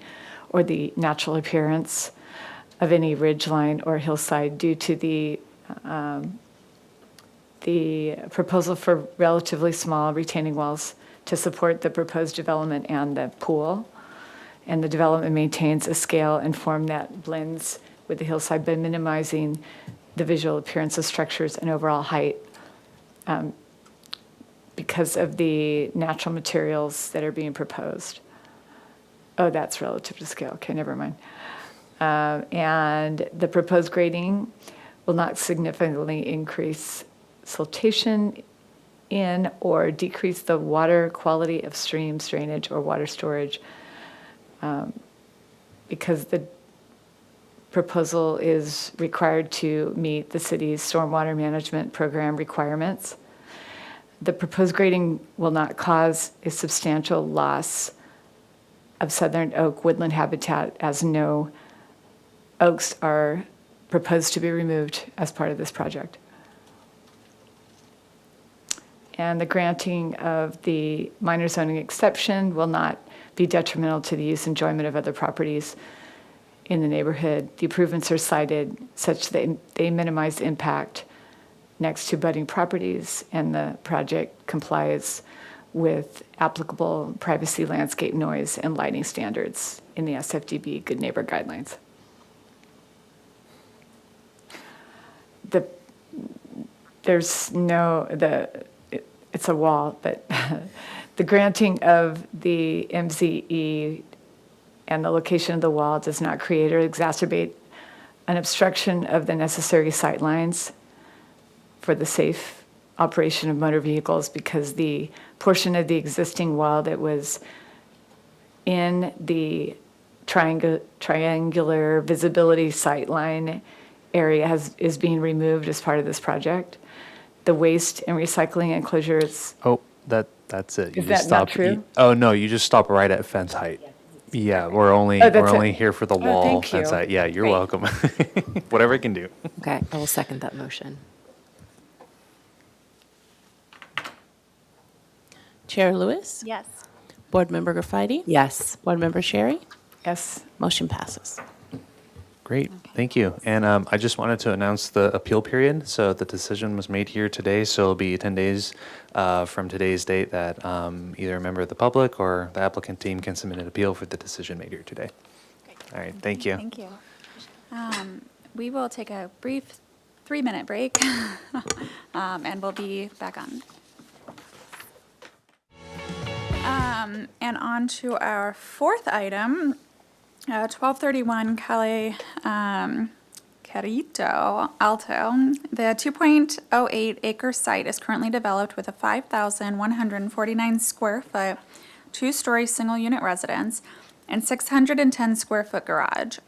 or the natural appearance of any ridge line or hillside due to the proposal for relatively small retaining walls to support the proposed development and the pool. And the development maintains a scale and form that blends with the hillside by minimizing the visual appearance of structures and overall height because of the natural materials that are being proposed. Oh, that's relative to scale. Okay, never mind. And the proposed grading will not significantly increase siltation in or decrease the water quality of streams, drainage, or water storage because the proposal is required to meet the city's stormwater management program requirements. The proposed grading will not cause a substantial loss of southern oak woodland habitat, as no oaks are proposed to be removed as part of this project. And the granting of the minor zoning exception will not be detrimental to the use and enjoyment of other properties in the neighborhood. The improvements are cited such that they minimize impact next to budding properties, and the project complies with applicable privacy, landscape, noise, and lighting standards in the SFDB Good Neighbor Guidelines. there's no, it's a wall, but the granting of the MZE and the location of the wall does not create or exacerbate an obstruction of the necessary sight lines for the safe operation of motor vehicles, because the portion of the existing wall that was in the triangular visibility sight line area is being removed as part of this project. The waste and recycling enclosure is, Oh, that's it. You Is just that not stop- true? Oh, no, you just stop right at fence height. Yeah, we're only, Oh, that's we're only it. here for the Oh, wall thank fence you. height. Yeah, you're Great. welcome. Whatever I can do. Okay, I will second that motion. Chair Lewis? Yes. Board Member Graffiti? Yes. Board Member Sherry? yes, Motion passes. Great, thank you. And I just wanted to announce the appeal period. So the decision was made here today, so it'll be 10 days from today's date that either a member of the public or the applicant team can submit an appeal for the decision made here today. All right, thank you. Thank you. We will take a brief 3-minute break, and we'll be back on. And on to our fourth item, 1231 Calle Carrito Alto. The 2.08 acre site is currently developed with a 5,149 square foot, 2-story single unit residence and 610 square foot garage.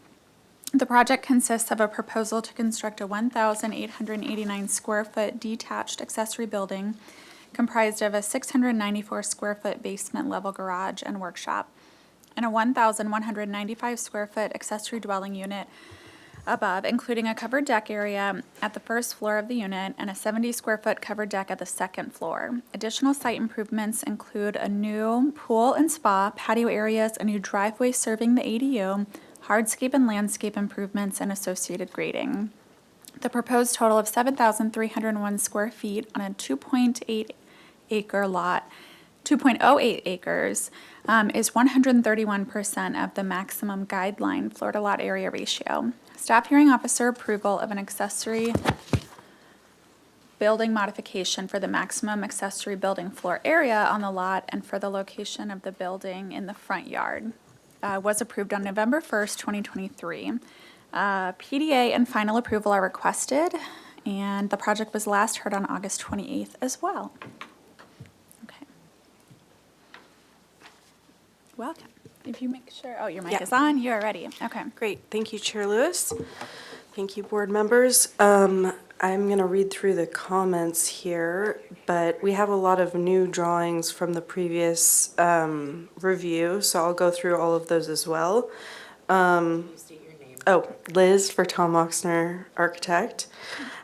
The project consists of a proposal to construct a 1,889 square foot detached accessory building comprised of a 694 square foot basement level garage and workshop, and a 1,195 square foot accessory dwelling unit above, including a covered deck area at the first floor of the unit and a 70 square foot covered deck at the second floor. Additional site improvements include a new pool and spa, patio areas, a new driveway serving the ADU, hardscape and landscape improvements, and associated grading. The proposed total of 7,301 square feet on a 2.8 acre lot, 2.08 acres, is 131% of the maximum guideline Florida lot area ratio. Staff hearing officer approval of an accessory building modification for the maximum accessory building floor area on the lot and for the location of the building in the front yard was approved on November 1st, 2023. PDA and final approval are requested, and the project was last heard on August 28th as well. Okay. Welcome. If you make sure, oh, your mic Yeah. is on, you are ready. Okay. Great, thank you, Chair Lewis. Thank you, board members. I'm going to read through the comments here, but we have a lot of new drawings from the previous review, so I'll go through all of those as well. Oh, Liz for Tom Oxner, architect.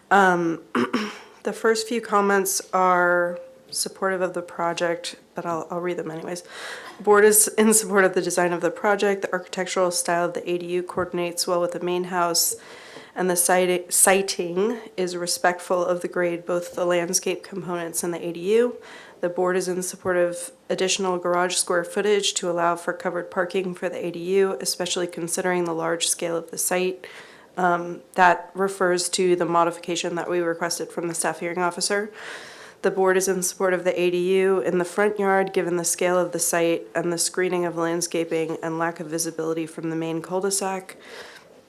The first few comments are supportive of the project, but I'll read them anyways. Board is in support of the design of the project. The architectural style of the ADU coordinates well with the main house, and the siting is respectful of the grade, both the landscape components and the ADU. The board is in support of additional garage square footage to allow for covered parking for the ADU, especially considering the large scale of the site. That refers to the modification that we requested from the staff hearing officer. The board is in support of the ADU in the front yard, given the scale of the site and the screening of landscaping and lack of visibility from the main cul-de-sac.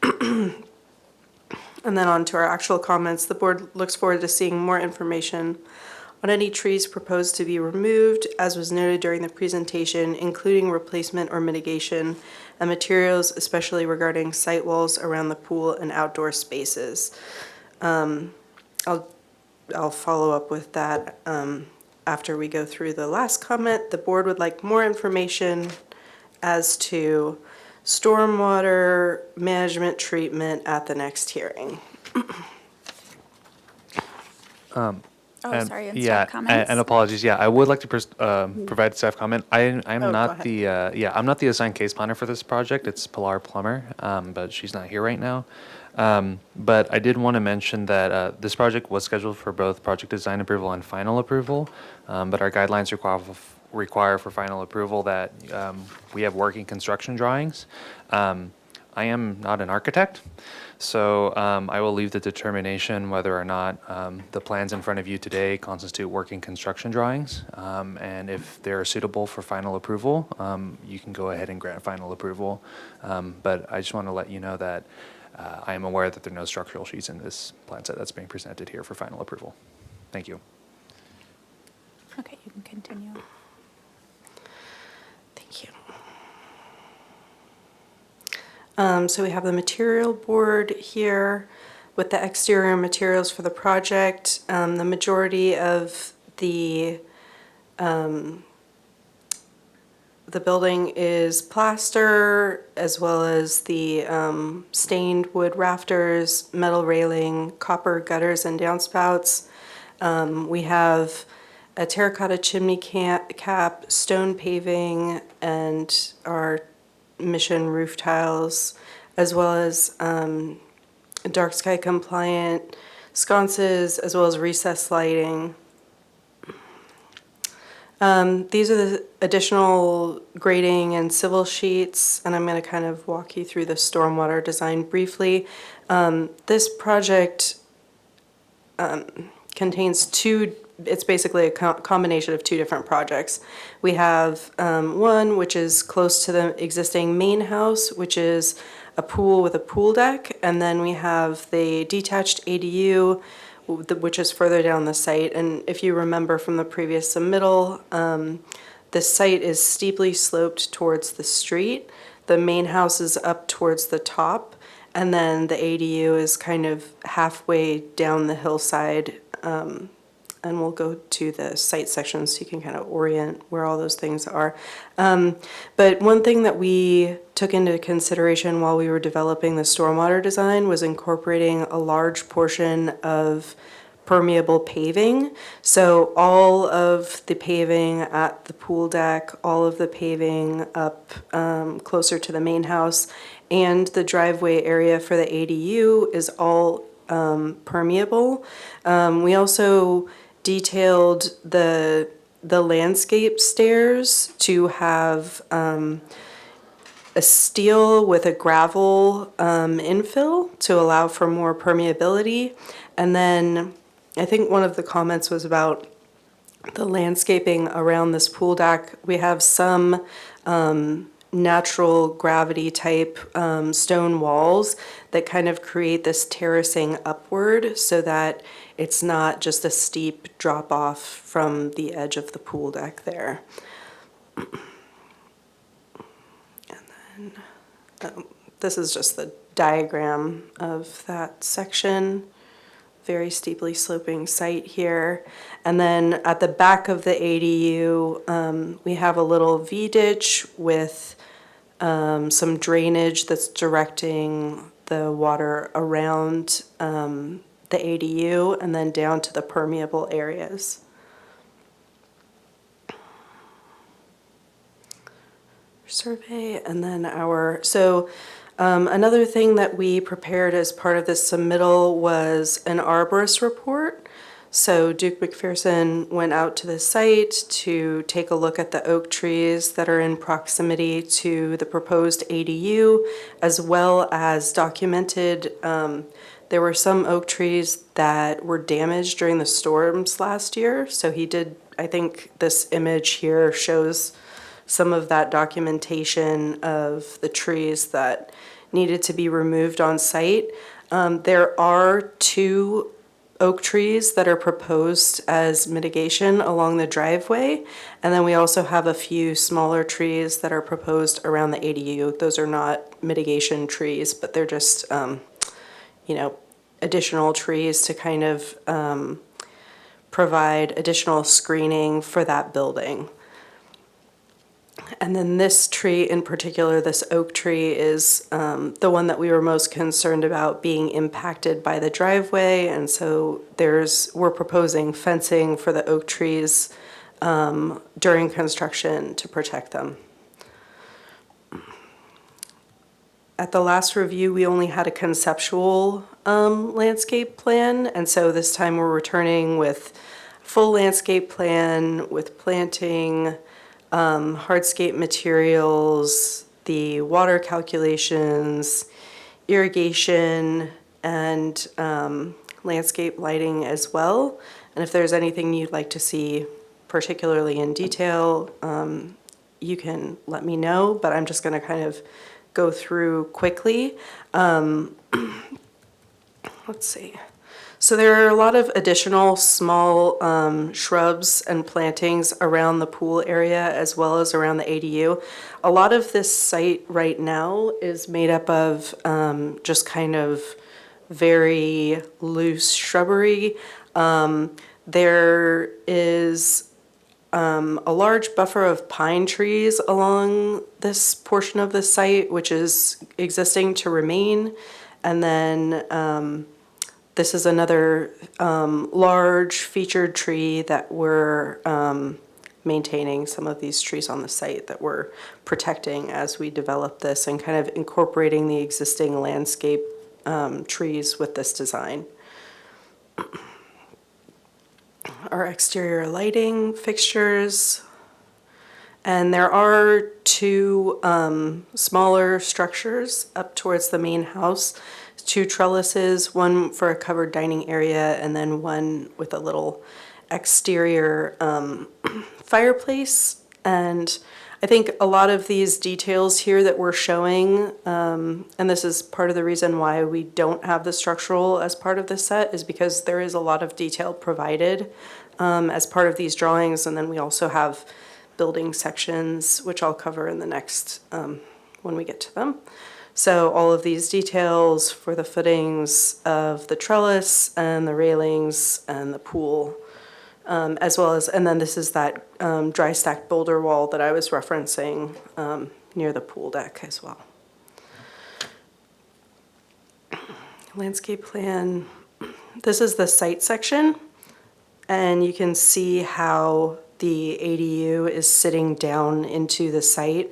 And then on to our actual comments. The board looks forward to seeing more information on any trees proposed to be removed, as was noted during the presentation, including replacement or mitigation, and materials, especially regarding site walls around the pool and outdoor spaces. I'll follow up with that after we go through the last comment. The board would like more information as to stormwater management treatment at the next hearing. Oh, And- sorry, and yeah, staff comments? and apologies. Yeah, I would like to provide staff comment. I'm go not ahead. I'm not the assigned case planner for this project. It's Pilar Plummer, but she's not here right now. But I did want to mention that this project was scheduled for both project design approval and final approval. But our guidelines require for final approval that we have working construction drawings. I am not an architect, so I will leave the determination whether or not the plans in front of you today constitute working construction drawings. And if they're suitable for final approval, you can go ahead and grant final approval. But I just want to let you know that I am aware that there are no structural sheets in this plan set that's being presented here for final approval. Thank you. Okay, you can continue. Thank you. So we have the material board here with the exterior materials for the project. The majority of the building is plaster, as well as the stained wood rafters, metal railing, copper gutters and downspouts. We have a terracotta chimney cap, stone paving, and our mission roof tiles, as well as dark sky compliant sconces, as well as recessed lighting. These are the additional grading and civil sheets, and I'm going to kind of walk you through the stormwater design briefly. This project contains it's basically a combination of two different projects. We have one which is close to the existing main house, which is a pool with a pool deck, and then we have the detached ADU, which is further down the site. And if you remember from the previous submittal, the site is steeply sloped towards the street. The main house is up towards the top, and then the ADU is kind of halfway down the hillside. And we'll go to the site section so you can kind of orient where all those things are. But one thing that we took into consideration while we were developing the stormwater design was incorporating a large portion of permeable paving. So all of the paving at the pool deck, all of the paving up closer to the main house, and the driveway area for the ADU is all permeable. We also detailed the landscape stairs to have a steel with a gravel infill to allow for more permeability. And then I think one of the comments was about the landscaping around this pool deck. We have some natural gravity type stone walls that kind of create this terracing upward so that it's not just a steep drop off from the edge of the pool deck there. And then this is just the diagram of that section. Very steeply sloping site here. And then at the back of the ADU, we have a little V-ditch with some drainage that's directing the water around the ADU and then down to the permeable areas. Survey, and then another thing that we prepared as part of this submittal was an arborist report. So Duke McPherson went out to the site to take a look at the oak trees that are in proximity to the proposed ADU, as well as documented there were some oak trees that were damaged during the storms last year. So he did, I think this image here shows some of that documentation of the trees that needed to be removed on site. There are 2 oak trees that are proposed as mitigation along the driveway. And then we also have a few smaller trees that are proposed around the ADU. Those are not mitigation trees, but they're just, additional trees to kind of provide additional screening for that building. And then this tree in particular, this oak tree, is the one that we were most concerned about being impacted by the driveway. And so we're proposing fencing for the oak trees during construction to protect them. At the last review, we only had a conceptual landscape plan. And so this time we're returning with full landscape plan with planting, hardscape materials, the water calculations, irrigation, and landscape lighting as well. And if there's anything you'd like to see particularly in detail, you can let me know, but I'm just going to kind of go through quickly. Let's see. So there are a lot of additional small shrubs and plantings around the pool area as well as around the ADU. A lot of this site right now is made up of just kind of very loose shrubbery. There is a large buffer of pine trees along this portion of the site, which is existing to remain. And then this is another large featured tree that we're maintaining, some of these trees on the site that we're protecting as we develop this and kind of incorporating the existing landscape trees with this design. Our exterior lighting fixtures. And there are two smaller structures up towards the main house. 2 trellises, one for a covered dining area and then one with a little exterior fireplace. And I think a lot of these details here that we're showing, and this is part of the reason why we don't have the structural as part of this set, is because there is a lot of detail provided as part of these drawings. And then we also have building sections, which I'll cover in the next, when we get to them. So all of these details for the footings of the trellis and the railings and the pool, as well as, and then this is that dry stacked boulder wall that I was referencing near the pool deck as well. Landscape plan. This is the site section, and you can see how the ADU is sitting down into the site.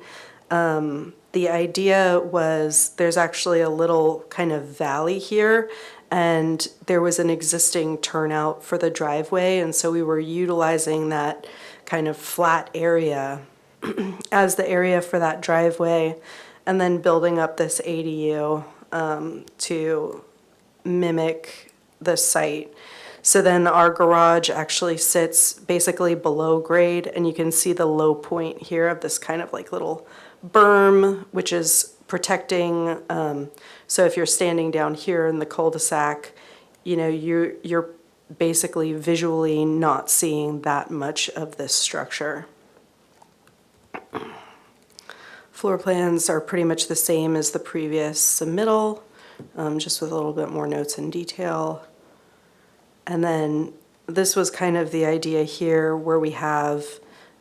The idea was there's actually a little kind of valley here, and there was an existing turnout for the driveway, and so we were utilizing that kind of flat area as the area for that driveway, and then building up this ADU to mimic the site. So then our garage actually sits basically below grade, and you can see the low point here of this kind of like little berm, which is protecting, so if you're standing down here in the cul-de-sac, you know, you're basically visually not seeing that much of this structure. Floor plans are pretty much the same as the previous submittal, just with a little bit more notes and detail. And then this was kind of the idea here where we have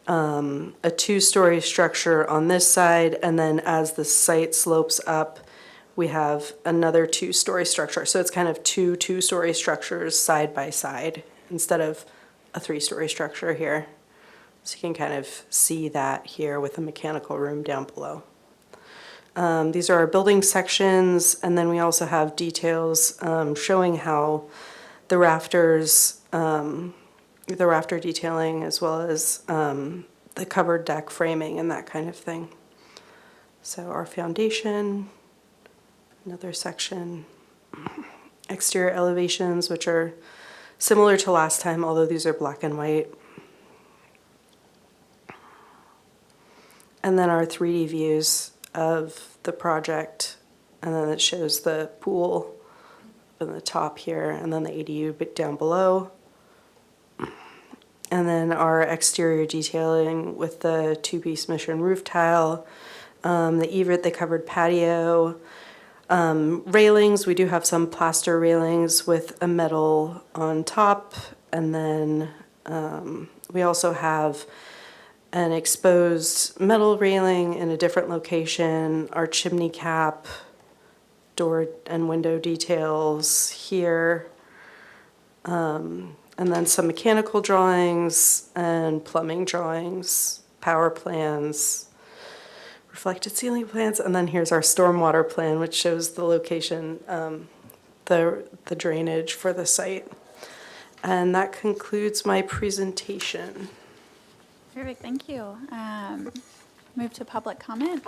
a 2-story structure on this side, and then as the site slopes up, we have another 2-story structure. So it's kind of 2 2-story structures side by side instead of a 3-story structure here. So you can kind of see that here with the mechanical room down below. These are our building sections, and then we also have details showing how the rafters, the rafter detailing, as well as the covered deck framing and that kind of thing. So our foundation, another section, exterior elevations, which are similar to last time, although these are black and white. And then our 3D views of the project, and then it shows the pool up in the top here, and then the ADU bit down below. And then our exterior detailing with the 2-piece mission roof tile, the eave, the covered patio, railings. We do have some plaster railings with a metal on top, and then we also have an exposed metal railing in a different location, our chimney cap, door and window details here, and then some mechanical drawings and plumbing drawings, power plans, reflected ceiling plans, and then here's our stormwater plan, which shows the location, the drainage for the site. And that concludes my presentation. Perfect, thank you. Move to public comment.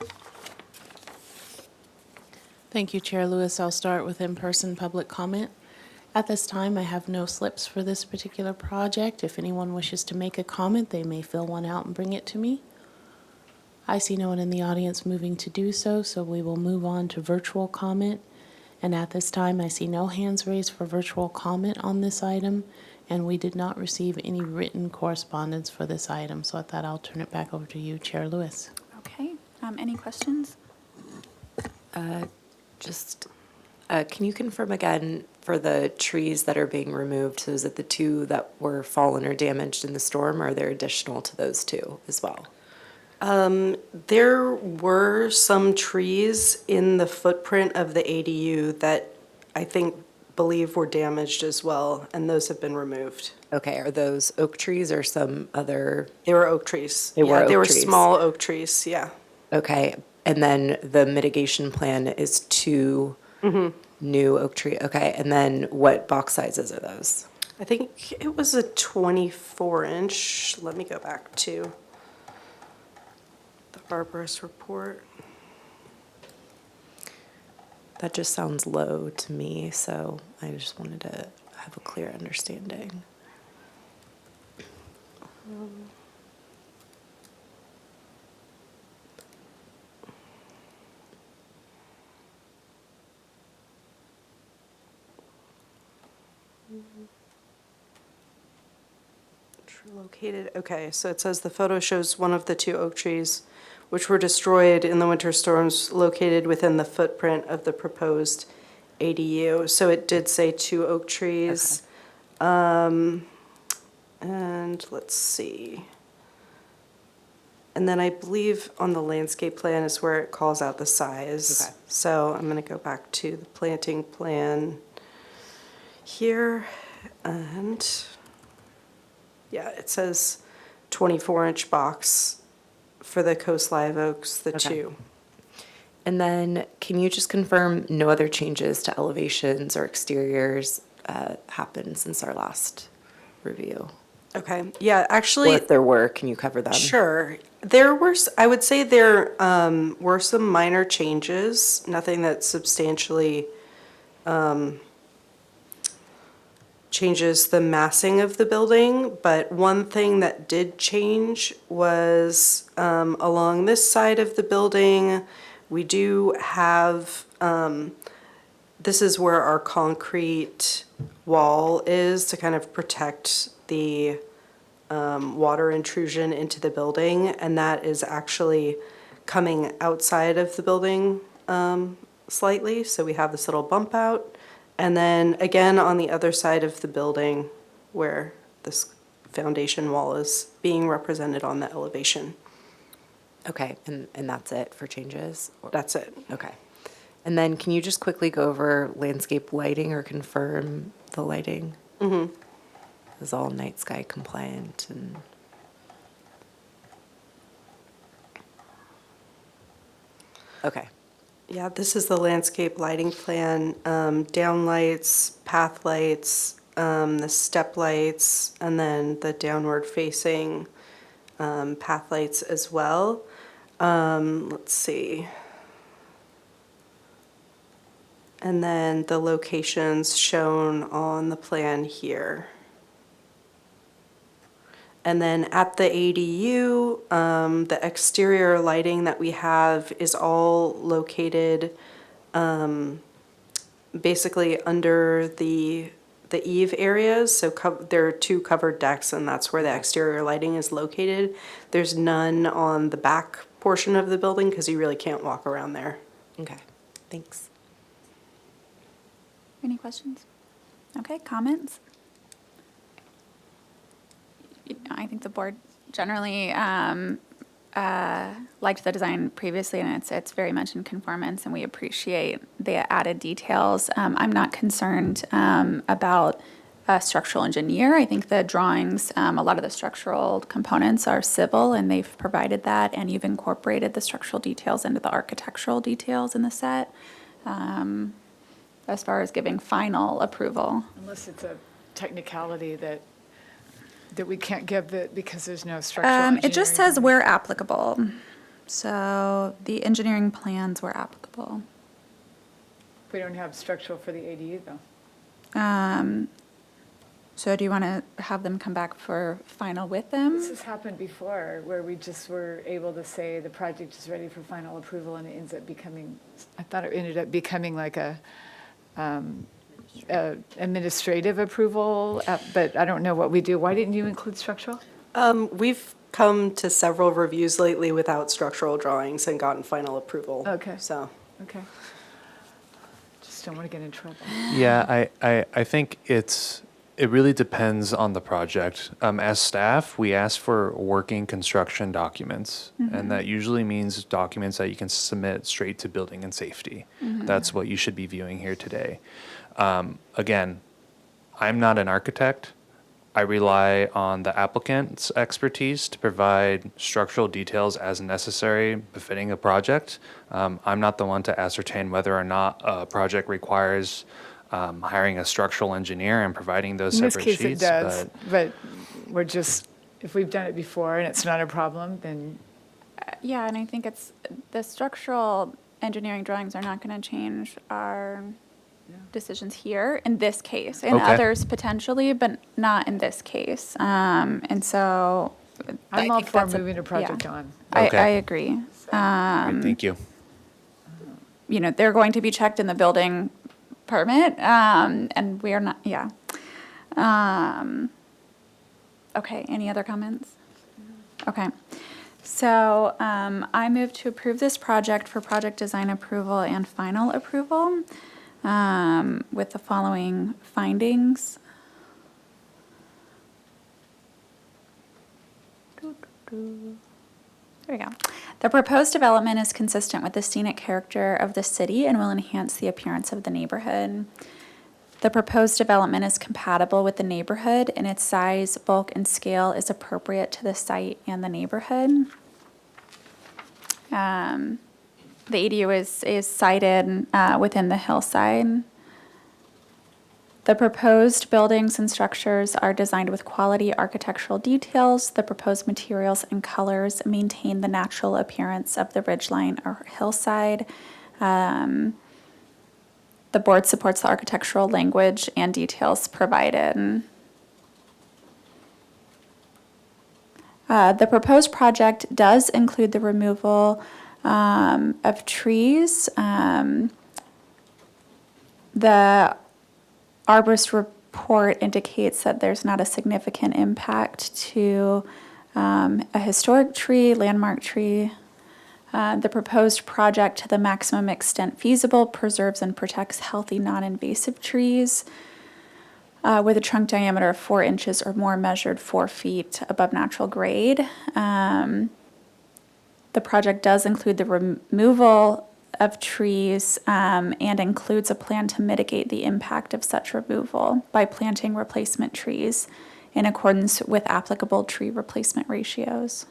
Thank you, Chair Lewis. I'll start with in-person public comment. At this time, I have no slips for this particular project. If anyone wishes to make a comment, they may fill one out and bring it to me. I see no one in the audience moving to do so, so we will move on to virtual comment. And at this time, I see no hands raised for virtual comment on this item, and we did not receive any written correspondence for this item. So at that, I'll turn it back over to you, Chair Lewis. Okay, any questions? Can you confirm again for the trees that are being removed? So is it the two that were fallen or damaged in the storm, or are there additional to those two as well? There were some trees in the footprint of the ADU that I believe were damaged as well, and those have been removed. Okay, are those oak trees or some other? They were oak trees. They were Yeah, they oak were trees. small oak trees, yeah. Okay, and then the mitigation plan is two new oak tree. Okay, and then what box sizes are those? I think it was a 24-inch. Let me go back to the arborist report. That just sounds low to me, so I just wanted to have a clear understanding. Located, okay, so it says the photo shows one of the two oak trees which were destroyed in the winter storms located within the footprint of the proposed ADU. So it did say two oak trees. And let's see. And then I believe on the landscape plan is where it calls out the size. Okay. So I'm going to go back to the planting plan here, and yeah, it says 24-inch box for the Coast Live Oaks, the Okay. two. And then can you just confirm no other changes to elevations or exteriors happened since our last review? Okay, yeah, actually. Or if there were, can you cover them? Sure. There were, I would say there were some minor changes, nothing that substantially changes the massing of the building, but one thing that did change was along this side of the building, we do have, this is where our concrete wall is to kind of protect the water intrusion into the building, and that is actually coming outside of the building slightly, so we have this little bump out. And then again, on the other side of the building where this foundation wall is being represented on the elevation. Okay, and that's it for changes? That's it. Okay. And then can you just quickly go over landscape lighting or confirm the lighting? Mm-hmm. Is all night sky compliant and? Okay. Yeah, this is the landscape lighting plan, down lights, path lights, the step lights, and then the downward facing path lights as well. Let's see. And then the locations shown on the plan here. And then at the ADU, the exterior lighting that we have is all located basically under the eave areas. So there are two covered decks, and that's where the exterior lighting is located. There's none on the back portion of the building because you really can't walk around there. Okay, thanks. Any questions? Okay, comments? I think the board generally liked the design previously, and it's very much in conformance, and we appreciate the added details. I'm not concerned about a structural engineer. I think the drawings, a lot of the structural components are civil, and they've provided that, and you've incorporated the structural details into the architectural details in the set, as far as giving final approval. Unless it's a technicality that we can't give it because there's no structural engineering. It just says where applicable. So the engineering plans were applicable. We don't have structural for the ADU, though. So do you want to have them come back for final with them? This has happened before, where we just were able to say the project is ready for final approval, and it ends up becoming, I thought it ended up becoming like a administrative approval, but I don't know what we do. Why didn't you include structural? We've come to several reviews lately without structural drawings and gotten final approval. Okay. So, Okay. Just don't want to get in trouble. Yeah, I think it really depends on the project. As staff, we ask for working construction documents, and that usually means documents that you can submit straight to building and safety. That's what you should be viewing here today. Again, I'm not an architect. I rely on the applicant's expertise to provide structural details as necessary, befitting a project. I'm not the one to ascertain whether or not a project requires hiring a structural engineer and providing those In this separate case, sheets. it does, but we're just, if we've done it before and it's not a problem, then Yeah, and I think it's, the structural engineering drawings are not going to change our decisions here in this case. In Okay. others potentially, but not in this case. And so I I'm all think for that's moving a project on. Okay. I agree. Great, thank you. You know, they're going to be checked in the building permit, and we are not, yeah. Okay, any other comments? Okay. So I move to approve this project for project design approval and final approval with the following findings. There we go. The proposed development is consistent with the scenic character of the city and will enhance the appearance of the neighborhood. The proposed development is compatible with the neighborhood, and its size, bulk, and scale is appropriate to the site and the neighborhood. The ADU is sited within the hillside. The proposed buildings and structures are designed with quality architectural details. The proposed materials and colors maintain the natural appearance of the ridgeline or hillside. The board supports the architectural language and details provided. The proposed project does include the removal of trees. The arborist report indicates that there's not a significant impact to a historic tree, landmark tree. The proposed project, to the maximum extent feasible, preserves and protects healthy, non-invasive trees with a trunk diameter of 4 inches or more, measured 4 feet above natural grade. The project does include the removal of trees and includes a plan to mitigate the impact of such removal by planting replacement trees in accordance with applicable tree replacement ratios.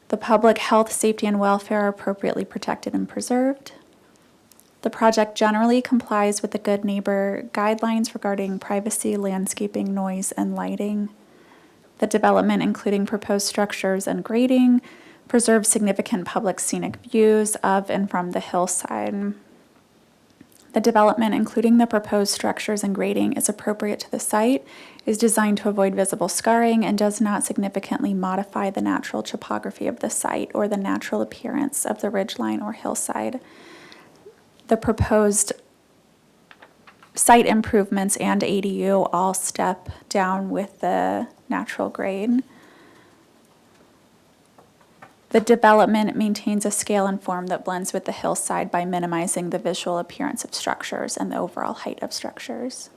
The public health, safety, and welfare are appropriately protected and preserved. The project generally complies with the Good Neighbor Guidelines regarding privacy, landscaping, noise, and lighting. The development, including proposed structures and grading, preserves significant public scenic views of and from the hillside. The development, including the proposed structures and grading, is appropriate to the site, is designed to avoid visible scarring, and does not significantly modify the natural topography of the site or the natural appearance of the ridgeline or hillside. The proposed site improvements and ADU all step down with the natural grade. The development maintains a scale and form that blends with the hillside by minimizing the visual appearance of structures and the overall height of structures.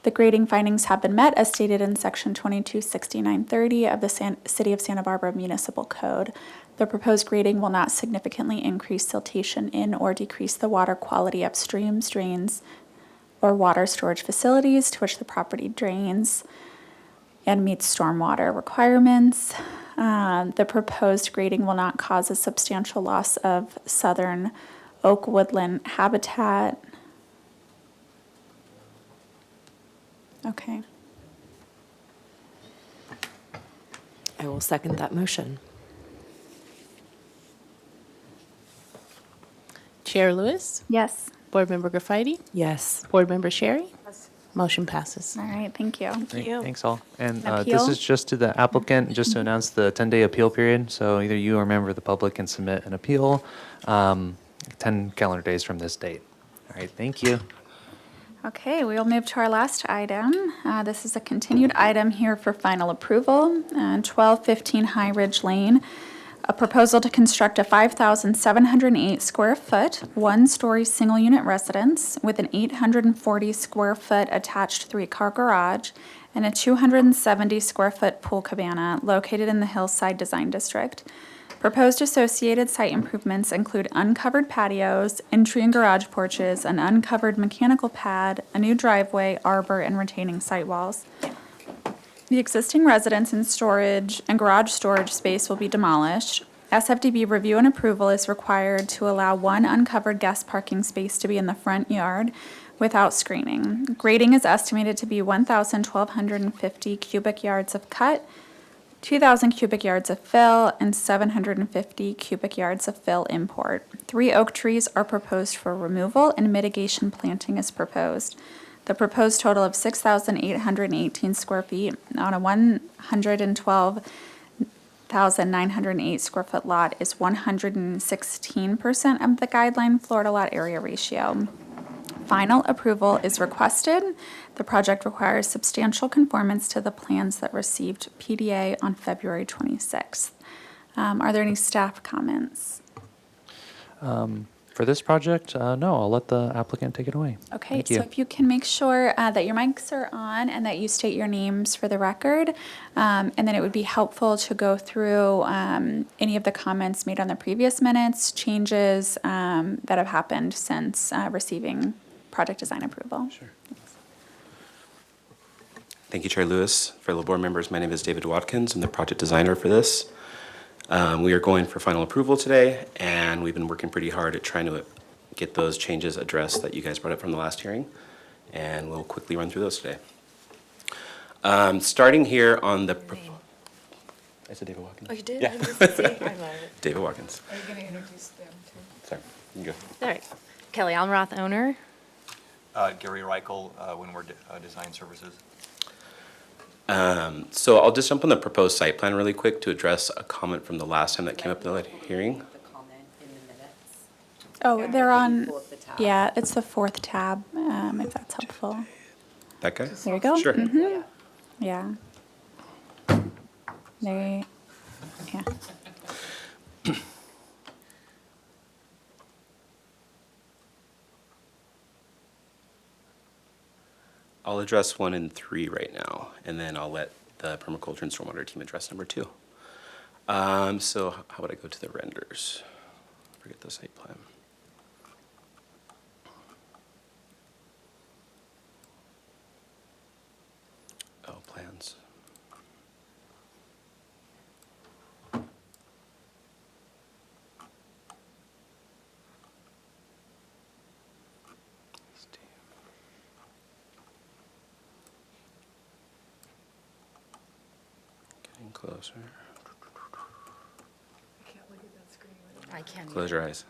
The grading findings have been met as stated in Section 226930 of the City of Santa Barbara Municipal Code. The proposed grading will not significantly increase siltation in or decrease the water quality of streams, drains, or water storage facilities to which the property drains, and meets stormwater requirements. The proposed grading will not cause a substantial loss of southern oak woodland habitat. Okay. I will second that motion. Chair Lewis, Yes. Board Member Graffiti, Yes. Board Member Sherry. Motion passes. All right, thank you. Great, thanks all. And An this appeal? is just to the applicant, just to announce the 10-day appeal period. So either you or a member of the public can submit an appeal 10 calendar days from this date. All right, thank you. Okay, we will move to our last item. This is a continued item here for final approval. 1215 High Ridge Lane, a proposal to construct a 5,708 square foot, one-story single-unit residence with an 840 square foot attached 3-car garage and a 270 square foot pool cabana located in the Hillside Design District. Proposed associated site improvements include uncovered patios, entry and garage porches, an uncovered mechanical pad, a new driveway, arbor, and retaining site walls. The existing residence and storage and garage storage space will be demolished. SFDB review and approval is required to allow one uncovered guest parking space to be in the front yard without screening. Grading is estimated to be 1,250 cubic yards of cut, 2,000 cubic yards of fill, and 750 cubic yards of fill import. 3 oak trees are proposed for removal, and mitigation planting is proposed. The proposed total of 6,818 square feet on a 112,908 square foot lot is 116% of the guideline Florida lot area ratio. Final approval is requested. The project requires substantial conformance to the plans that received PDA on February 26th. Are there any staff comments? For this project, no, I'll let the applicant take it away. Okay, Thank so you. if you can make sure that your mics are on and that you state your names for the record, and then it would be helpful to go through any of the comments made on the previous minutes, changes that have happened since receiving project design approval. Sure. Thank you, Chair Lewis. Fellow board members, my name is David Watkins. I'm the project designer for this. We are going for final approval today, and we've been working pretty hard at trying to get those changes addressed that you guys brought up from the last hearing, and we'll quickly run through those today. Starting here on the... I said David Watkins. Oh, you did? Yeah. I didn't see. I love it. David Watkins. Are you going to introduce them too? Sorry, you can go. All right. Kelly Almroth, owner. Gary Reichel, Windward Design Services. So I'll just jump on the proposed site plan really quick to address a comment from the last time that came up in the hearing. Oh, they're on, yeah, it's the 4th tab, if that's helpful. That guy? There you go. Sure. Mhm. Yeah. There, yeah. I'll address 1 and 3 right now, and then I'll let the permaculture and stormwater team address number 2. So how would I go to the renders? Forget the site plan. Oh, plans. Getting closer. I can. Close your eyes.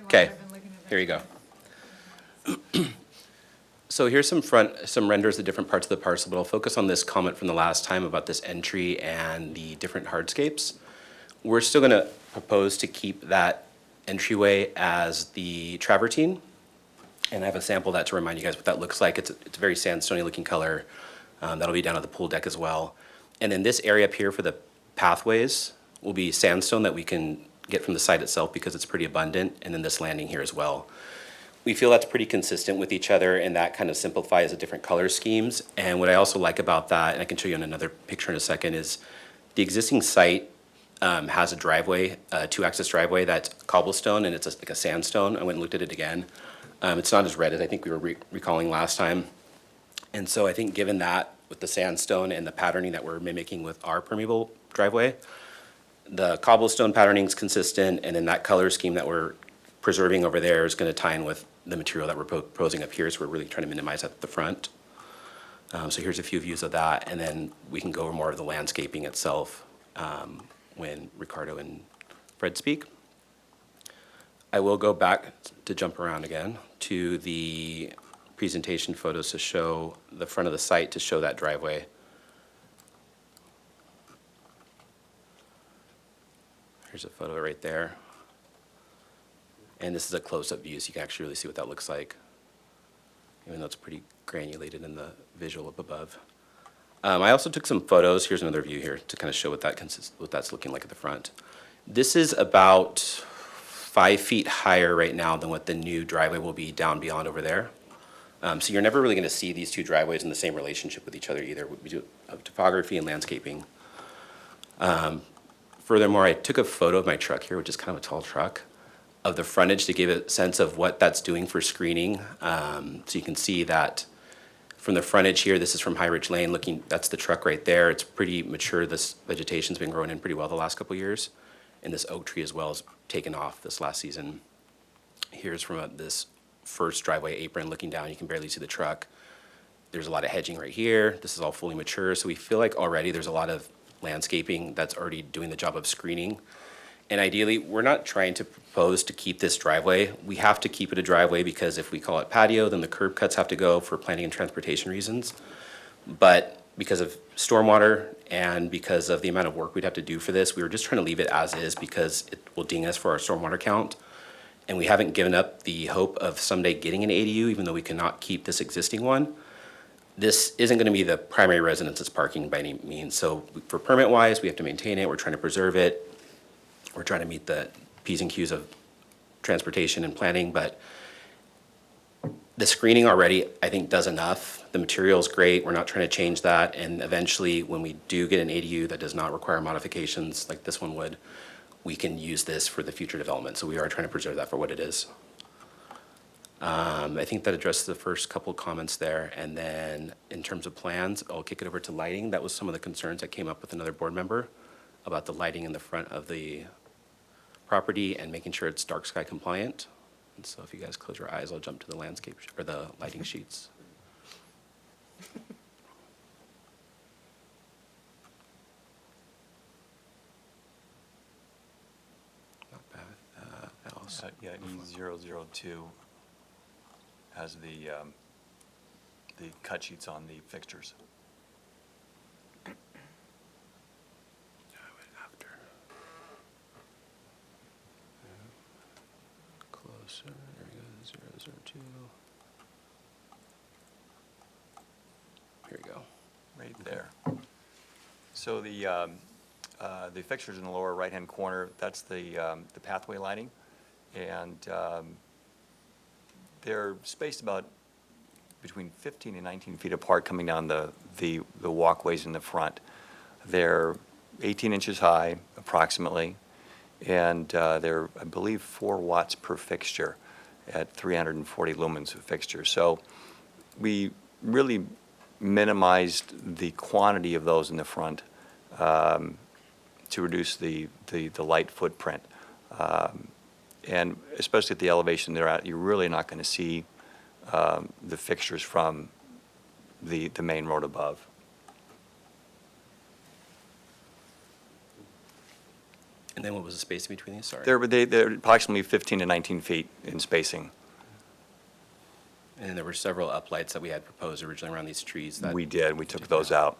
Okay, here you go. So here's some renders of different parts of the parcel, but I'll focus on this comment from the last time about this entry and the different hardscapes. We're still gonna propose to keep that entryway as the travertine. And I have a sample of that to remind you guys what that looks like. It's a very sandstone-y looking color. That'll be down at the pool deck as well. And then this area up here for the pathways will be sandstone that we can get from the site itself because it's pretty abundant, and then this landing here as well. We feel that's pretty consistent with each other, and that kind of simplifies the different color schemes. And what I also like about that, and I can show you in another picture in a second, is the existing site has a driveway, a 2-axis driveway that's cobblestone, and it's like a sandstone. I went and looked at it again. It's not as red as I think we were recalling last time. And so I think given that with the sandstone and the patterning that we're mimicking with our permeable driveway, the cobblestone patterning is consistent, and then that color scheme that we're preserving over there is going to tie in with the material that we're proposing up here, so we're really trying to minimize that at the front. So here's a few views of that, and then we can go over more of the landscaping itself when Ricardo and Fred speak. I will go back to jump around again to the presentation photos to show the front of the site, to show that driveway. Here's a photo right there. And this is a close-up view, so you can actually really see what that looks like, even though it's pretty granulated in the visual up above. I also took some photos. Here's another view here to kind of show what that's looking like at the front. This is about 5 feet higher right now than what the new driveway will be down beyond over there. So you're never really going to see these two driveways in the same relationship with each other either. We do topography and landscaping. Furthermore, I took a photo of my truck here, which is kind of a tall truck, of the frontage to give a sense of what that's doing for screening. So you can see that from the frontage here, this is from High Ridge Lane, that's the truck right there. It's pretty mature. This vegetation's been growing in pretty well the last couple of years. And this oak tree as well has taken off this last season. Here's from this first driveway apron looking down. You can barely see the truck. There's a lot of hedging right here. This is all fully mature. So we feel like already there's a lot of landscaping that's already doing the job of screening. And ideally, we're not trying to propose to keep this driveway. We have to keep it a driveway because if we call it patio, then the curb cuts have to go for planning and transportation reasons. But because of stormwater and because of the amount of work we'd have to do for this, we were just trying to leave it as is because it will ding us for our stormwater count. And we haven't given up the hope of someday getting an ADU, even though we cannot keep this existing one. This isn't going to be the primary residence that's parking by any means. So for permit-wise, we have to maintain it. We're trying to preserve it. We're trying to meet the P's and Q's of transportation and planning, but the screening already, I think, does enough. The material's great. We're not trying to change that. And eventually, when we do get an ADU that does not require modifications like this one would, we can use this for the future development. So we are trying to preserve that for what it is. I think that addresses the first couple comments there. And then in terms of plans, I'll kick it over to lighting. That was some of the concerns that came up with another board member about the lighting in the front of the property and making sure it's dark sky compliant. And so if you guys close your eyes, I'll jump to the landscape or the lighting sheets. Not bad. Alice. Yeah, E002 has the cut sheets on the fixtures. After. Closer. There we go. 002. Here we go. Right there. So the fixtures in the lower right-hand corner, that's the pathway lighting. And they're spaced about between 15 and 19 feet apart coming down the walkways in the front. They're 18 inches high, approximately, and they're, I believe, 4 watts per fixture at 340 lumens of fixture. So we really minimized the quantity of those in the front to reduce the light footprint. And especially at the elevation they're at, you're really not going to see the fixtures from the main road above. And then what was the space between these? Sorry. They're approximately 15 to 19 feet in spacing. And then there were several uplights that we had proposed originally around these trees. That We did. We took those out.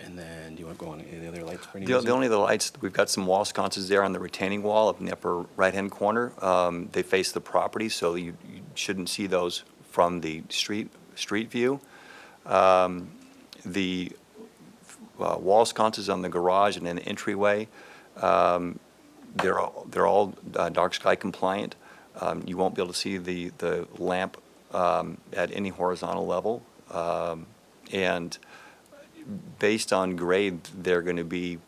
And then, do you want to go on any of the other lights for any The reason? only other lights, we've got some wall sconces there on the retaining wall up in the upper right-hand corner. They face the property, so you shouldn't see those from the street view. The wall sconces on the garage and then the entryway, they're all dark sky compliant. You won't be able to see the lamp at any horizontal level. And based on grade, they're going to be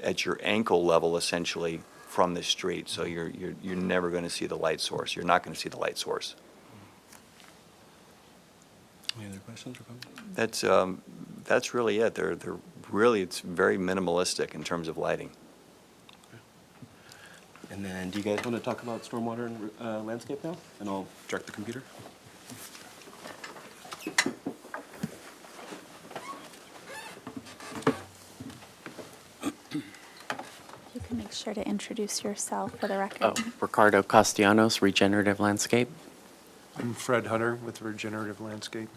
at your ankle level essentially from the street. So you're never going to see the light source. You're not going to see the light source. Any other questions or comments? That's really it. They're really, it's very minimalistic in terms of lighting. And then, do you guys want to talk about stormwater and landscape now? And I'll direct the computer. sure to introduce yourself for the Oh, record. Ricardo Castellanos, Regenerative Landscape. I'm Fred Hunter with Regenerative Landscape.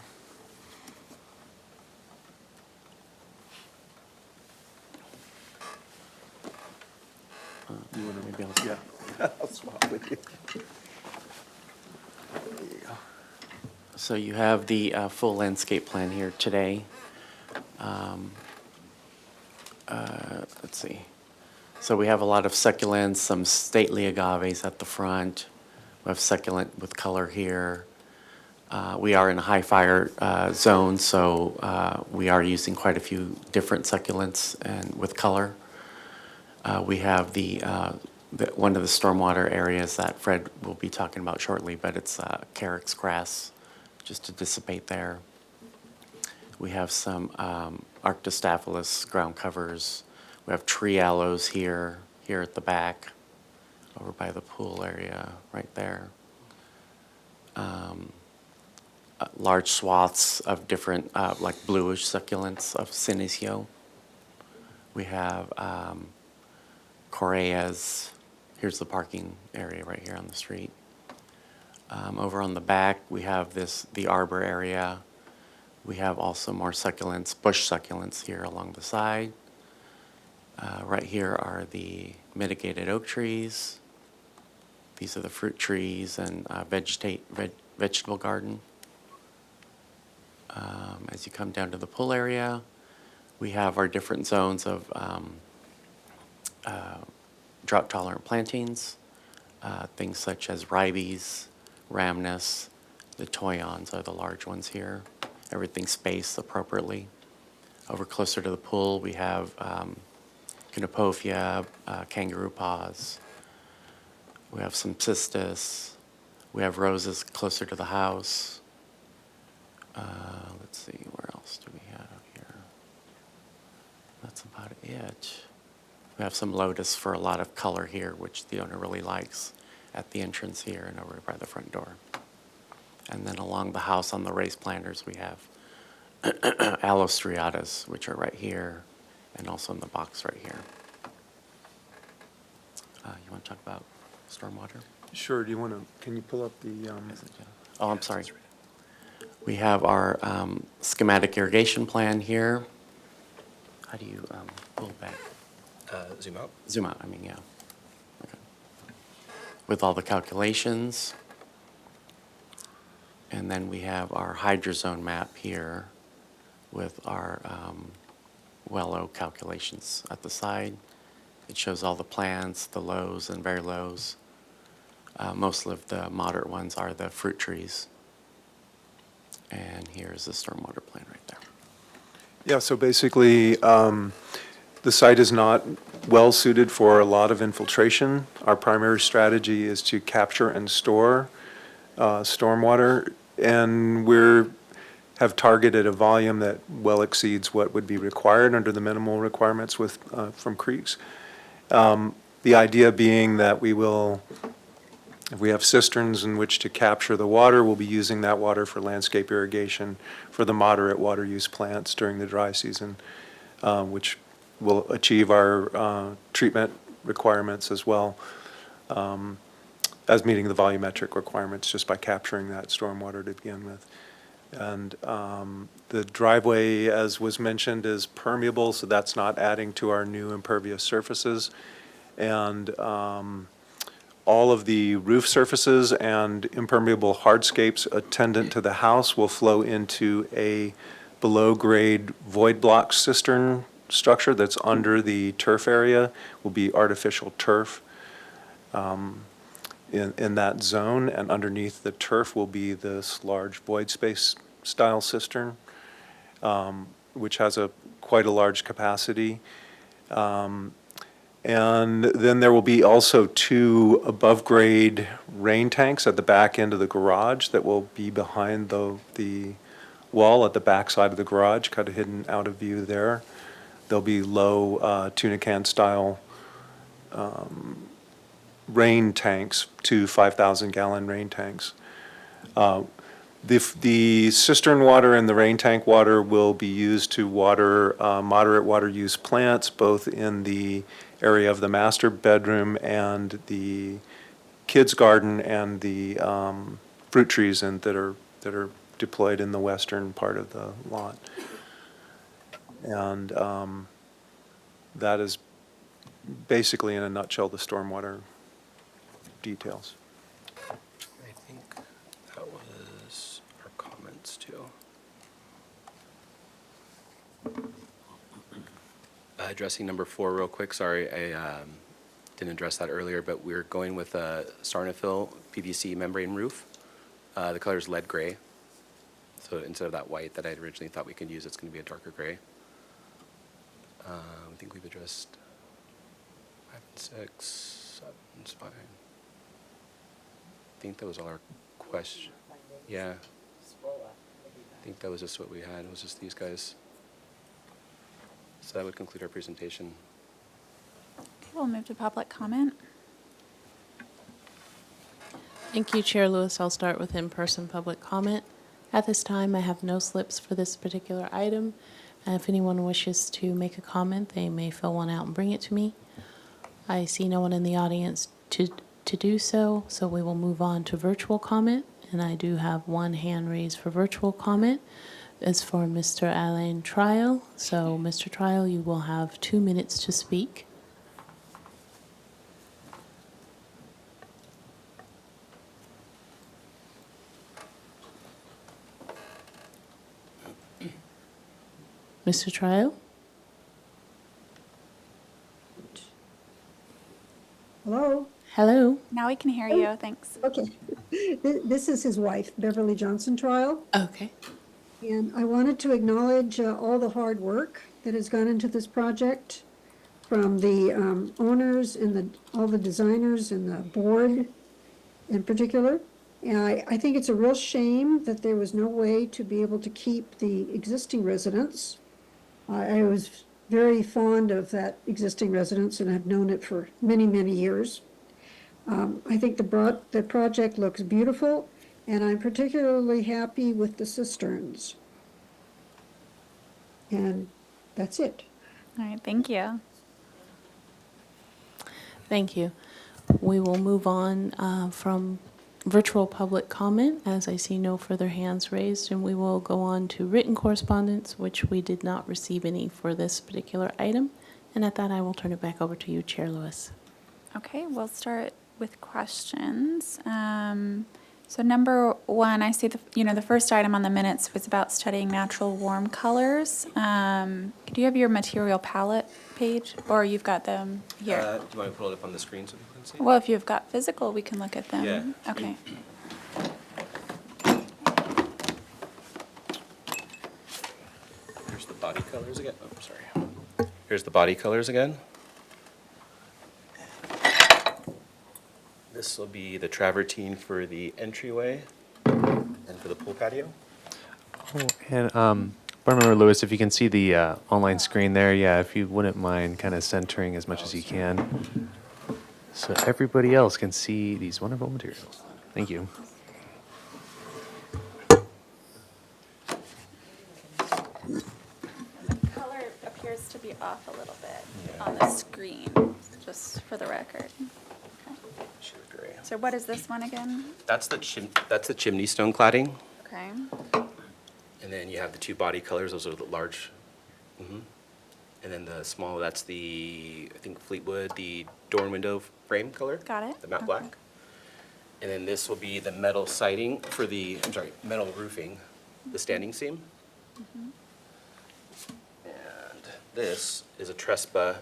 You want to maybe I'll... Yeah, I'll swap with you. There you go. So you have the full landscape plan here today. Let's see. So we have a lot of succulents, some stately agaves at the front. We have succulent with color here. We are in a high fire zone, so we are using quite a few different succulents and with color. We have one of the stormwater areas that Fred will be talking about shortly, but it's carex grass, just to dissipate there. We have some Arctostaphylos ground covers. We have tree aloes here at the back, over by the pool area, right there. Large swaths of different, like bluish succulents of Senecio. We have Correas. Here's the parking area right here on the street. Over on the back, we have the arbor area. We have also more succulents, bush succulents here along the side. Right here are the mitigated oak trees. These are the fruit trees and vegetable garden. As you come down to the pool area, we have our different zones of drought-tolerant plantings, things such as ribes, rhamnus. The toyons are the large ones here. Everything's spaced appropriately. Over closer to the pool, we have Canopophia, kangaroo paws. We have some cistus. We have roses closer to the house. Let's see, where else do we have here? That's about it. We have some lotus for a lot of color here, which the owner really likes at the entrance here and over by the front door. And then along the house on the raised planters, we have Allostriatas, which are right here, and also in the box right here. You want to talk about stormwater? Sure, can you pull up the? Oh, I'm sorry. We have our schematic irrigation plan here. How do you pull back? Zoom out. Zoom out, yeah. Okay. With all the calculations. And then we have our hydrozone map here with our well-o calculations at the side. It shows all the plants, the lows and very lows. Most of the moderate ones are the fruit trees. And here's the stormwater plan right there. Yeah, so basically, the site is not well suited for a lot of infiltration. Our primary strategy is to capture and store stormwater, and have targeted a volume that well exceeds what would be required under the minimal requirements from creeks. The idea being that if we have cisterns in which to capture the water, we'll be using that water for landscape irrigation for the moderate water use plants during the dry season, which will achieve our treatment requirements as well as meeting the volumetric requirements just by capturing that stormwater to begin with. And the driveway, as was mentioned, is permeable, so that's not adding to our new impervious surfaces. And all of the roof surfaces and impermeable hardscapes attendant to the house will flow into a below-grade void block cistern structure that's under the turf area, will be artificial turf in that zone, and underneath the turf will be this large void space style cistern, which has quite a large capacity. And then there will be also 2 above-grade rain tanks at the back end of the garage that will be behind the wall at the back side of the garage, kind of hidden out of view there. There'll be low tuna can style rain tanks, 2 5,000-gallon rain tanks. The cistern water and the rain tank water will be used to water moderate water use plants, both in the area of the master bedroom and the kids' garden and the fruit trees that are deployed in the western part of the lot. And that is basically, in a nutshell, the stormwater details. I think that was our comments too. Addressing number 4 real quick, sorry, I didn't address that earlier, but we're going with a Sarnafil PVC membrane roof. The color is lead gray. So instead of that white that I originally thought we could use, it's going to be a darker gray. I think we've addressed 5 and 6, 7's fine. I think that was all our question. Yeah. I think that was just what we had, was just these guys. So that would conclude our presentation. Okay, we'll move to public comment. Thank you, Chair Lewis. I'll start with in-person public comment. At this time, I have no slips for this particular item. If anyone wishes to make a comment, they may fill one out and bring it to me. I see no one in the audience to do so, so we will move on to virtual comment. And I do have one hand raised for virtual comment. It's for Mr. Alain Trial. So, Mr. Trial, you will have 2 minutes to speak. Mr. Trial? Hello? Hello? Now we can hear you, thanks. Okay. This is his wife, Beverly Johnson Trial. Okay. And I wanted to acknowledge all the hard work that has gone into this project from the owners and all the designers and the board in particular. And I think it's a real shame that there was no way to be able to keep the existing residents. I was very fond of that existing residence and have known it for many, many years. I think the project looks beautiful, and I'm particularly happy with the cisterns. And that's it. All right, thank you. Thank you. We will move on from virtual public comment, as I see no further hands raised, and we will go on to written correspondence, which we did not receive any for this particular item. And at that, I will turn it back over to you, Chair Lewis. Okay, we'll start with questions. So number 1, I see the first item on the minutes was about studying natural warm colors. Do you have your material palette page, or you've got them here? Do you want me to pull it up on the screen so people can see? Well, if you've got physical, we can look at them. Yeah. Okay. Here's the body colors again. Oh, sorry. Here's the body colors again. This will be the travertine for the entryway and for the pool patio. Oh, and Board Member Lewis, if you can see the online screen there, yeah, if you wouldn't mind kind of centering as much as you can, so everybody else can see these wonderful materials. Thank you. Color appears to be off a little bit on the screen, just for the record. Okay. So what is this one again? That's the chimney stone cladding. Okay. And then you have the 2 body colors. Those are the large. And then the small, that's the, I think, Fleetwood, the door and window frame color. Got it. The matte Okay. black. And then this will be the metal siding for the, metal roofing, the standing seam. And this is a Trespa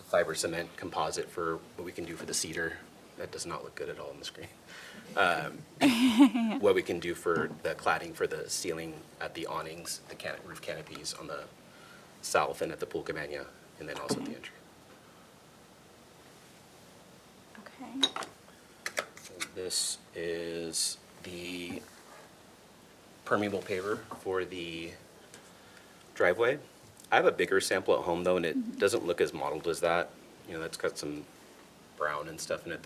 fiber cement composite for what we can do for the cedar. That does not look good at all on the screen. What we can do for the cladding for the ceiling at the awnings, the roof canopies on the south and at the pool cabana, and then also at the entry. Okay. This is the permeable paver for the driveway. I have a bigger sample at home though, and it doesn't look as mottled as that. You know, that's got some brown and stuff in it.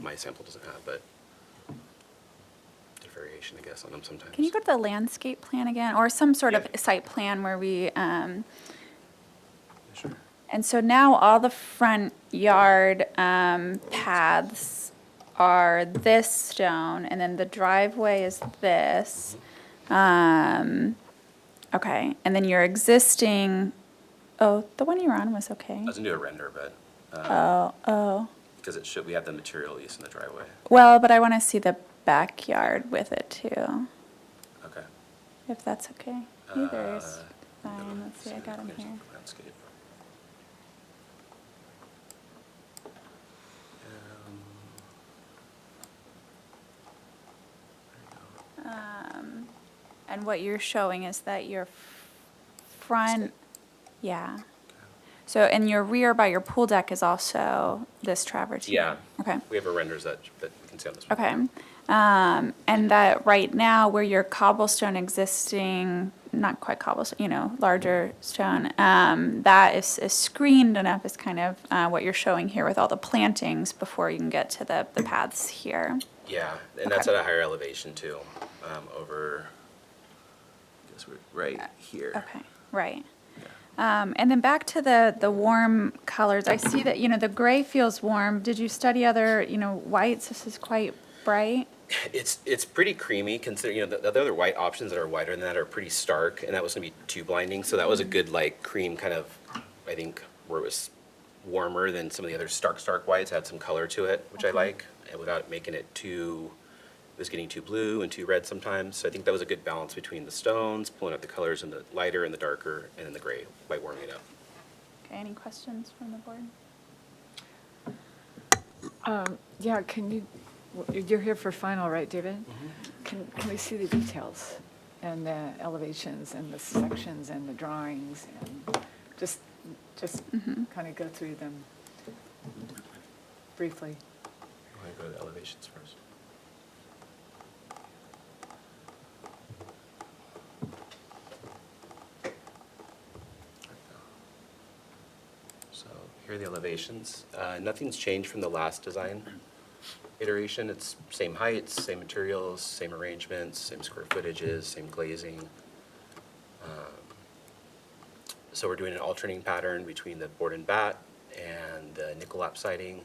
My sample doesn't have, but there's variation, I guess, on them sometimes. Can you go to the landscape plan again, or some sort of site plan where we Sure. And so now all the front yard paths are this stone, and then the driveway is this. Okay, and then your existing, oh, the one you were on was okay. I was gonna do a render, but, Oh. because it should, we have the material use in the driveway. Well, but I want to see the backyard with it too, Okay. if that's okay. Either is fine. Let's see, I got them here. Landscape. And what you're showing is that your front, yeah. So, and your rear by your pool deck is also this travertine? Yeah. Okay. We have our renders that you can see on this one. Okay. And that right now where your cobblestone existing, not quite cobblestone, larger stone, that is screened enough is kind of what you're showing here with all the plantings before you can get to the paths here. Yeah, and that's at a higher elevation too, over, I guess we're right here. Okay, right. And then back to the warm colors, I see that, the gray feels warm. Did you study other, whites? This is quite bright. It's pretty creamy considering, the other white options that are whiter than that are pretty stark, and that was gonna be too blinding. So that was a good like cream kind of, I think, where it was warmer than some of the other stark whites, had some color to it, which I like, and without making it too, it was getting too blue and too red sometimes. So I think that was a good balance between the stones, pulling out the colors in the lighter and the darker, and then the gray, white warming it up. Okay, any questions from the board? Yeah, you're here for final, right, David? Can we see the details and the elevations and the sections and the drawings and just kind of go through them briefly? You want to go to the elevations first? So here are the elevations. Nothing's changed from the last design iteration. It's same heights, same materials, same arrangements, same square footages, same glazing. So we're doing an alternating pattern between the board and bat and the nickel lap siding.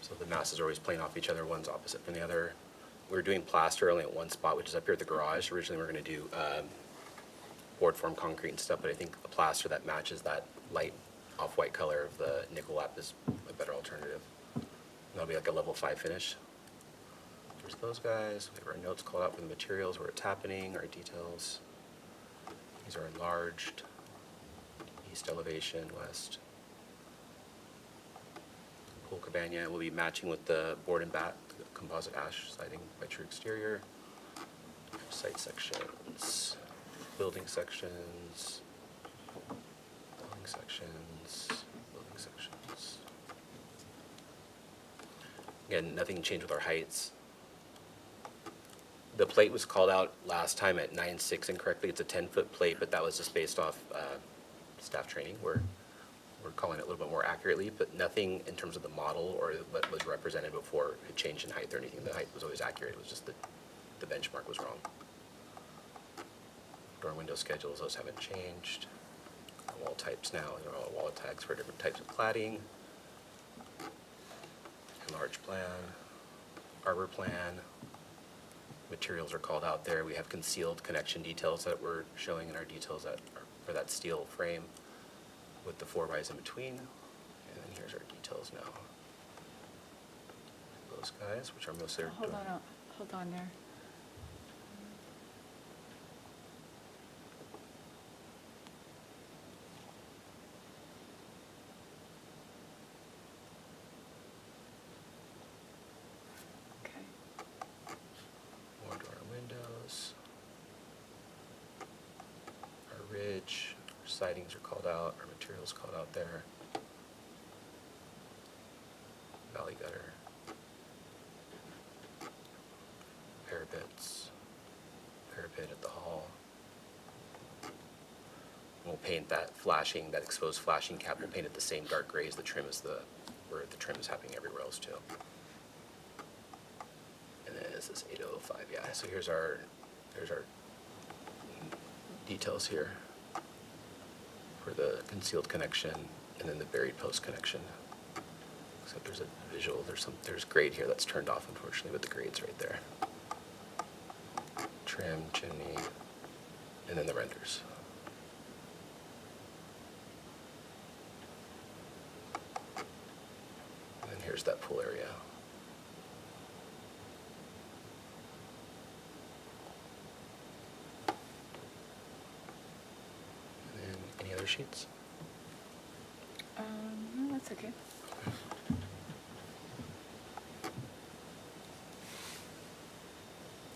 So the masses are always playing off each other, one's opposite from the other. We're doing plaster only at one spot, which is up here at the garage. Originally, we were going to do board form concrete and stuff, but I think the plaster that matches that light off-white color of the nickel lap is a better alternative. That'll be like a level 5 finish. There's those guys. We have our notes called out for the materials, where it's happening, our details. These are enlarged. East elevation, west. Pool cabana will be matching with the board and bat, the composite ash siding by true exterior. Site sections, building sections, building sections, building sections. Again, nothing changed with our heights. The plate was called out last time at 9.6 incorrectly. It's a 10-foot plate, but that was just based off staff training. We're calling it a little bit more accurately, but nothing in terms of the model or what was represented before had changed in height or anything. The height was always accurate. It was just the benchmark was wrong. Door and window schedules, those haven't changed. Wall types now, they're all wall tags for different types of cladding. Enlarged plan, arbor plan. Materials are called out there. We have concealed connection details that we're showing in our details that are for that steel frame with the 4x in between. And then here's our details now. Those guys, which are mostly... Hold on there. More door windows. Our ridge, our sidings are called out, our materials called out there. Valley gutter. Parapets. Parapet at the hall. We'll paint that flashing, that exposed flashing cap, we'll paint it the same dark gray as the trim where the trim is happening everywhere else too. And then this is 805, yeah. So here's our details here. for the concealed connection and then the buried post connection. Except there's a visual, there's grade here that's turned off unfortunately, but the grade's right there. Trim, chimney, and then the renders. And then here's that pool area. And then any other sheets? No, that's okay.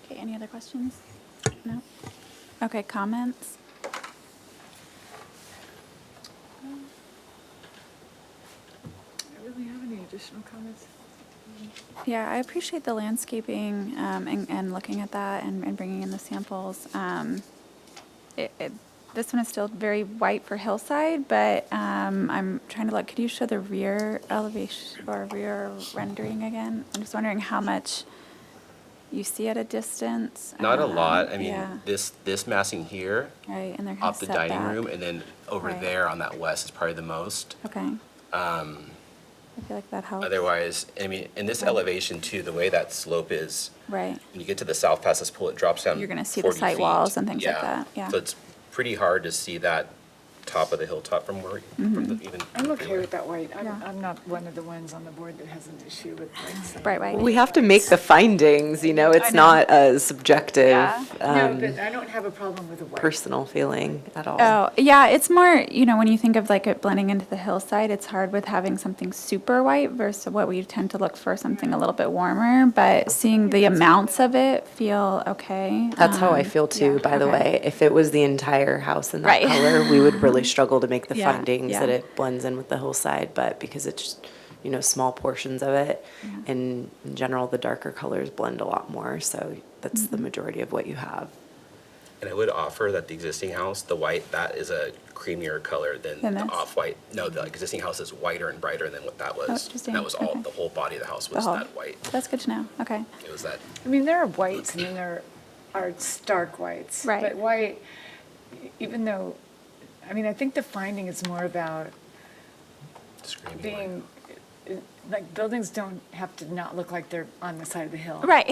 Okay, any other questions? No? Okay, comments? I don't really have any additional comments. Yeah, I appreciate the landscaping and looking at that and bringing in the samples. This one is still very white for hillside, but I'm trying to look, could you show the rear elevation or rear rendering again? I'm just wondering how much you see at a distance. Not a lot. I mean, yeah. this massing here, Right, and they're kind off of the set dining back. room, and then over Right. there on that west is probably the most. Okay, I feel like that helps. Otherwise, I mean, in this elevation too, the way that slope is, Right, when you get to the south past this pool, it drops down you're gonna see the 40 site feet. walls and things like that, yeah. So it's pretty hard to see that top of the hilltop from where, from the, even. I'm okay with that white. Yeah. I'm not one of the ones on the board that has an issue with like. bright white. We have to make the findings, you know, it's I know. not a subjective, Yeah. No, but I don't have a problem with the white. personal feeling at all. Oh, yeah, it's more, when you think of like it blending into the hillside, it's hard with having something super white versus what we tend to look for something a little bit warmer, but seeing the amounts of it feel okay. That's how I feel too, yeah, by the okay. way. If it was the entire house in that Right. color, we would really struggle to make the Yeah, findings yeah. that it blends in with the hillside, but because it's, small portions of it, and in general, the darker colors blend a lot more, so that's the majority of what you have. And I would offer that the existing house, the white, that is a creamier color than Than the this? off-white. No, the existing house is whiter and brighter than what that was. interesting. And that was all, Okay. the whole body of the house The was whole- that white. That's good to know, okay. It was that. I mean, there are whites and then there are stark whites. Right. But white, even though, I think the finding is more about Screaming being, like, buildings don't have to not look like they're on the side of the hill. Right.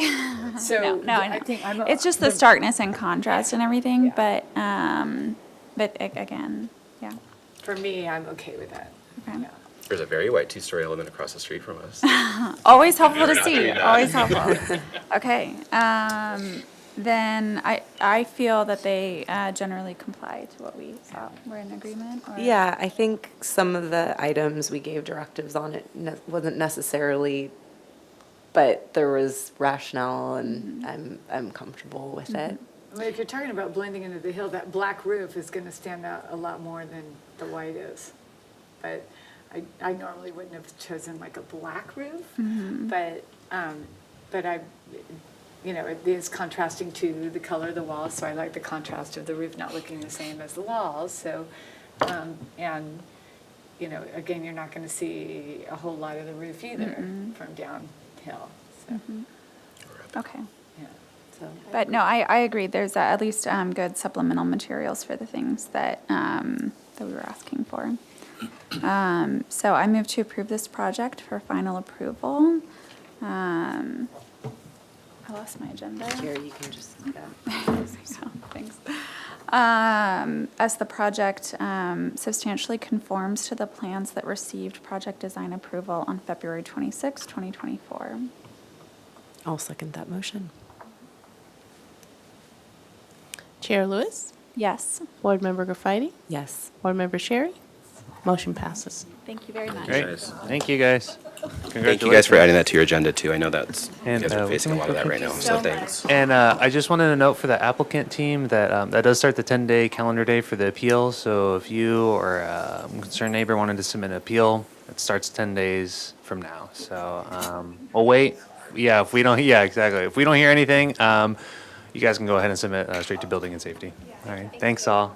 So No, I I know. think It's just the starkness and contrast and everything, but again, yeah, For me, I'm okay with that. okay. Yeah. There's a very white two-story element across the street from us. Always helpful to Not see, doing that. always helpful. Okay, then I feel that they generally comply to what we saw. We're in agreement, or? Yeah, I think some of the items we gave directives on it wasn't necessarily, but there was rationale and I'm comfortable with it. I mean, if you're talking about blending into the hill, that black roof is going to stand out a lot more than the white is. But I normally wouldn't have chosen like a black roof, but I, it is contrasting to the color of the walls, so I like the contrast of the roof not looking the same as the walls, so, and, again, you're not going to see a whole lot of the roof either from downhill, so, Okay, yeah. So but no, I agree, there's at least good supplemental materials for the things that we were asking for. So I move to approve this project for final approval. I lost my agenda. Here, you can just, So, thanks. As the project substantially conforms to the plans that received project design approval on February 26, 2024. I'll second that motion. Chair Lewis, Yes. Board Member Graffiti, Yes. Board Member Sherry, motion passes. Thank you very much. Great, thank you, guys. Thank you guys for adding that to your agenda too. I know that's, you And, guys are facing a lot of that right now, so so thanks. And I just wanted to note for the applicant team that that does start the 10-day calendar day for the appeal. So if you or a concerned neighbor wanted to submit an appeal, it starts 10 days from now. So we'll wait. Yeah, if we don't, yeah, exactly. If we don't hear anything, you guys can go ahead and submit straight to building and safety. All right, thanks all.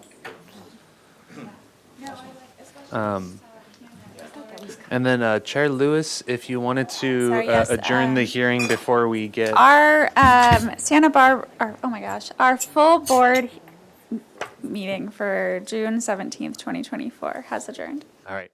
And then Chair Lewis, if you wanted to Sorry, yes, adjourn the hearing before we get. Our Santa Barbara, oh my gosh, our full board meeting for June 17th, 2024 has adjourned. All right.